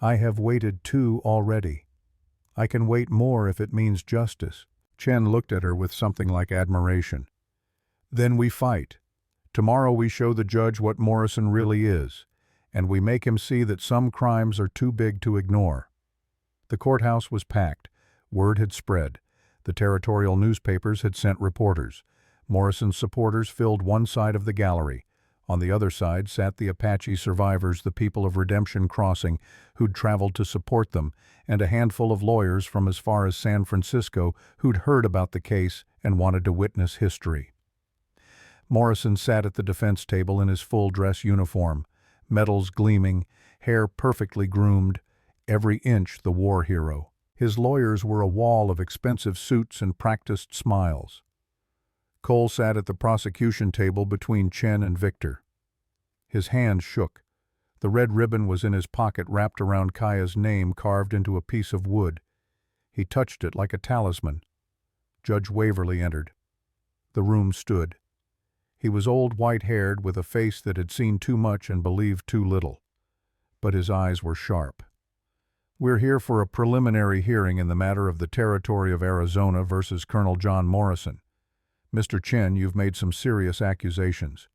"I have waited 2 already. I can wait more if it means justice." Chen looked at her with something like admiration. "Then we fight. Tomorrow we show the judge what Morrison really is, and we make him see that some crimes are too big to ignore." The courthouse was packed. Word had spread. The territorial newspapers had sent reporters. Morrison's supporters filled one side of the gallery. On the other side sat the Apache survivors, the people of Redemption Crossing, who'd traveled to support them, and a handful of lawyers from as far as San Francisco who'd heard about the case and wanted to witness history. Morrison sat at the defense table in his full-dress uniform, medals gleaming, hair perfectly groomed, every inch the war hero. His lawyers were a wall of expensive suits and practiced smiles. Cole sat at the prosecution table between Chen and Victor. His hand shook. The red ribbon was in his pocket, wrapped around Kaya's name carved into a piece of wood. He touched it like a talisman. Judge Waverly entered. The room stood. He was old, white-haired, with a face that had seen too much and believed too little. But his eyes were sharp. "We're here for a preliminary hearing in the matter of the territory of Arizona versus Colonel John Morrison. Mr. Chen, you've made some serious accusations.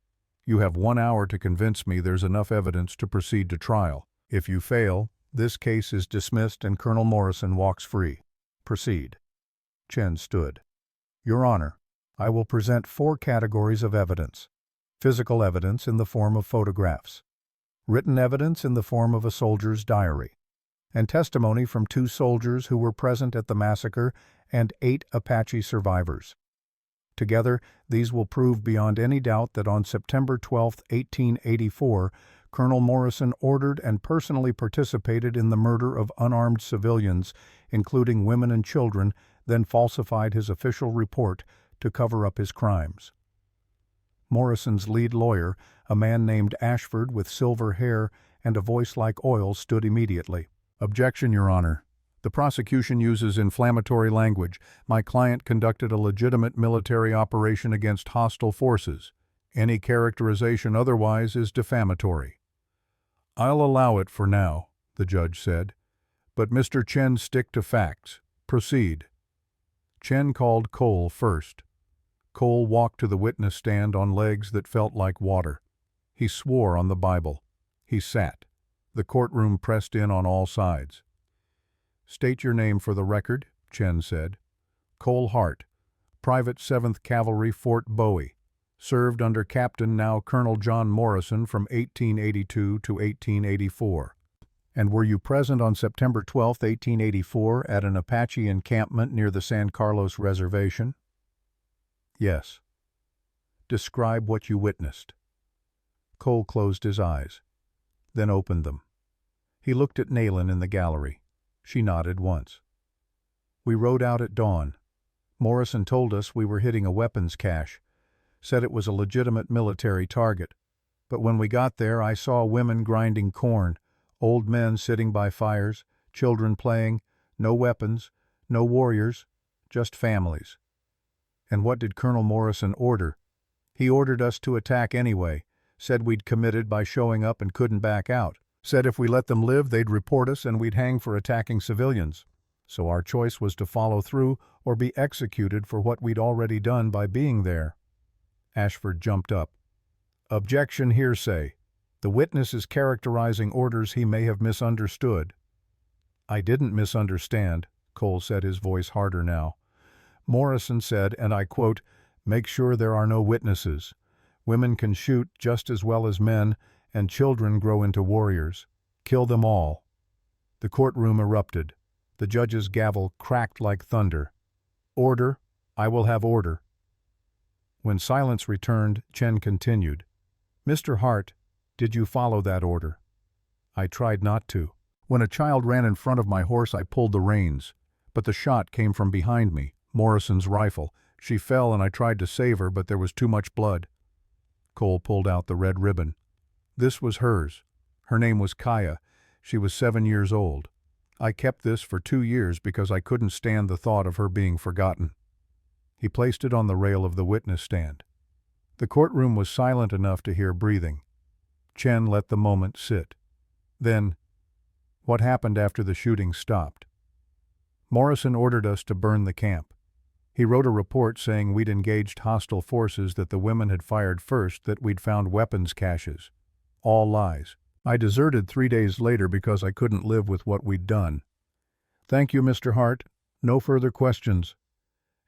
You have 1 hour to convince me there's enough evidence to proceed to trial. If you fail, this case is dismissed and Colonel Morrison walks free. Proceed." Chen stood. "Your Honor, I will present 4 categories of evidence. Physical evidence in the form of photographs, written evidence in the form of a soldier's diary, and testimony from 2 soldiers who were present at the massacre and 8 Apache survivors. Together, these will prove beyond any doubt that on September 12, 1884, Colonel Morrison ordered and personally participated in the murder of unarmed civilians, including women and children, then falsified his official report to cover up his crimes. Morrison's lead lawyer, a man named Ashford with silver hair and a voice like oil, stood immediately. "Objection, Your Honor. The prosecution uses inflammatory language. My client conducted a legitimate military operation against hostile forces. Any characterization otherwise is defamatory." "I'll allow it for now," the judge said. "But Mr. Chen, stick to facts. Proceed." Chen called Cole first. Cole walked to the witness stand on legs that felt like water. He swore on the Bible. He sat. The courtroom pressed in on all sides. "State your name for the record," Chen said. "Cole Hart, Private 7th Cavalry, Fort Bowie. Served under Captain, now Colonel John Morrison from 1882 to 1884. And were you present on September 12, 1884, at an Apache encampment near the San Carlos Reservation?" "Yes." "Describe what you witnessed." Cole closed his eyes, then opened them. He looked at Nayland in the gallery. She nodded once. "We rode out at dawn. Morrison told us we were hitting a weapons cache, said it was a legitimate military target. But when we got there, I saw women grinding corn, old men sitting by fires, children playing, no weapons, no warriors, just families." "And what did Colonel Morrison order?" "He ordered us to attack anyway, said we'd committed by showing up and couldn't back out. Said if we let them live, they'd report us and we'd hang for attacking civilians. So our choice was to follow through or be executed for what we'd already done by being there." Ashford jumped up. "Objection, hearsay. The witness is characterizing orders he may have misunderstood." "I didn't misunderstand," Cole said, his voice harder now. "Morrison said, and I quote, 'Make sure there are no witnesses. Women can shoot just as well as men, and children grow into warriors. Kill them all.'" The courtroom erupted. The judge's gavel cracked like thunder. "Order. I will have order." When silence returned, Chen continued. "Mr. Hart, did you follow that order?" "I tried not to. When a child ran in front of my horse, I pulled the reins. But the shot came from behind me, Morrison's rifle. She fell and I tried to save her, but there was too much blood." Cole pulled out the red ribbon. "This was hers. Her name was Kaya. She was 7 years old. I kept this for 2 years because I couldn't stand the thought of her being forgotten." He placed it on the rail of the witness stand. The courtroom was silent enough to hear breathing. Chen let the moment sit. Then, "What happened after the shooting stopped?" "Morrison ordered us to burn the camp. He wrote a report saying we'd engaged hostile forces, that the women had fired first, that we'd found weapons caches. All lies. I deserted 3 days later because I couldn't live with what we'd done." "Thank you, Mr. Hart. No further questions."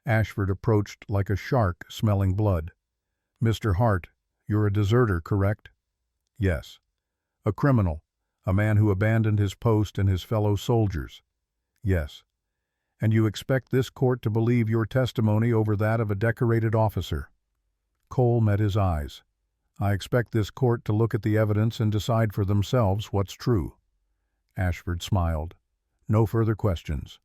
Ashford approached like a shark smelling blood. "Mr. Hart, you're a deserter, correct?" "Yes." "A criminal, a man who abandoned his post and his fellow soldiers?" "Yes." "And you expect this court to believe your testimony over that of a decorated officer?" Cole met his eyes. "I expect this court to look at the evidence and decide for themselves what's true." Ashford smiled. "No further questions."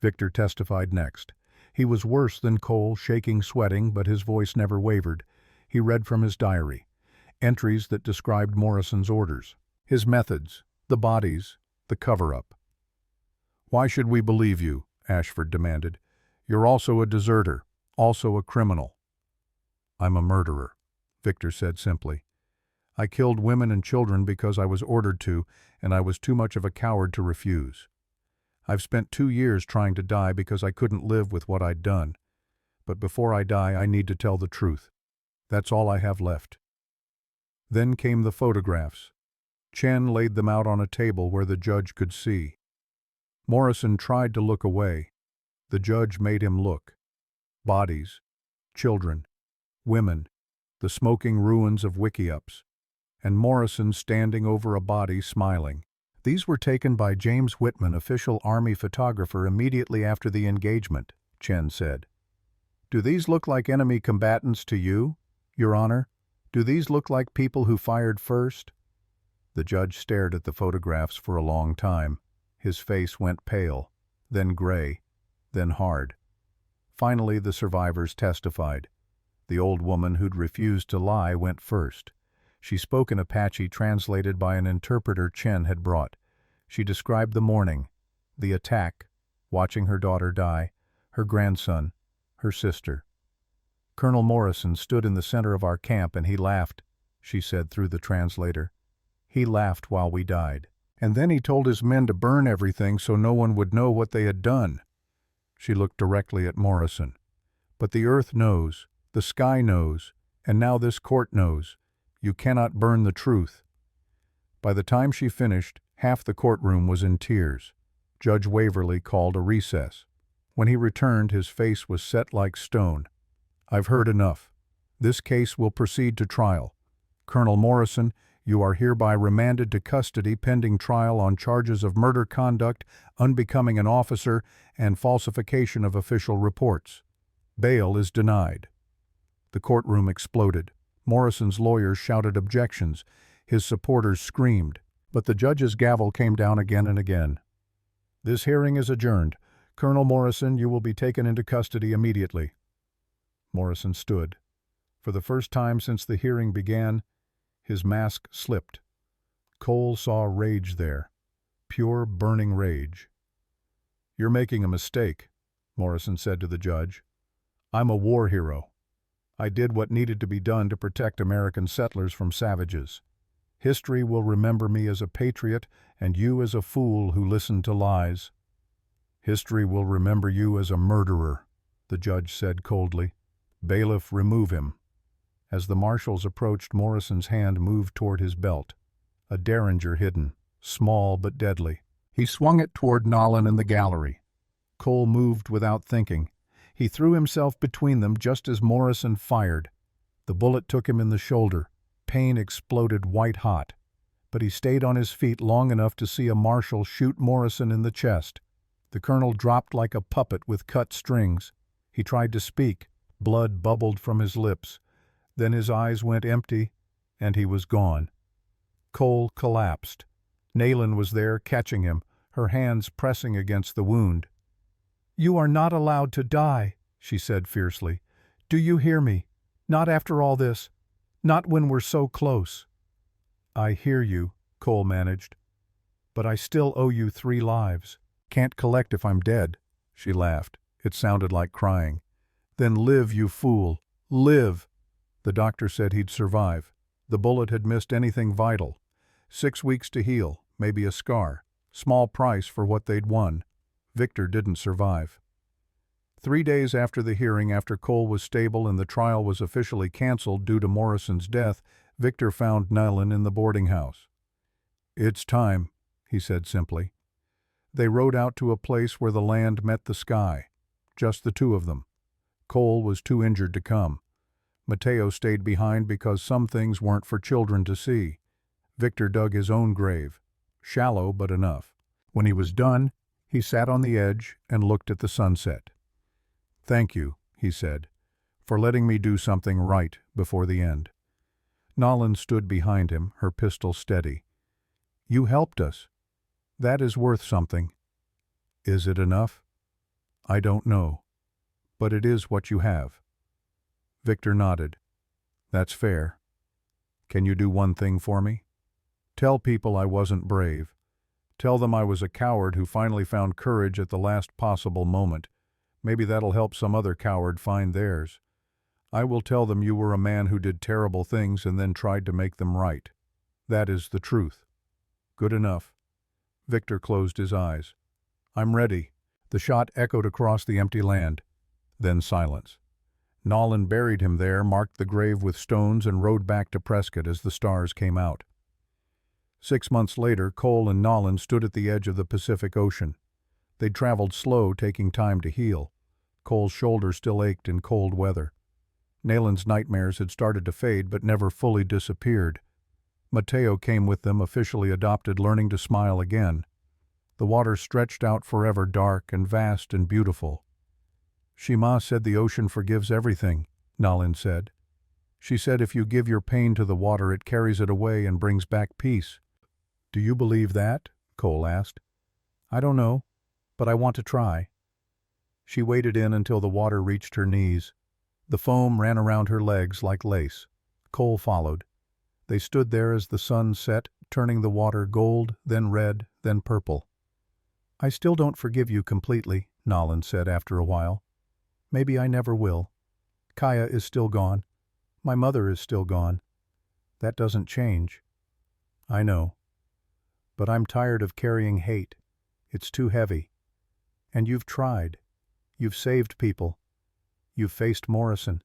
Victor testified next. He was worse than Cole, shaking, sweating, but his voice never wavered. He read from his diary, entries that described Morrison's orders, his methods, the bodies, the cover-up. "Why should we believe you?" Ashford demanded. "You're also a deserter, also a criminal." "I'm a murderer," Victor said simply. "I killed women and children because I was ordered to, and I was too much of a coward to refuse. I've spent 2 years trying to die because I couldn't live with what I'd done. But before I die, I need to tell the truth. That's all I have left." Then came the photographs. Chen laid them out on a table where the judge could see. Morrison tried to look away. The judge made him look. Bodies, children, women, the smoking ruins of wickiups, and Morrison standing over a body smiling. "These were taken by James Whitman, official Army photographer, immediately after the engagement," Chen said. "Do these look like enemy combatants to you, Your Honor? Do these look like people who fired first?" The judge stared at the photographs for a long time. His face went pale, then gray, then hard. Finally, the survivors testified. The old woman who'd refused to lie went first. She spoke in Apache, translated by an interpreter Chen had brought. She described the morning, the attack, watching her daughter die, her grandson, her sister. "Colonel Morrison stood in the center of our camp and he laughed," she said through the translator. "He laughed while we died. And then he told his men to burn everything so no one would know what they had done." She looked directly at Morrison. "But the earth knows, the sky knows, and now this court knows. You cannot burn the truth." By the time she finished, half the courtroom was in tears. Judge Waverly called a recess. When he returned, his face was set like stone. "I've heard enough. This case will proceed to trial. Colonel Morrison, you are hereby remanded to custody pending trial on charges of murder conduct, unbecoming an officer, and falsification of official reports. Bail is denied." The courtroom exploded. Morrison's lawyers shouted objections. His supporters screamed. But the judge's gavel came down again and again. "This hearing is adjourned. Colonel Morrison, you will be taken into custody immediately." Morrison stood. For the first time since the hearing began, his mask slipped. Cole saw rage there, pure burning rage. "You're making a mistake," Morrison said to the judge. "I'm a war hero. I did what needed to be done to protect American settlers from savages. History will remember me as a patriot and you as a fool who listened to lies." "History will remember you as a murderer," the judge said coldly. "Bailiff, remove him." As the marshals approached, Morrison's hand moved toward his belt. A derringer hidden, small but deadly. He swung it toward Nolan in the gallery. Cole moved without thinking. He threw himself between them just as Morrison fired. The bullet took him in the shoulder. Pain exploded white-hot. But he stayed on his feet long enough to see a marshal shoot Morrison in the chest. The colonel dropped like a puppet with cut strings. He tried to speak. Blood bubbled from his lips. Then his eyes went empty, and he was gone. Cole collapsed. Nayland was there, catching him, her hands pressing against the wound. "You are not allowed to die," she said fiercely. "Do you hear me? Not after all this. Not when we're so close." "I hear you," Cole managed. "But I still owe you 3 lives. Can't collect if I'm dead." She laughed. It sounded like crying. "Then live, you fool. Live." The doctor said he'd survive. The bullet had missed anything vital. 6 weeks to heal, maybe a scar. Small price for what they'd won. Victor didn't survive. 3 days after the hearing, after Cole was stable and the trial was officially canceled due to Morrison's death, Victor found Nayland in the boarding house. "It's time," he said simply. They rode out to a place where the land met the sky. Just the two of them. Cole was too injured to come. Mateo stayed behind because some things weren't for children to see. Victor dug his own grave. Shallow, but enough. When he was done, he sat on the edge and looked at the sunset. "Thank you," he said, "for letting me do something right before the end." Nayland stood behind him, her pistol steady. "You helped us. That is worth something." "Is it enough?" "I don't know. But it is what you have." Victor nodded. "That's fair. Can you do one thing for me? Tell people I wasn't brave. Tell them I was a coward who finally found courage at the last possible moment. Maybe that'll help some other coward find theirs. I will tell them you were a man who did terrible things and then tried to make them right. That is the truth. Good enough." Victor closed his eyes. "I'm ready." The shot echoed across the empty land. Then silence. Nayland buried him there, marked the grave with stones, and rode back to Prescott as the stars came out. 6 months later, Cole and Nayland stood at the edge of the Pacific Ocean. They'd traveled slow, taking time to heal. Cole's shoulder still ached in cold weather. Nayland's nightmares had started to fade but never fully disappeared. Mateo came with them, officially adopted, learning to smile again. The water stretched out forever, dark and vast and beautiful. "Shima said the ocean forgives everything," Nayland said. "She said if you give your pain to the water, it carries it away and brings back peace." "Do you believe that?" Cole asked. "I don't know, but I want to try." She waded in until the water reached her knees. The foam ran around her legs like lace. Cole followed. They stood there as the sun set, turning the water gold, then red, then purple. "I still don't forgive you completely," Nolan said after a while. "Maybe I never will. Kaya is still gone. My mother is still gone. That doesn't change." "I know. But I'm tired of carrying hate. It's too heavy. And you've tried. You've saved people. You've faced Morrison.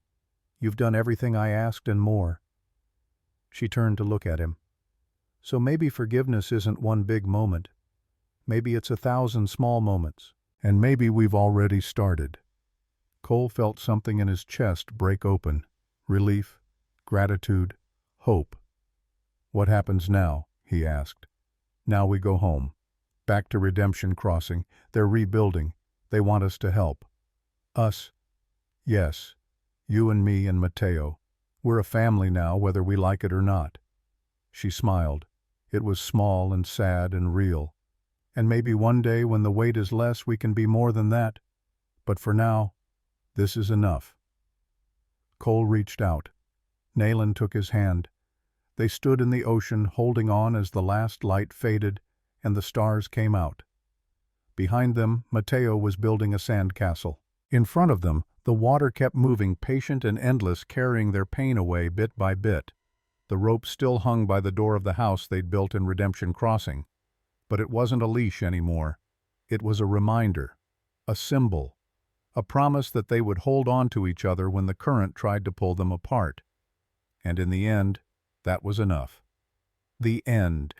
You've done everything I asked and more." She turned to look at him. "So maybe forgiveness isn't one big moment. Maybe it's 1,000 small moments. And maybe we've already started." Cole felt something in his chest break open. Relief, gratitude, hope. "What happens now?" he asked. "Now we go home. Back to Redemption Crossing. They're rebuilding. They want us to help." "Us?" "Yes. You and me and Mateo. We're a family now, whether we like it or not." She smiled. It was small and sad and real. "And maybe one day when the weight is less we can be more than that. But for now, this is enough." Cole reached out. Nayland took his hand. They stood in the ocean holding on as the last light faded and the stars came out. Behind them, Mateo was building a sandcastle. In front of them, the water kept moving, patient and endless, carrying their pain away bit by bit. The rope still hung by the door of the house they'd built in Redemption Crossing. But it wasn't a leash anymore. It was a reminder, a symbol, a promise that they would hold on to each other when the current tried to pull them apart. And in the end, that was enough. The end.